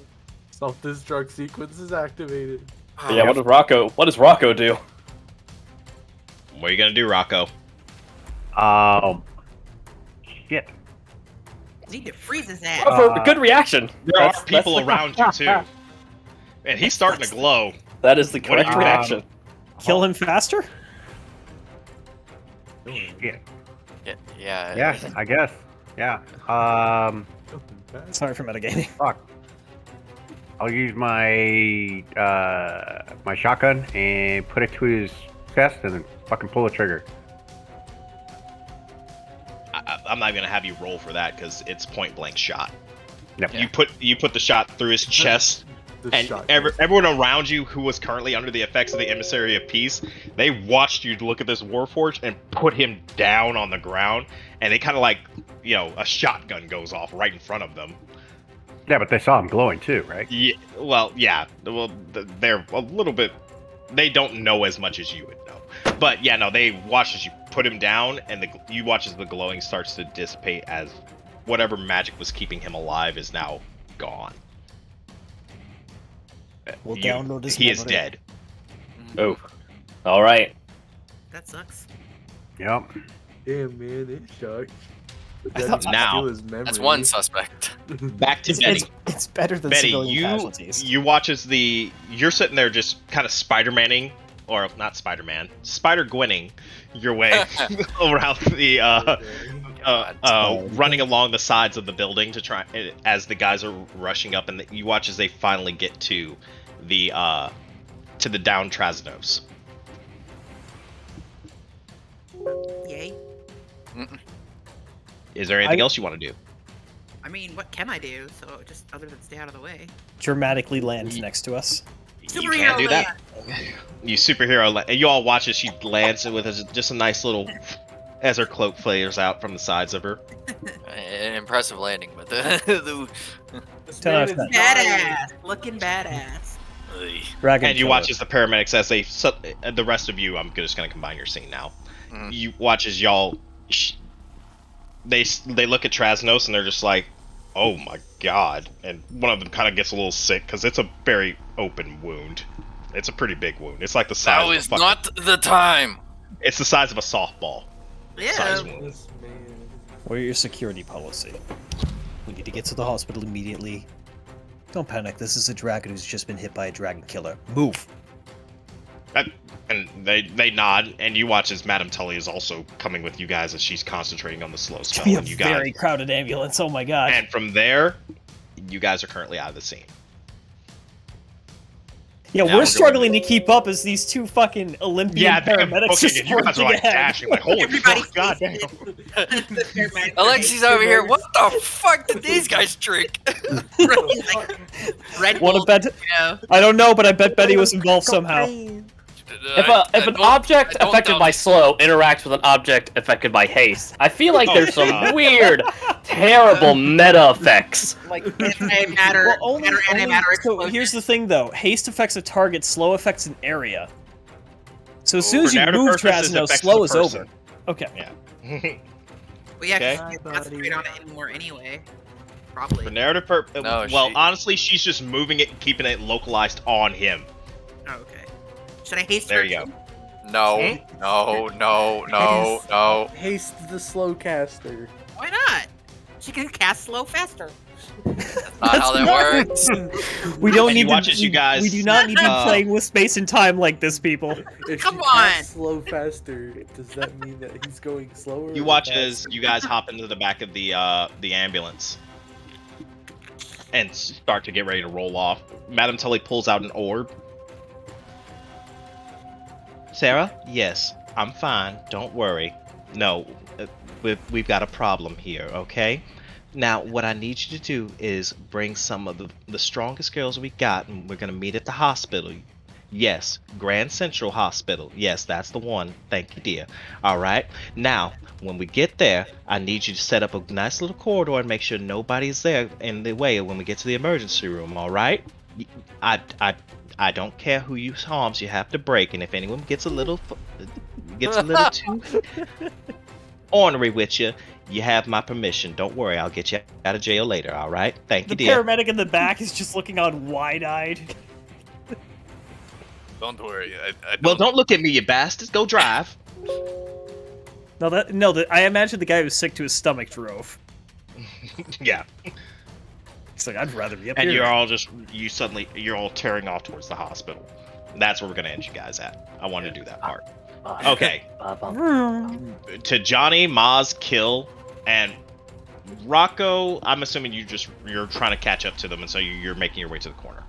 Self-destruct sequence is activated. Yeah, what does Rocco do? What are you gonna do, Rocco? Shit. Need to freeze his ass. Good reaction. There are That's people the- around you too, and he's starting to glow. That is the What do correct you reaction. Kill him faster? Shit. Yeah. Yeah, I guess. Yeah. Sorry for metagaming. Fuck. I'll use my my shotgun and put it to his chest and then fucking pull the trigger. I'm not gonna have you roll for that because it's point blank shot. Yep. You put the shot through his chest, The and shot. everyone around you who was currently under the effects of the Emissary of Peace, they watched you look at this Warforged and put him down on the ground, and they kind of like, a shotgun goes off right in front of them. Yeah, but they saw him glowing too, right? Yeah, they're a little bit. They don't know as much as you would know, but yeah, no, they watched as you put him down, and you watch as the glowing starts to dissipate as whatever magic was keeping him alive is now gone. We'll download his He is memory. dead. Oh. All right. That sucks. Yep. Damn, man, it sucks. I thought- Now, Steal his memory. That's one suspect. Back to Betty. It's better than Betty, civilian casualties. you watch as you're sitting there just kind of Spider-Manning, or not Spider-Man, Spider-Gwinning your way around the running along the sides of the building to try as the guys are rushing up, and you watch as they finally get to the down Trasnos. Yay. Is there anything I- else you want to do? I mean, what can I do? So just other than stay out of the way. Dramatically lands next to us. You Superhero can't do that. You superhero, and you all watch as she lands with just a nice little, as her cloak flares out from the sides of her. An impressive landing, but the 10 out of 10. Badass, looking badass. Dragon And you killer. watch as the paramedics, as the rest of you, I'm just gonna combine your scene now. Mhm. You watch as y'all, they look at Trasnos and they're just like, oh my god. And one of them kind of gets a little sick because it's a very open wound. It's a pretty big wound. It's like the size Now of a is fucking, not the time. it's the size of a softball. Yeah. Size wound. This man. What are your security policy? We need to get to the hospital immediately. Don't panic. This is a dragon who's just been hit by a dragon killer. Move. And they nod, and you watch as Madame Tully is also coming with you guys as she's concentrating on the slow It's spell. be a And you guys, very crowded ambulance. Oh my god. and from there, you guys are currently out of the scene. Yeah, Now we're we're struggling to keep up as these two fucking Olympian Yeah, they're paramedics booking, just and you guys are like ahead. dashing, like holy Everybody fuck, goddamn. Alexi's over here. What the fuck did these guys drink? Red Wanna Bull, bet? you know. I don't know, but I bet Betty was involved somehow. If an object affected by slow interacts with an object affected by haste, I feel like there's some God. weird, terrible meta effects. Like antimatter, Well, only, antimatter so explosion. here's the thing, though. Haste affects a target, slow affects an area. So as soon as For you narrative move, purposes, it Trasno, affects slow the is person. over. Okay. Yeah. Well, yeah, Okay. because you can't concentrate on it anymore anyway. Probably. For narrative purposes, No, well, she- honestly, she's just moving it, keeping it localized on him. Oh, okay. Should I haste There her you go. too? No, no. Haste the slow caster. Why not? She can cast slow faster. Not how that works. We don't And need you to. watch as you guys, we do not need to be playing with space and time like this, people. If Come she casts on! slow faster, does that mean that he's going slower? You or watch faster? as you guys hop into the back of the ambulance and start to get ready to roll off. Madame Tully pulls out an orb. Sarah, yes, I'm fine. Don't worry. No, we've got a problem here, okay? Now, what I need you to do is bring some of the strongest girls we got, and we're gonna meet at the hospital. Yes, Grand Central Hospital. Yes, that's the one. Thank you, dear. All right. Now, when we get there, I need you to set up a nice little corridor and make sure nobody's there in the way when we get to the emergency room. All right? I don't care who use harms. You have to break, and if anyone gets a little too ornery with you, you have my permission. Don't worry, I'll get you out of jail later. All right? Thank The you, dear. paramedic in the back is just looking on wide-eyed. Don't worry. I Well, don't look at me, you bastards. Go drive. I imagine the guy who's sick to his stomach drove. Yeah. He's like, I'd rather be up And here. you're all tearing off towards the hospital. That's where we're gonna end you guys at. I wanted to do that part. Okay. To Johnny, Maz, Kill, and Rocco, I'm assuming you're trying to catch up to them, and so you're making your way to the corner.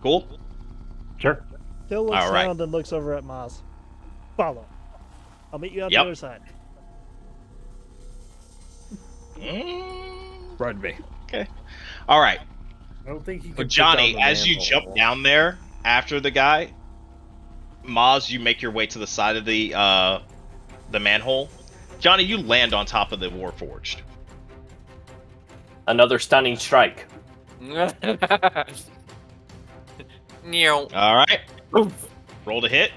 Cool? Sure. Kill looks All right. down and looks over at Maz. Follow. I'll meet you on Yep. the other side. Run me. Okay. All right. I don't think he can. But put Johnny, down the as you manhole. jump down there after the guy, Maz, you make your way to the side of the manhole. Johnny, you land on top of the Warforged. Another stunning strike. Neo. All right. Roll to hit.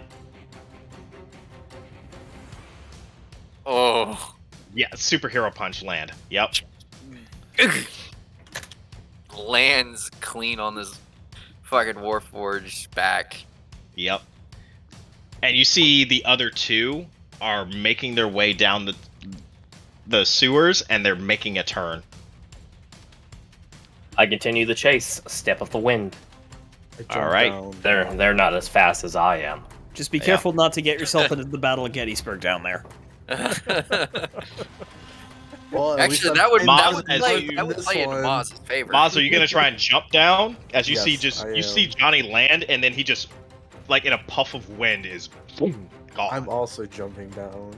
Oh. Yeah, superhero punch land. Yep. Lands clean on this fucking Warforged back. Yep. And you see the other two are making their way down the sewers, and they're making a turn. I continue the chase, a step of the wind. I jump All right. down. They're not as fast as I am. Just be Yeah. careful not to get yourself into the Battle of Gettysburg down there. Well, at least Actually, I'm that would in Maz, that would as play, you- that would this play into one. Maz's favor. Maz, are you gonna try and jump down as you see Yes, I you am. see Johnny land, and then he just like in a puff of wind is gone. I'm also jumping down.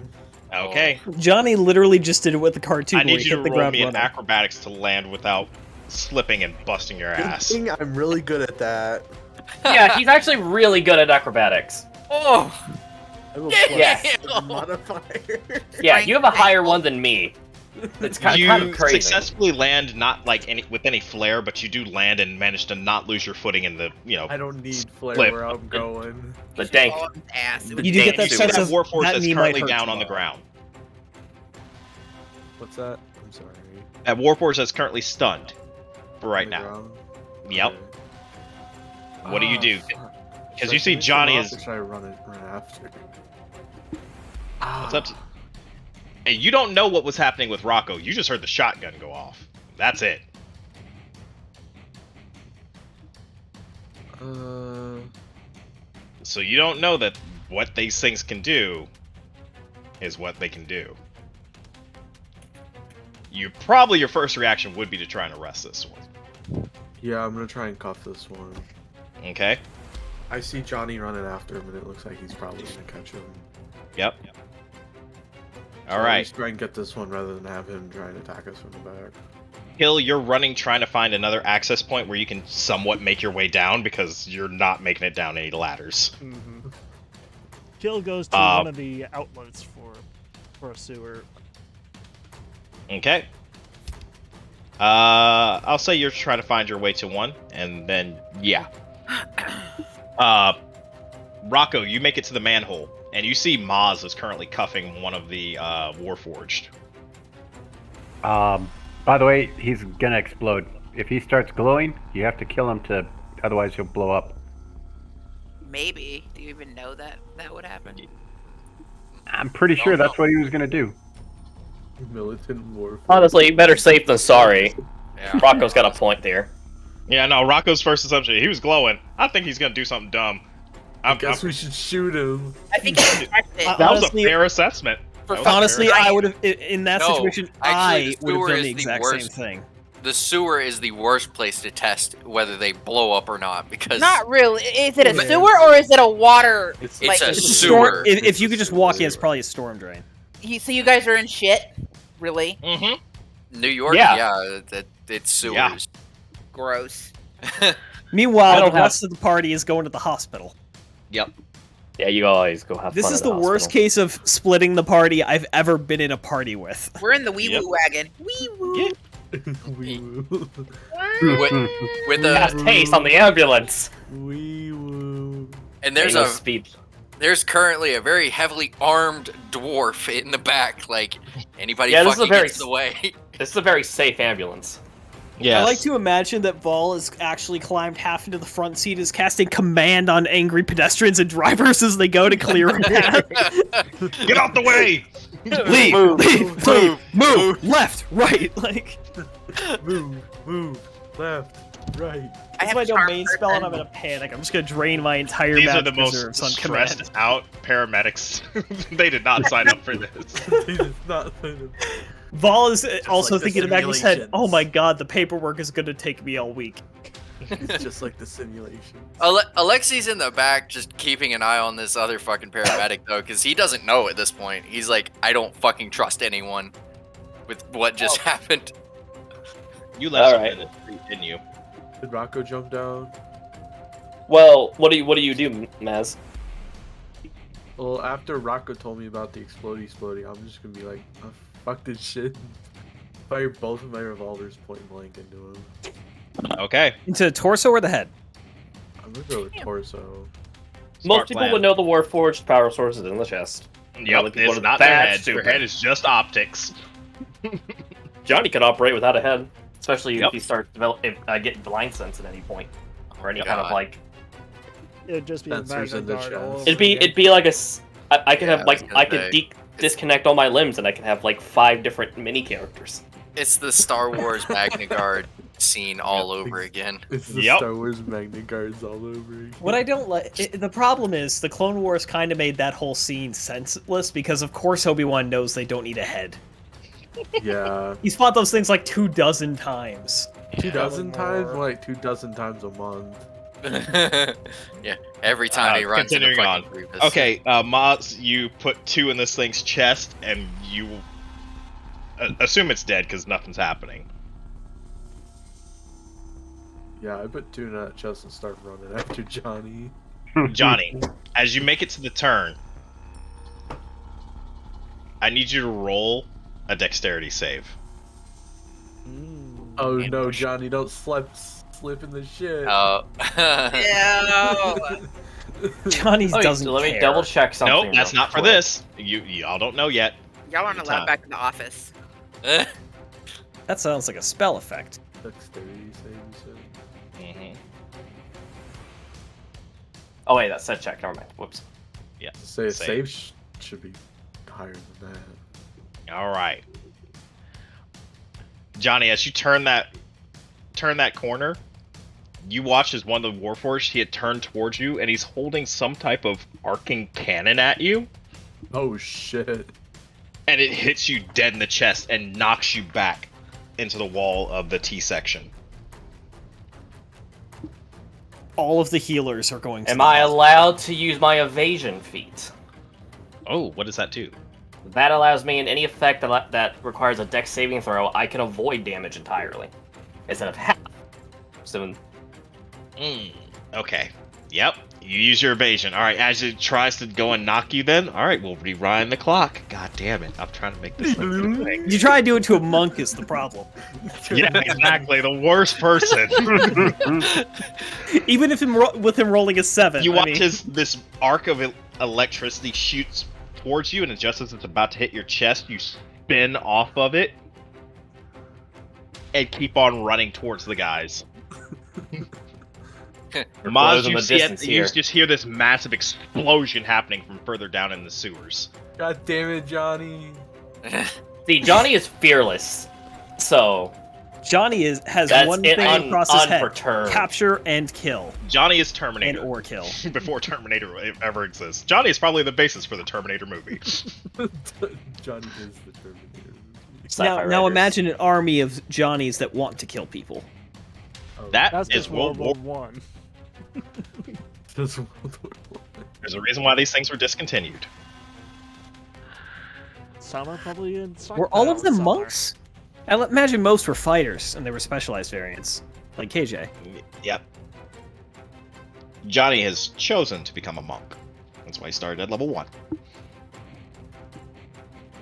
Okay. Johnny literally just did it with the cartoon. I where need he you hit to the roll ground me an running. acrobatics to land without slipping and busting your Good ass. thing I'm really good at that. Yeah, he's actually really good at acrobatics. Oh, I have a Yes. +7 modifier. Yeah, you have a higher one than me. It's kind You of crazy. successfully land not like with any flair, but you do land and manage to not lose your footing in the I don't need flare Flip. where I'm going. The dank. Oh, ass. It The was You do get dank that You see sense that of Warforged that that's knee might currently hurt down on the tomorrow. ground. What's that? I'm sorry. That Warforged that's currently stunned for right On the now. ground? Yep. Okay. What do you Ah, do? fuck. Because Should you I see finish him Johnny off is. or should I run after? What's up? Hey, you don't know what was happening with Rocco. You just heard the shotgun go off. That's it. So you don't know that what these things can do is what they can do. Your first reaction would be to try and arrest this one. Yeah, I'm gonna try and cuff this one. Okay? I see Johnny running after him, and it looks like he's probably gonna catch him. Yep. So All I'll right. just try and get this one rather than have him try and attack us from the back. Hill, you're running trying to find another access point where you can somewhat make your way down because you're not making it down any ladders. Mm-hmm. Kill goes to one of the outlets for a sewer. Okay. I'll say you're trying to find your way to one, and then yeah. Rocco, you make it to the manhole, and you see Maz is currently cuffing one of the Warforged. By the way, he's gonna explode. If he starts glowing, you have to kill him otherwise he'll blow up. Maybe. Do you even know that would happen? I'm pretty sure that's what he was gonna do. Militant warfare. Honestly, better safe than sorry. yeah. Rocco's got a point there. Yeah, no, Rocco's first assumption, he was glowing. I think he's gonna do something dumb. I guess we should shoot him. I think he protected it. That was Honestly- a fair assessment. That was a Honestly, fair- I would have in that No, situation. actually, I the would have sewer done is the the exact same worst. thing. The sewer is the worst place to test whether they blow up or not because Not really. Is it a Yeah. sewer or is it a water? It's like, a It's a sewer. If you could just walk in, it's probably a storm drain. So you guys are in shit? Really? New York, Yeah. it's sewers. Yeah. Gross. I Meanwhile, don't the rest of the party is going to the hospital. Yep. Yeah, you always go have This fun is at the worst hospital. case of splitting the party I've ever been in a party with. We're in the wee Yep. woo wagon. Wee woo. Yeah. Wee woo. with Have a taste on the ambulance. Wee woo. and there's Ain't no a speed. there's currently a very heavily armed dwarf in the back. Like anybody Yeah, this is fucking a very gets in the way. This is a very safe ambulance. Yes. I like to imagine that Vol has actually climbed half into the front seat, is casting command on angry pedestrians and drivers as they go to clear a path. Get out the way! Leave, Move, leave, move, left, right. Like, Move, left, right. I that's have my a charm domain spell, and I'm person. in a panic. I'm just gonna drain my entire These are magic the most reserves on command. stressed out paramedics. They did not sign up for this. He does not fit him. Vol is also like the thinking in the back of his head, simulations. oh my god, the paperwork is gonna take me all week. It's just like the simulation. Alexi's in the back just keeping an eye on this other fucking paramedic though, because he doesn't know at this point. He's like, I don't fucking trust anyone with what just happened. You left Alright. some in the street, didn't you? Did Rocco jump down? Well, what do you do, Maz? Well, after Rocco told me about the explodey, I'm just gonna be like, oh, fuck this shit. Fire both of my revolvers point blank into him. Okay. Into the torso or the head? I'm gonna go with torso. Smart Most people plan. would know the Warforged power source is in the chest. Yep, One it's of the not their bad head. Their stupid. head is just optics. Johnny could operate without a head, especially Yep. if you start getting blind sense at any point, or any kind of God. like. It'd just be a Sensors in the Magna Guard all chest. over It'd again. be like I could Yeah, have I was like gonna I could say, disconnect all my limbs and I could have like 5 different mini characters. It's the Star Wars Magna Guard scene all over again. It's the Yep. Star Wars Magna Guards all over again. What I don't like, the problem is, the Clone Wars kind of made that whole scene senseless because, of course, Obi-Wan knows they don't need a head. Yeah. He's fought those things like 24 times. 2 dozen More. times? More like 2 dozen times a month. Yeah, every time he runs into continuing fucking on. Grievous. Okay, Maz, you put 2 in this thing's chest, and you assume it's dead because nothing's happening. Yeah, I put 2 in that chest and start running after Johnny. Johnny, as you make it to the turn, I need you to roll a dexterity save. Oh And no, push. Johnny, don't slip in the shit. Oh. Yeah. Johnny Okay, doesn't so let me care. double check something. Nope, that's real not for quick. this. Y'all don't know yet. Y'all aren't Good allowed time. back in the office. That sounds like a spell effect. Dexterity save, you said? Mm-hmm. Oh wait, that's set check. Never mind. Whoops. Yeah. Say a Save. save should be higher than that. All right, Johnny. As you turn that corner, you watch as one of the Warforged. He had turned towards you, and he's holding some type of arcing cannon at you, Oh shit. and it hits you dead in the chest and knocks you back into the wall of the T section. All of the healers are going to Am the I hospital. allowed to use my evasion feat? Oh, what does that do? That allows me in any effect that requires a dex saving throw, I can avoid damage entirely. Instead of half. So, Okay. Yep. You use your evasion. All right. As it tries to go and knock you, then all right, we'll rewind the clock. God damn it! I'm trying to make this thing. You try to do it to a monk is the problem. Yeah, exactly. The worst person. Even if with him rolling a 7. You I watch mean, as this arc of electricity shoots towards you, and just as it's about to hit your chest, you spin off of it and keep on running towards the guys. Maz, in you the see it, distance you here. just hear this massive explosion happening from further down in the sewers. God damn it, Johnny. see, Johnny is fearless. So, Johnny has that's one it thing across his head: unperturbed. capture and kill, Johnny is and Terminator. or kill. Before Terminator ever exists. Johnny is probably the basis for the Terminator movie. Johnny is the Terminator. Sci-fi Now writers. imagine an army of Johnnies that want to kill people. Oh, That That's is just World War. War One. that's World War I. There's a reason why these things were discontinued. Some are probably in. Were all of them stockpile somewhere. monks? I imagine most were fighters, and they were specialized variants, like KJ. Yep. Johnny has chosen to become a monk. That's why he started at level 1. It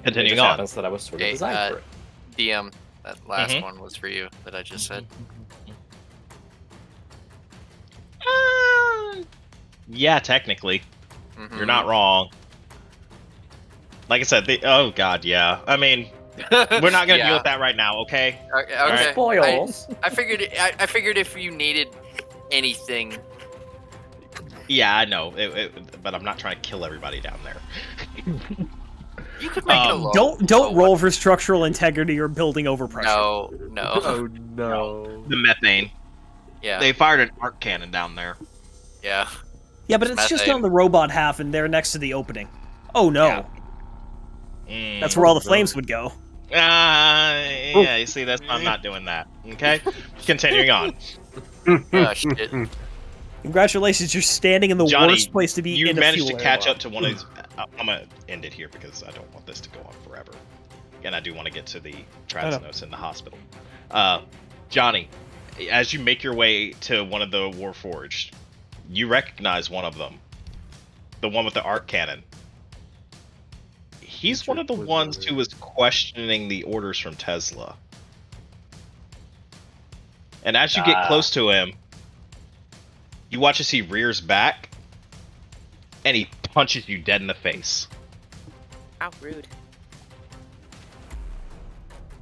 Continuing just on. happens that I was sort of Okay, designed for it. DM, that last Mhm. one was for you that I just said. Yeah, technically. Mhm. You're not wrong. Like I said, oh god, yeah. I mean, we're not gonna Yeah. deal with that right now, okay? Okay. Alright. Spoils. I figured if you needed anything. Yeah, I know, but I'm not trying to kill everybody down there. You could make a low. Don't roll for structural integrity or building overpressure. No. Oh no. The methane. Yeah. They fired an arc cannon down there. Yeah. Yeah, but It's it's just methane. on the robot half, and they're next to the opening. Oh no, that's where all the flames would go. Yeah, you see, I'm not doing that. Okay? Continuing on. Oh shit. Congratulations, you're standing in the Johnny, worst place to be you in a managed fuel to catch airlock. up to one of these. I'm gonna end it here because I don't want this to go on forever, and I do want to get to the Trasnos in the hospital. Johnny, as you make your way to one of the Warforged, you recognize one of them, the one with the arc cannon. He's one of the ones who was questioning the orders from Tesla. And as you get close to him, you watch as he rears back, and he punches you dead in the face. How rude.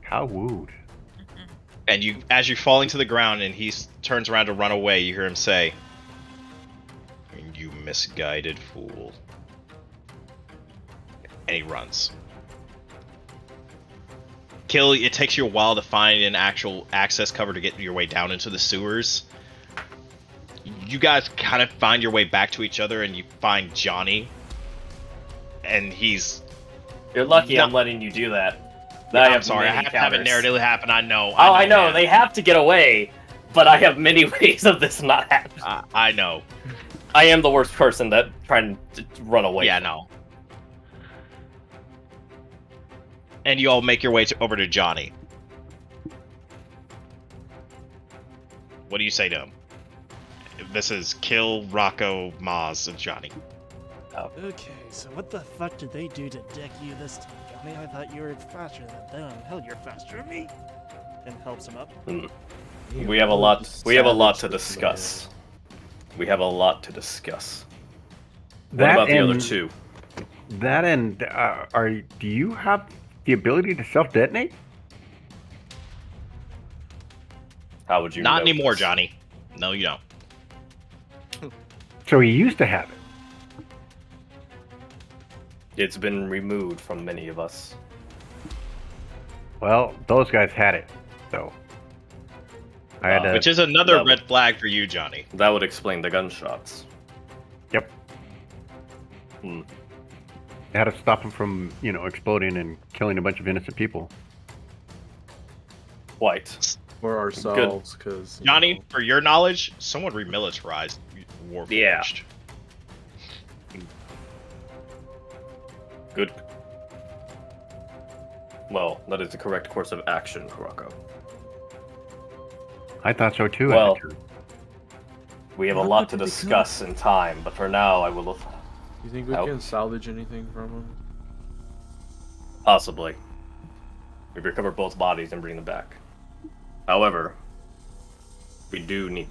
How wooed. And you, as you're falling to the ground, and he turns around to run away, you hear him say, "You misguided fool." And he runs. Kill, it takes you a while to find an actual access cover to get your way down into the sewers. You guys kind of find your way back to each other, and you find Johnny. And he's... You're lucky No. I'm letting you do that. I'm sorry, I have to have a narrative happen, I know. I know, man. they have to get away. but I have many ways of this not happening. I know. I am the worst person that trying to run away. Yeah, from. no. And you all make your way over to Johnny. What do you say to him? This is Kill, Rocco, Maz, and Johnny. Okay, so what the fuck did they do to deck you this time, Johnny? I thought you were faster than them. Hell, you're faster than me. And helps him up. We have a lot. We have a lot to discuss. We have a lot to discuss. What about the other two? That and do you have the ability to self-detonate? How would you? Not know anymore, this? Johnny. No, you don't. So he used to have it. It's been removed from many of us. Well, those guys had it, so I had to. Which is another that red flag for you, Johnny. That would explain the gunshots. Yep. Hmm. I had to stop him from, exploding and killing a bunch of innocent people. Quite. For ourselves, because Johnny, for your knowledge, someone remilitarized Warforged. Yeah. Good. Well, that is the correct course of action, Rocco. I thought so too. Well, at the time. We have a How lot much to did they discuss in time, but for now, I will You think we Out. can salvage anything from him? possibly. We recover both bodies and bring them back. However, we do need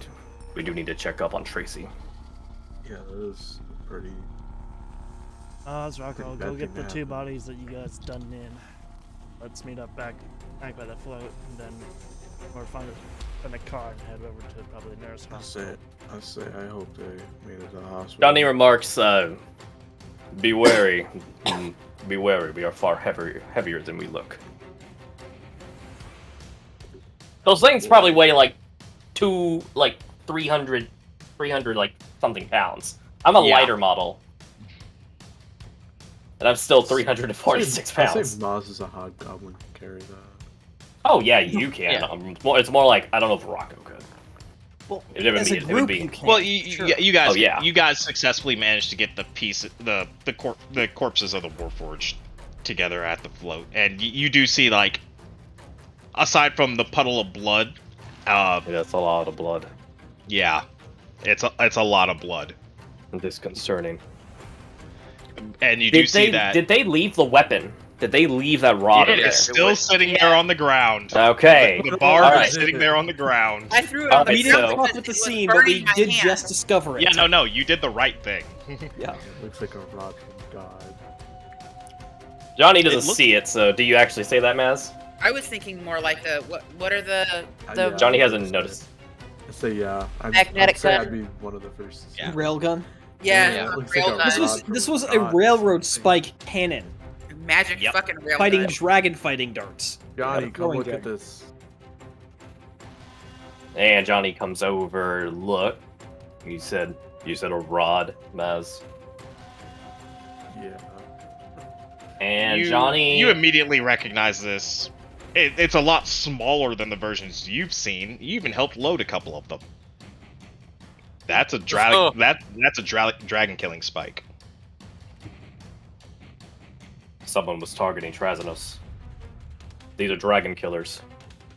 to check up on Tracy. Yeah, that is pretty. Rocco, Bad go thing get the to two happen. bodies that you guys done in. Let's meet up back by the float, and then or find a car and head over to probably the nearest hospital. I say, I hope they made it to the hospital. Johnny remarks, be wary. Be wary, we are far heavier than we look. Those things probably weigh like 300 like something pounds. I'm a Yeah. lighter model. And I'm still 346 I pounds. say Maz is a hobgoblin can carry that. Oh yeah, you can. Yeah. It's more like, I don't know if Rocco could. Well, It would as be- a it would group, be- you can. Well, sure. you guys, Oh, yeah. you guys successfully managed to get the corpses of the Warforged together at the float, and you do see, like, aside from the puddle of blood, Yeah, that's a lot of blood. yeah, it's a lot of blood, Disconcerting. and you do Did see they that. did they leave the weapon? Did they leave that rod in It there? is still sitting there on the ground. Okay. The barb Alright. is sitting there on the ground. I threw it on the Alright, We ground didn't so- come up because with the it was scene, but we burning my did hand. just discover it. Yeah, no, you did the right thing. Yeah. It looks like a rod from God. Johnny doesn't It looks- see it, so do you actually say that, Maz? I was thinking more like the what are the Yeah. Johnny I hasn't would noticed. say yeah. Magnetic I'd say gun. I'd be one of the first. to see Yeah. it. Railgun. yeah, it looks like rail a This gun, was rod from this was a God or railroad something. spike cannon magic Yep. fucking rail fighting gun. dragon fighting darts. Johnny, Yeah, come throwing look at dragon. this. And Johnny comes over, look. You said a rod, Maz. Yeah. And you, Johnny you immediately recognize this. It's a lot smaller than the versions you've seen. You even helped load a couple of them. That's a Oh. that's a dragon killing spike. someone was targeting Trazinos. These are dragon killers.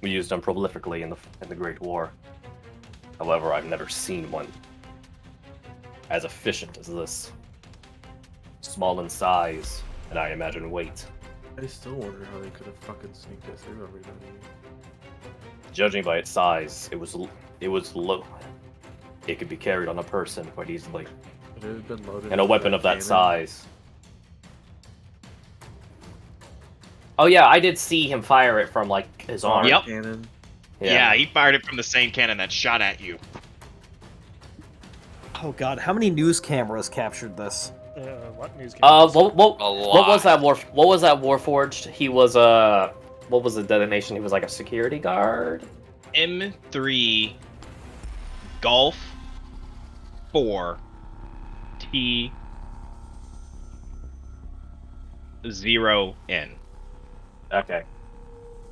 We used them prolifically in the Great War. However, I've never seen one as efficient as this. Small in size, and I imagine weight. I still wonder how they could have fucking sneaked it through everybody. Judging by its size, it was low. It could be carried on a person quite easily. Could it have been loaded And a with weapon of that cannon? size. Oh yeah, I did see him fire it from like his arm. Yep. Cannon. Yeah, he fired it from the same cannon that shot at you. Oh god, how many news cameras captured this? What news? What A was that lot. What was that Warforged? He was what was the designation? He was like a security guard. M3 Golf 4 T 0N. Okay.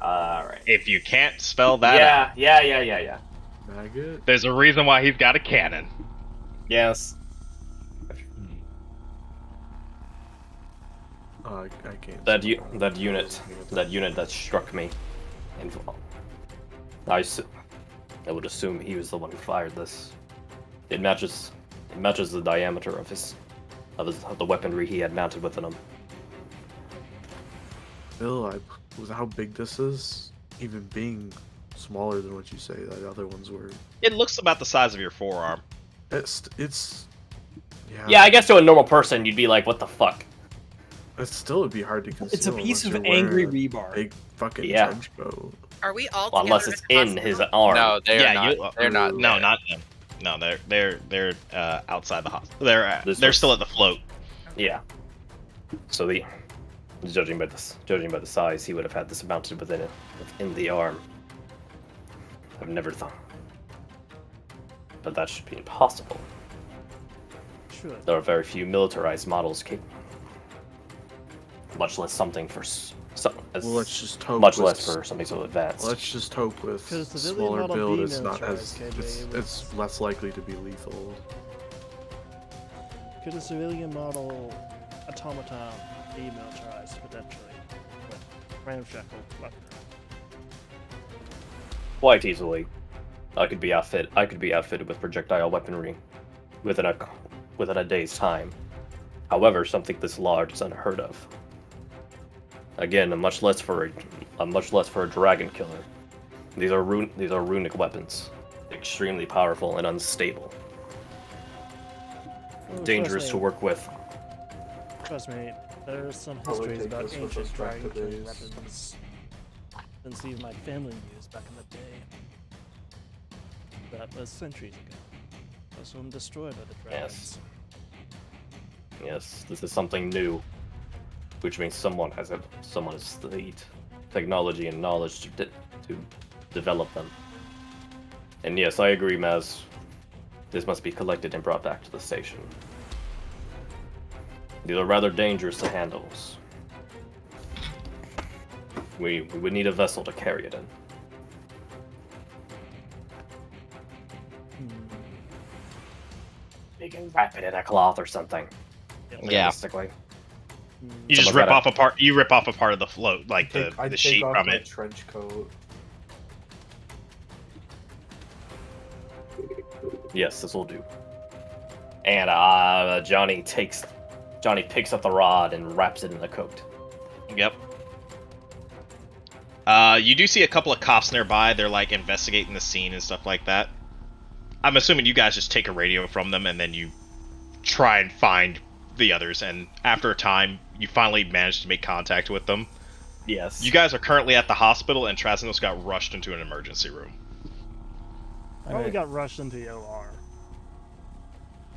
All right. If you can't spell that out, Yeah. Imagine maggot? There's a reason why he's got a cannon. Yes. I can't. That spell that unit that struck me. And I would assume he was the one who fired this. It matches the diameter of the weaponry he had mounted within him. Bill, with how big this is, even being smaller than what you say the other ones were. It looks about the size of your forearm. It's Yeah, I guess to a normal person, you'd be like, "What the fuck?" It still would be hard to conceal. It's a piece unless of you're angry wearing a rebar. Big fucking Yeah. trench coat. Are we all Well, together unless it's at the in his hospital? arm. No, they are Yeah, not. They're not. No, there. not them. No, they're outside the hospital. They're This they're was- still at the float. Yeah. So judging by the size, he would have had this mounted within the arm. I've never thought, but that should be impossible. Sure. There are very few militarized models capable, much less something for Well, let's just hope. much with- less for something so advanced. Let's just hope with Could a civilian smaller model build, be it's not as militarized, KJ? it's less likely to be lethal. Could a civilian model automaton be militarized potentially with ramshackle weaponry? Quite easily, I could be outfitted with projectile weaponry within a day's time. However, something this large is unheard of. Again, much less for a dragon killer. These are runic weapons, extremely powerful and unstable, Well, dangerous trust to me- work with. Trust me, there's some Probably histories take about this with ancient us back to dragon killing base. weapons than Steve my family used back in the day. That was centuries ago. Most of them destroyed by the dragons. Yes, this is something new, which means someone has the technology and knowledge to develop them. And yes, I agree, Maz. This must be collected and brought back to the station. These are rather dangerous to handle. We would need a vessel to carry it in. We can wrap it in a cloth or something. Yeah. Realistically. You just Someone's rip gotta- off a part. You rip off a part of the float, like I'd the take sheet off from my it. trench coat. Yes, this will do. And Johnny picks up the rod and wraps it in the coat. Yep. You do see a couple of cops nearby. They're like investigating the scene and stuff like that. I'm assuming you guys just take a radio from them and then you try and find the others. And after a time, you finally manage to make contact with them. Yes. You guys are currently at the hospital, and Trasinos got rushed into an emergency room. I only got rushed into the OR.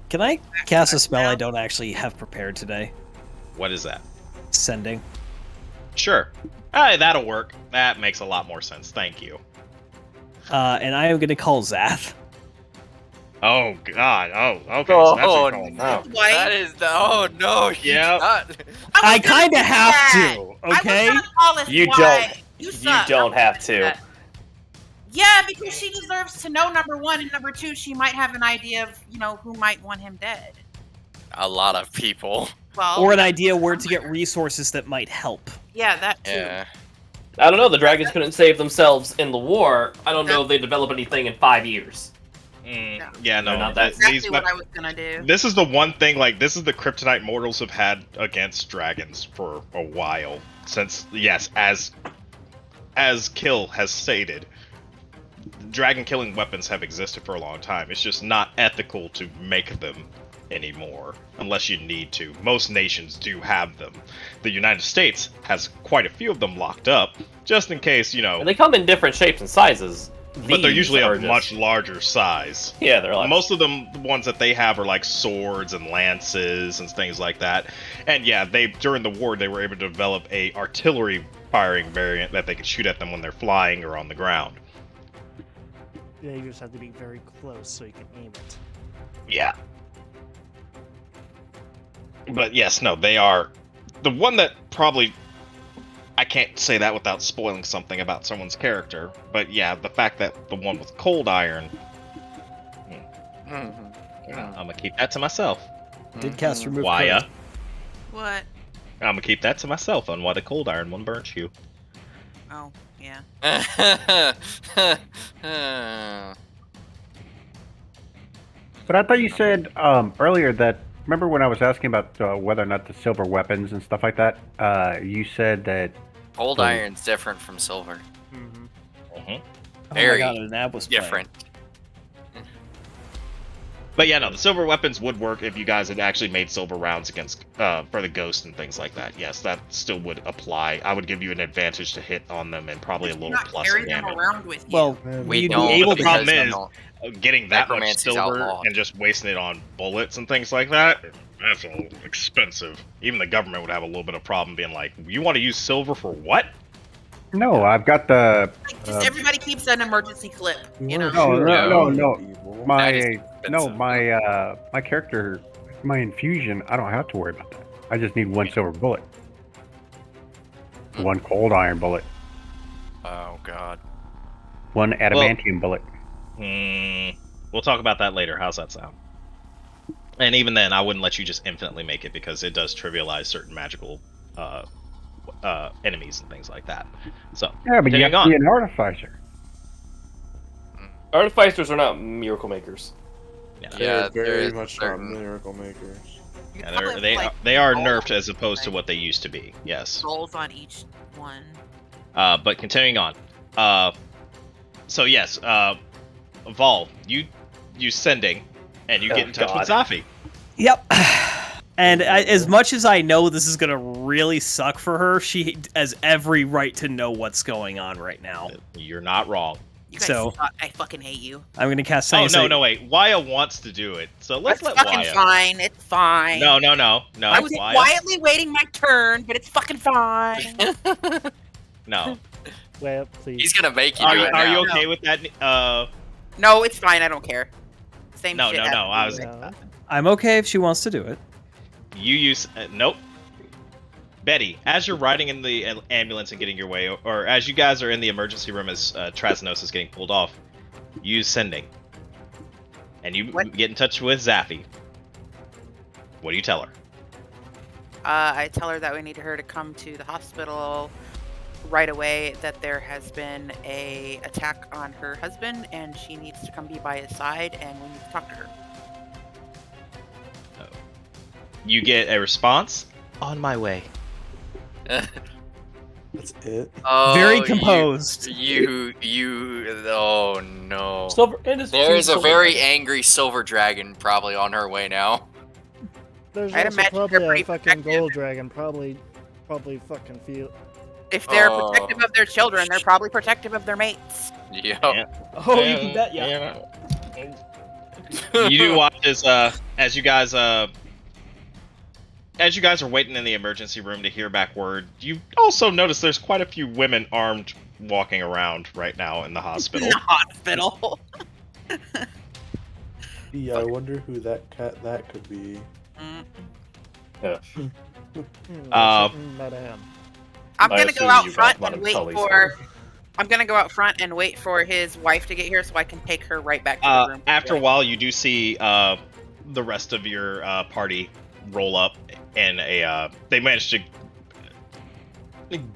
Can I cast a spell I don't actually have prepared today? What is that? Sending. Sure. That'll work. That makes a lot more sense. Thank you. And I am going to call Zath. Oh God! Oh, okay. So that's what Oh, you're calling no. it. White. That is the. Oh no! You Yep. not. I was gonna kind of do have that. to, okay? I was gonna call this You white. don't. You You suck. don't have to. Yeah, because she deserves to know, number one, and number two, she might have an idea of, who might want him dead. A lot of people. Well, Or an idea where to get resources that might help. yeah, that too. Yeah. I don't know. The dragons couldn't save themselves in the war. I don't know if they develop anything in 5 years. Yeah, no. They're not That's that- exactly what I was gonna do. This is the one thing. Like, this is the kryptonite mortals have had against dragons for a while. Since, yes, as Kill has stated, dragon killing weapons have existed for a long time. It's just not ethical to make them anymore unless you need to. Most nations do have them. The United States has quite a few of them locked up, just in case, And they come in different shapes and sizes. but they're These usually are of just- much larger size. Yeah, they're like Most of them, the ones that they have are like swords and lances and things like that. And yeah, during the war they were able to develop a artillery firing variant that they could shoot at them when they're flying or on the ground. Yeah, you just have to be very close so you can aim it. Yeah. But yes, no, they are the one that probably, I can't say that without spoiling something about someone's character, but yeah, the fact that the one with cold iron Mhm. I'm gonna keep that to myself. Did cast remove Why? curse. What? I'm gonna keep that to myself on why the cold iron one burnt you. Oh, yeah. But I thought you said earlier that. Remember when I was asking about whether or not the silver weapons and stuff like that? You said that. Cold So- iron's different from silver. Mm-hmm. Mhm. Oh Very my god, an ab was playing. Different. But yeah, no, the silver weapons would work if you guys had actually made silver rounds against for the ghost and things like that. Yes, that still would apply. I would give you an advantage to hit on them and probably a Did you little not plus carry in them damage. around with you? Well, We you'd don't. be able But the to. problem because is, no, getting that much necromancy's silver outlawed. and just wasting it on bullets and things like that, that's all expensive. Even the government would have a little bit of problem being like, you want to use silver for what? No, I've got the. Like, just everybody keeps an emergency clip, you know? No. That is No, expensive. my character, my infusion. I don't have to worry about that. I just need one silver bullet, one cold iron bullet, Oh god. one adamantium bullet. We'll talk about that later. How's that sound? And even then, I wouldn't let you just infinitely make it because it does trivialize certain magical enemies and things like that. So Yeah, but you have continuing to be an artificer. Artificers are not miracle makers. Yeah, Yeah, They're there very is much certain- not miracle makers. You yeah, probably they have, they are all nerfed as opposed to like, what they used to be. Yes. rolls on each one. But continuing on. So yes, Vol, you sending, and you get in touch with Zafi. Yep. And as much as I know this is gonna really suck for her, she has every right to know what's going on right now. You're not wrong. You guys So- suck. I fucking hate you. I'm gonna cast. Oh Say- no, wait. Waya wants to do it, so let's It's let fucking Waya. fine. It's fine. No. I was Waya. quietly waiting my turn, but it's fucking fine. No. Well, please. He's gonna make you Are do you it are now. you okay with that? No, it's fine. I don't care. Same No. shit. I was. No. I'm okay if she wants to do it. You use nope. Betty, as you're riding in the ambulance and getting your way, or as you guys are in the emergency room as Trasnos is getting pulled off, use sending, and you What? get in touch with Zafi. What do you tell her? I tell her that we need her to come to the hospital right away, that there has been a attack on her husband, and she needs to come be by his side, and we need to talk to her. You get a response. On my way. That's it. Oh, Very composed. You. Oh no. Silver, and it's There's a silver very dragon. angry silver dragon probably on her way now. There's I'd also imagine they're probably pretty a fucking protective. gold dragon. Probably fucking feel. If they're Oh. protective of their children, they're probably protective of their mates. Yep. Yeah. Oh, you can bet, yeah. You do watch as you guys are waiting in the emergency room to hear back word. You also notice there's quite a few women armed walking around right now in the hospital. In the hospital. Yeah, I wonder who that could be. Madame. I'm I gonna go assume out you got front one and of wait Tully's for. I'm gonna go out front and wait for his wife to get here so I can take her right back to the room. After a while, you do see the rest of your party roll up in a. They managed to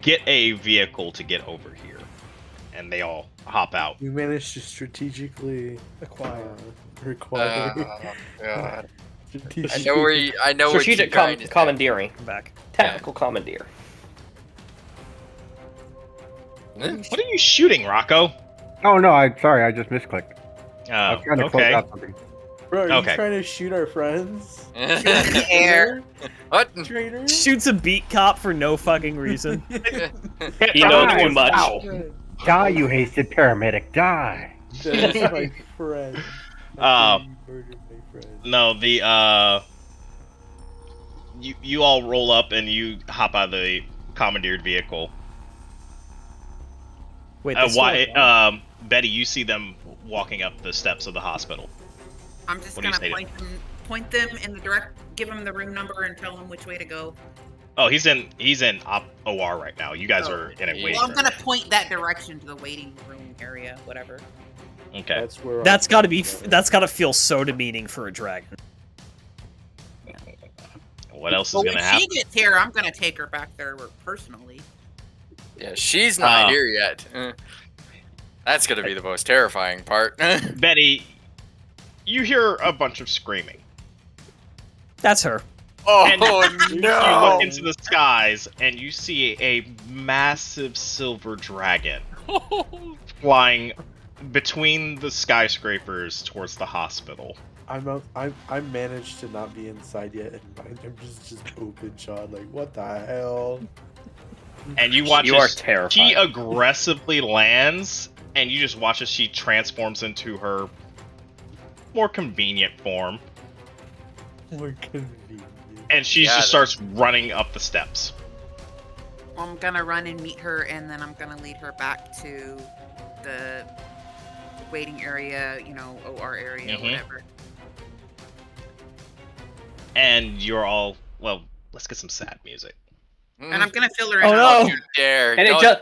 get a vehicle to get over here, and they all hop out. We managed to strategically Acquire. require. God. strategic- I know where you. I know Strategic what you're trying to say. commandeering. I'm back. Tactical commandeer. What are you shooting, Rocco? Oh no, I'm sorry. I just misclicked. I Oh, was trying to close okay. out something. Bro, are Okay. you trying to shoot our friends? In the air. What? Traitor? Shoots a beat cop for no fucking reason. You know Die, too much. ow. Die, you hasted paramedic, die. That is my friend. Uh, You murdered my friend. No, the you all roll up and you hop out of the commandeered vehicle. Wait, they still Why? have one? Betty, you see them walking up the steps of the hospital. I'm just What do you gonna say to point them in the direct. Give them the room number and tell them which way to go. Oh, he's in OR right now. You guys are in a waiting Well, I'm room. gonna point that direction to the waiting room area, whatever. Okay. That's where. That's gotta be. That's gotta feel so demeaning for a dragon. What else is But gonna when happen? she gets here, I'm gonna take her back there personally. Yeah, she's not here yet. That's gonna be the most terrifying part. Betty, you hear a bunch of screaming. That's her. And Oh you no! look into the skies and you see a massive silver dragon flying between the skyscrapers towards the hospital. I managed to not be inside yet, and I'm just open shot. Like, what the hell? And you watch You are as terrified. she aggressively lands, and you just watch as she transforms into her more convenient form. More convenient. And she Yeah, just starts running up the steps. I'm gonna run and meet her, and then I'm gonna lead her back to the waiting area, OR area, Mhm. whatever. And you're all, well, let's get some sad music. And I'm gonna fill her in. Oh, on no. Don't you dare! And it Don't- just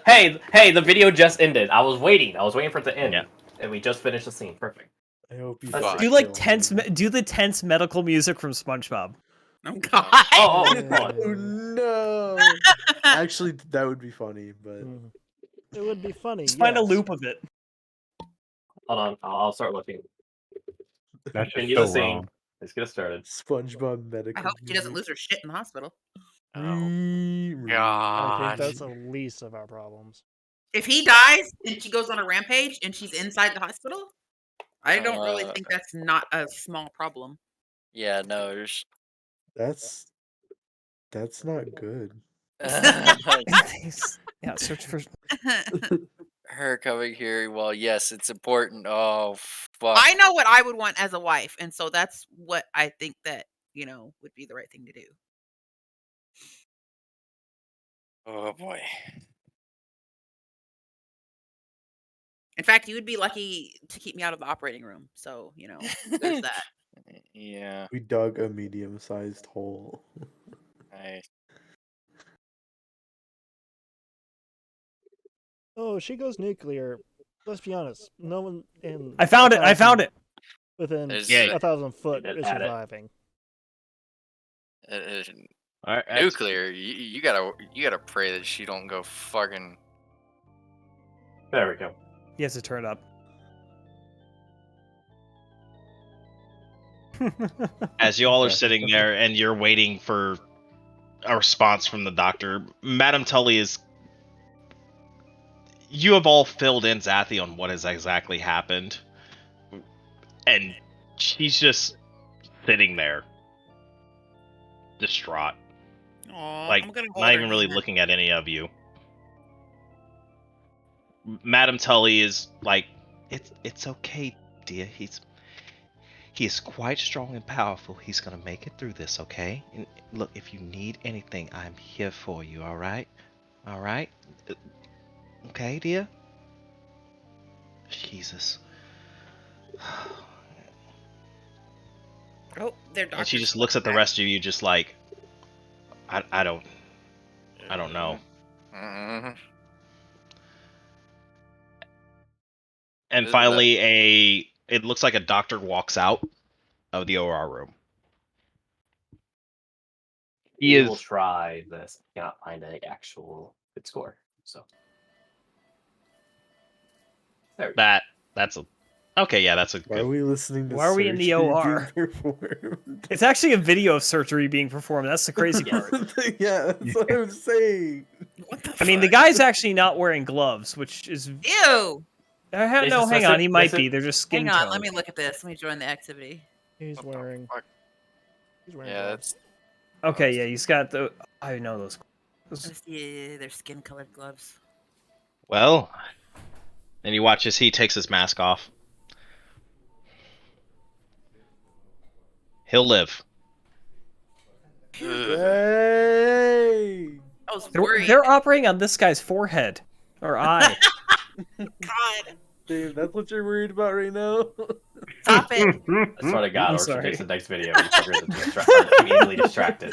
hey, the video just ended. I was waiting for it to end, Yeah. and we just finished the scene. Perfect. I hope you Let's fucking Do like kill tense. me. Do the tense medical music from SpongeBob. Oh God! Oh, Oh no! Actually, that would be funny, but Mhm. It would be funny. Just find a yes. loop of it. hold on, I'll start looking. That's just Continue so the scene. wrong. Let's get it started. SpongeBob medical. I hope she doesn't music. lose her shit in the hospital. Oh I God! think that's the least of our problems. If he dies and she goes on a rampage and she's inside the hospital, I don't really think that's not a small problem. Yeah, no. There's... That's not good. Yeah, search for. Her coming here. Well, yes, it's important. Oh fuck! I know what I would want as a wife, and so that's what I think that would be the right thing to do. Oh boy. In fact, you would be lucky to keep me out of the operating room. So there's that. Yeah. We dug a medium-sized hole. Oh, she goes nuclear. Let's be honest. No one in. I found it. I found it. Within There's- Yeah. 1,000 foot Did is add it. surviving. All right, Nuclear. You gotta pray that she don't go fucking. There we go. He has to turn up. As you all are Okay. sitting there and you're waiting for a response from the doctor, Madame Tully is. You have all filled in Zathy on what has exactly happened, and she's just sitting there, distraught, Aw, like I'm gonna hold not her even really hand. looking at any of you. Madame Tully is like, it's okay, dear. He is quite strong and powerful. He's gonna make it through this, okay? And look, if you need anything, I'm here for you. All right, all right, okay, dear. Jesus. Oh, their And she doctor's just looks at the back. rest of you, just like, I don't know. Mhm. And Isn't finally, it looks like a doctor walks out of the OR room. He We will is try this. Cannot find an actual good score. So there we go. that's a okay. Yeah, that's a Why are good. we listening to Why are we in the surgery OR? being performed? It's actually a video of surgery being performed. That's the crazy part. Yeah, that's what I'm saying. What the I mean, the fuck? guy's actually not wearing gloves, which is. Ew! No, just hang on. listen- He might listen- be. They're just skin Hang on, tone. let me look at this. Let me join the activity. He's What the wearing. fuck? He's wearing Yeah, gloves. that's. Okay, yeah, he's got the. I know those. Let's see, they're skin-colored gloves. Well, and you watch as he takes his mask off. He'll live. Hey! I was worried. They're operating on this guy's forehead or eye. God, Dave, that's what you're worried about right now? stop it. I swear to God, I'm or she sorry. takes the next video. You fuckers are too easily distracted.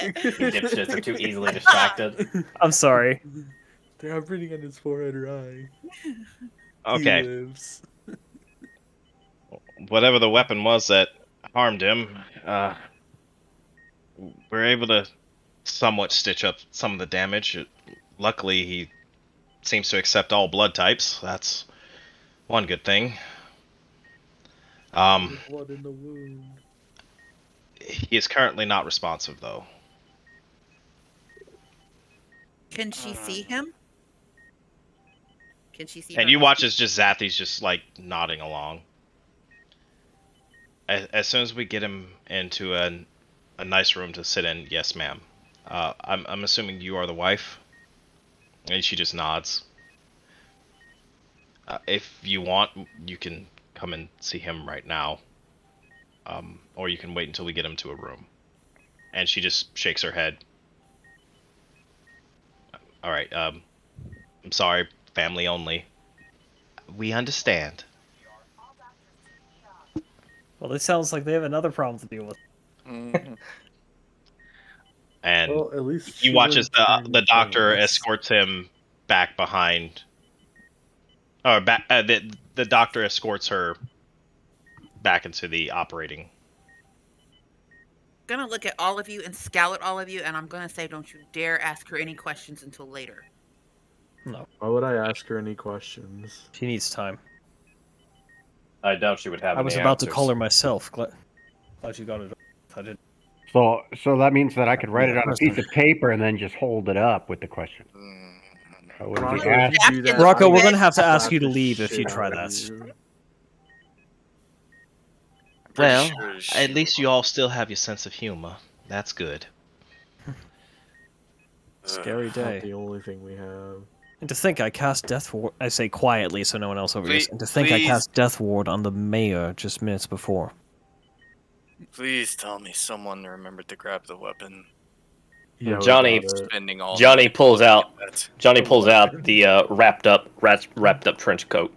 You dipshits are too easily distracted. I'm sorry. They're operating on his forehead or eye. He Okay. lives. whatever the weapon was that harmed him, we're able to somewhat stitch up some of the damage. Luckily, he seems to accept all blood types. That's one good thing. Blood in the wound. He is currently not responsive, though. Can she see him? Can she see And her you husband? watch as just Zathy's just like nodding along. As soon as we get him into a nice room to sit in, yes, ma'am. I'm assuming you are the wife, and she just nods. If you want, you can come and see him right now, or you can wait until we get him to a room. And she just shakes her head. All right. I'm sorry, family only. We understand. Well, it sounds like they have another problem to deal with. And Well, at least he she watches wouldn't turn the doctor famous. escorts him back behind, or back. The doctor escorts her back into the operating. Gonna look at all of you and scowl at all of you, and I'm gonna say, don't you dare ask her any questions until later. No, Why would I ask her any questions? she needs time. I doubt she would have I any was about to answers. call her myself. Glad you got it. I did. So that means that I could write Yeah, it on a person. piece of paper and then just hold it up with the question. I wouldn't be Rocco, if asked. you do that, Rocco, I we're will gonna have to ask slap you to the leave if you shit try out of that. you. Pretty Well, sure she at least you will. all still have your sense of humor. That's good. Scary Not day. the only thing we have. And to think I cast Death Ward. I say quietly so no one else overhears. Please- And to think I please. cast Death Ward on the mayor just minutes before. Please tell me someone remembered to grab the weapon. Yeah, we Johnny- got it. Spending all Johnny night pulls looking out. at that. Johnny The pulls out weapon. the wrapped up trench coat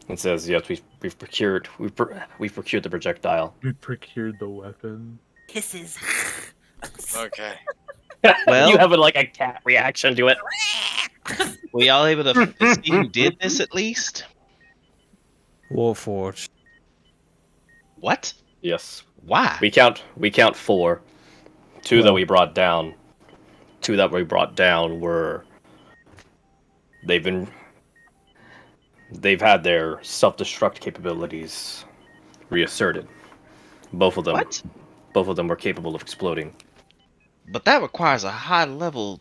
and says, "Yes, we've procured the projectile." We procured the weapon. Hisses. Okay. Well- you have like a cat reaction to it. Were y'all able to see who did this at least? Warforged. What? Yes, Why? we count 4. 2 that Well- we brought down. 2 that we brought down were they've had their self-destruct capabilities reasserted. Both of them. What? Both of them were capable of exploding. But that requires a high level.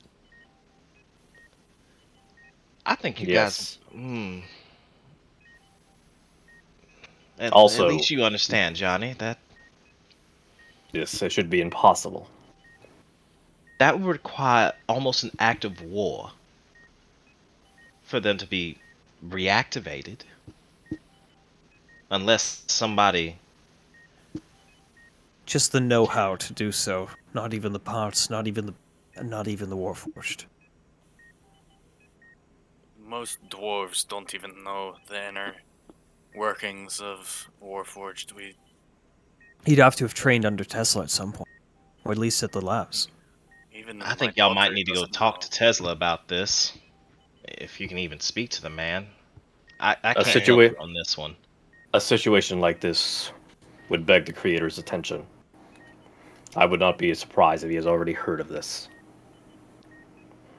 I think you Yes. guys. At Also- least you understand, Johnny. Yes, it should be impossible. That would require almost an act of war for them to be reactivated, unless somebody. Just the know-how to do so. Not even the parts. Not even the Warforged. Most dwarves don't even know the inner workings of Warforged. He'd have to have trained under Tesla at some point, or at least at the labs. Even I my think y'all might daughter need to go doesn't talk know. to Tesla about this, if you can even speak to the man. I can't help situa- you on this one. A situation like this would beg the creator's attention. I would not be surprised if he has already heard of this.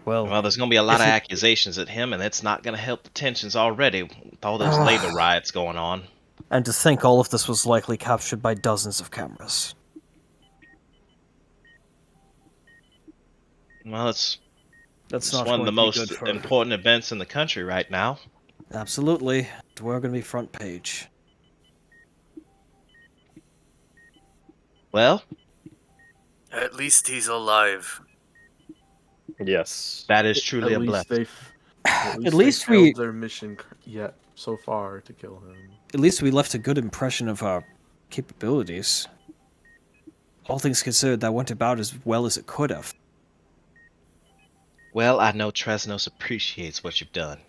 Well, Well, there's going to be a lot if of it- accusations at him, and it's not going to help the tensions already with all those labor riots going on. and to think all of this was likely captured by dozens of cameras. Well, it's That's not one of the going to be most good for. important events in the country right now. Absolutely, we're going to be front page. Well, At least he's alive. Yes. that is truly At a least blessing. At least they we- failed their mission yet so far to kill him. At least we left a good impression of our capabilities. All things considered, that went about as well as it could have. Well, I know Tresnos appreciates what you've done.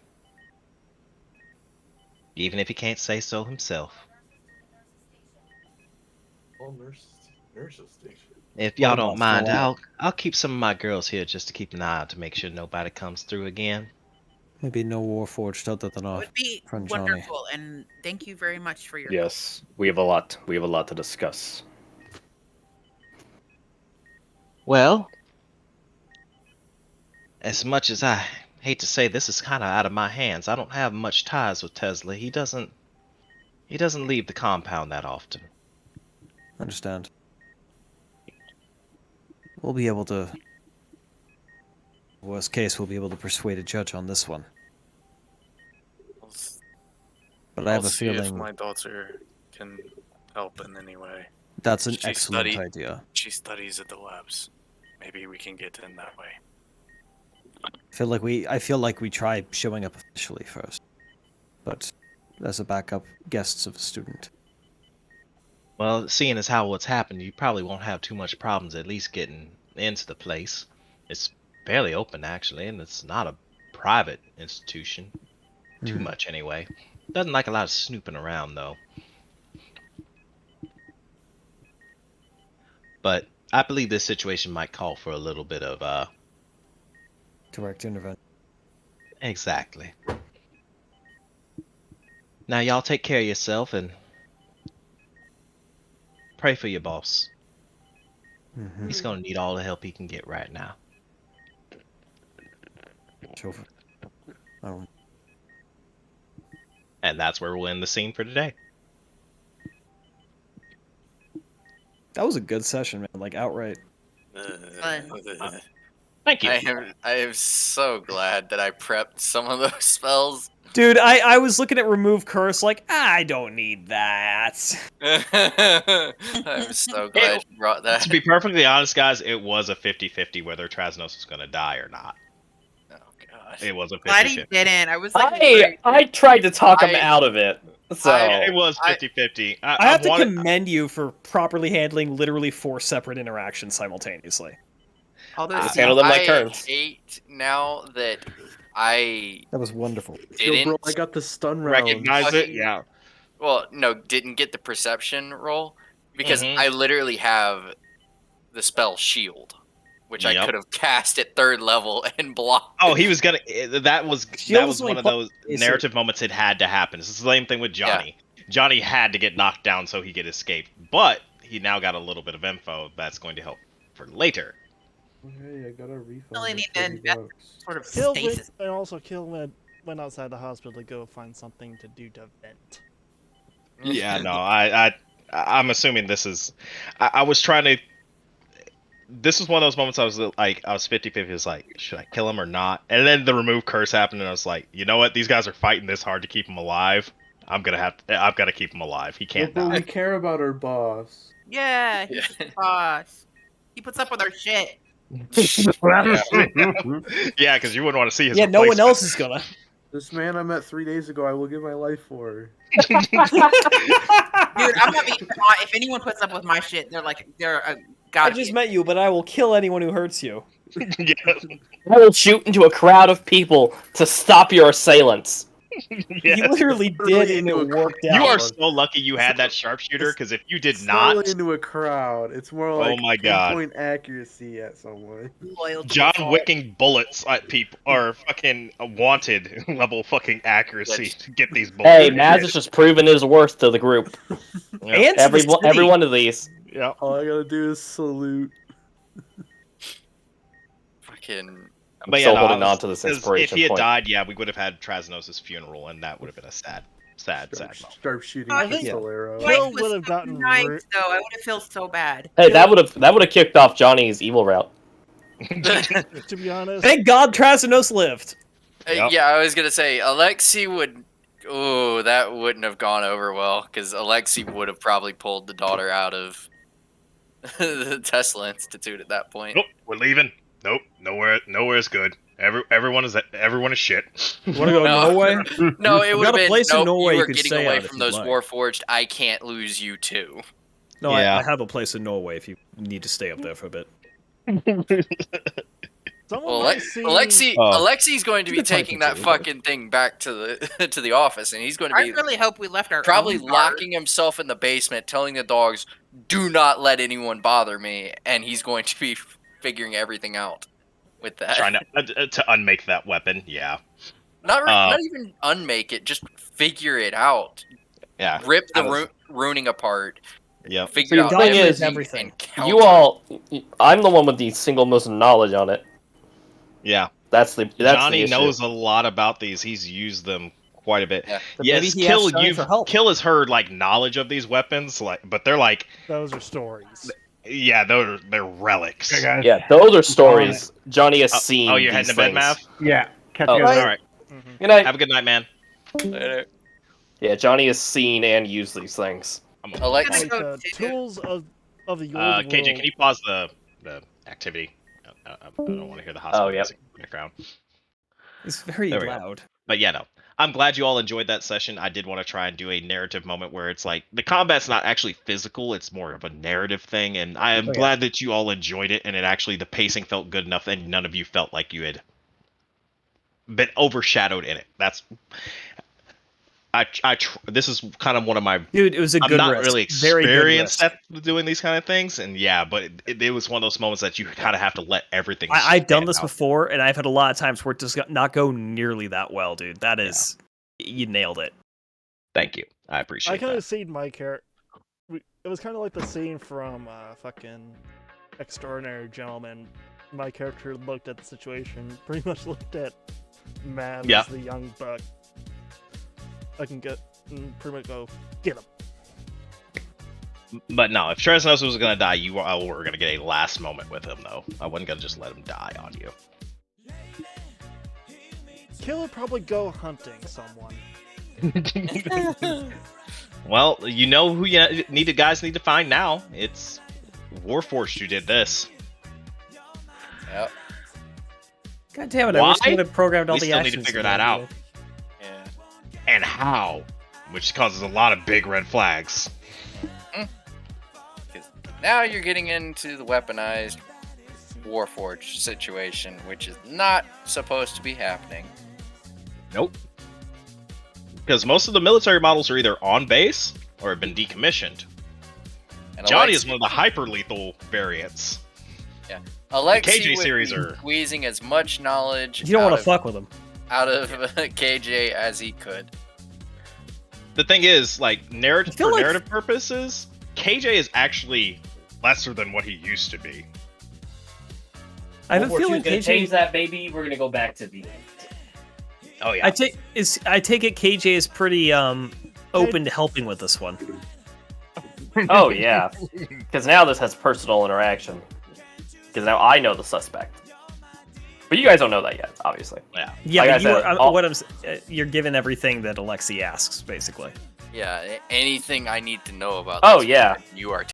Even if he can't say so himself. Nurse's station. If y'all Well, don't well, mind, well. I'll keep some of my girls here just to keep an eye out to make sure nobody comes through again. Maybe no war forged other than It our would be friend Johnny. wonderful, and thank you very much for your help. Yes, we have a lot. We have a lot to discuss. Well, as much as I hate to say this is kind of out of my hands, I don't have much ties with Tesla. He doesn't leave the compound that often. Understand. We'll be able to. Worst case, we'll be able to persuade a judge on this one. But I I'll have a see if feeling my daughter can help in any way. that's an She excellent studied- idea. She studies at the labs. Maybe we can get in that way. I feel like we try showing up officially first, but as a backup, guests of a student. Well, seeing as how what's happened, you probably won't have too much problems at least getting into the place. It's fairly open actually, and it's not a private institution. Too much anyway. Doesn't like a lot of snooping around though. But I believe this situation might call for a little bit of Direct intervention. exactly. Now y'all take care of yourself and pray for your boss. Mm-hmm. He's gonna need all the help he can get right now. Sure. Oh, And that's where we'll end the scene for today. that was a good session, man. Like outright. Thank you. I am so glad that I prepped some of those spells. Dude, I was looking at remove curse, like I don't need that. I'm so glad you brought that. To be perfectly honest, guys, it was a 50-50 whether Trasnos was gonna die or not. Oh god. It was a 50-50. Glad he didn't. I was like, worried. I tried to talk him I- out of it. So It was 50-50. I have to commend you for properly handling literally 4 separate interactions simultaneously. Although Just handle them like I turns. hate now that I That was wonderful. Yo, didn't bro, I got the stun round. recognize it. fucking- Yeah. well, no, didn't get the perception roll because Mhm. I literally have the spell shield, which I Yep. could have cast at 3rd level and blocked. Oh, he was gonna. That was Shield is one only of those is narrative moments it had to happen. It's the same thing with Johnny. Johnny had to get knocked down so he could escape, but he now got a little bit of info that's going to help for later. Hey, I got a refund. Only of need to 30 invest- bucks. sort of Kill stasis. and also Kill went outside the hospital to go find something to do to vent. Yeah, no, I'm assuming this is. I was trying to. This was one of those moments I was like, I was 50-50. It was like, should I kill him or not? And then the remove curse happened, and I was like, you know what? These guys are fighting this hard to keep him alive. I've got to keep him alive. He Yo, can't bro, die. we care about our boss. Yeah, he's the boss. He puts up with our shit. Yeah, because you wouldn't want to see his. Yeah, no one replacement. else is gonna. This man I met 3 days ago, I will give my life for. Dude, I'm not being if anyone puts up with my shit, they're a I gotta just be. met you, but I will kill anyone who hurts you. Yeah. I will shoot into a crowd of people to stop your assailants. Yes. You literally did, and it worked out. You are so lucky you had that sharpshooter, because if you did It's not, really into a crowd. It's more Oh like my God. pinpoint accuracy at someone. Loyal to John the fault. Wicking bullets at people are fucking wanted level fucking accuracy to get these bullets. Hey, Maz has just proven his worth to the group. And to the city. Every one of these. Yeah. All I gotta do is salute. Fucking. I'm But yeah, still no, holding I was- on to this 'cause inspiration if he had point. died, yeah, we would have had Trasnos' funeral, and that would have been a sad moment. Sharpshooting I think- pistol arrow. Wife Kill was would have so gotten nice, ru- though. I would have felt so bad. Hey, that would have kicked off Johnny's evil route. To be honest, Thank God Trasanos lived. Yep. Yeah, I was gonna say Alexi would. Oh, that wouldn't have gone over well because Alexi would have probably pulled the daughter out of the Tesla Institute at that point. Nope, we're leaving. Nope, nowhere is good. Everyone is shit. You want to go to No. Norway? No, it would got have a been. place in Nope, Norway you you are could getting stay away at if from you'd those like. Warforged. I can't lose you too. No, Yeah. I have a place in Norway if you need to stay up there for a bit. someone Well, might see. Alexi's going to be It's a good taking time that for two, fucking thing back to the to the office, and he's going to I be really hope we left our probably own guard. locking himself in the basement, telling the dogs, "Do not let anyone bother me," and he's going to be figuring everything out with that. Trying to unmake that weapon. Yeah. Not even unmake it. Just figure it out. Yeah. Rip the ruining apart. Yep. Figure out the thing everything is, everything. and counter. You all, I'm the one with the single most knowledge on it. Yeah. That's the Johnny issue. knows a lot about these. He's used them quite a bit. Yeah. But maybe he asked Johnny for help. Kill has heard like knowledge of these weapons, like, but they're like, Those are stories. yeah, they're relics. Okay, guys. Yeah, those are stories. Johnny has seen. Oh, you're these heading to bed, things. Mav? Yeah. Catch Oh, you guys. All right. Good night. Have a good night, man. Later. Yeah, Johnny has seen and used these things. Alexa, Like the tools of the old world. KJ, can you pause the activity? I don't want to hear the hospital yep. music in the background. It's very There we go. loud. But yeah, no. I'm glad you all enjoyed that session. I did want to try and do a narrative moment where it's like the combat's not actually physical, it's more of a narrative thing, and I am glad that you all enjoyed it, and the pacing felt good enough and none of you felt like you had been overshadowed in it. That's this is kind of one of my Dude, it was a good I'm not risk. really Very good experienced risk. at doing these kind of things, and yeah, but it was one of those moments that you kind of have to let everything. I've done this out. before, and I've had a lot of times where it does not go nearly that well, dude. That is, you nailed it. Thank you. I appreciate I kind that. of seen my character. It was kind of like the scene from fucking Extraordinary Gentleman. My character looked at the situation, pretty much looked at Mav as the young buck. I can get and pretty much go get him. But no, if Tresnos was gonna die, you all were gonna get a last moment with him, though. I wasn't gonna just let him die on you. Kill would probably go hunting someone. Well, you know who guys need to find now. It's Warforged who did this. Yep. God damn it! I wish I would have programmed all we the still actions. need to figure that out. Yeah. And how, which causes a lot of big red flags. Now you're getting into the weaponized Warforged situation, which is not supposed to be happening. Nope. Because most of the military models are either on base or have been decommissioned. And Johnny Alexi, is one of the hyper lethal variants. Yeah, Alexi KJ would series be are squeezing as much knowledge. You don't want to fuck with him. Out of KJ as he could. The thing is, like, narrative purposes, KJ is actually lesser than what he used to be. I have a feeling gonna KJ. change that, baby. We're gonna go back to the. Oh yeah. I take it KJ is pretty open to helping with this one. Oh yeah, because now this has personal interaction. Because now I know the suspect, but you guys don't know that yet, obviously. Yeah. Yeah, Like but I said, you're given everything that Alexi asks, basically. Yeah, anything I need to know about. Oh, this yeah. you are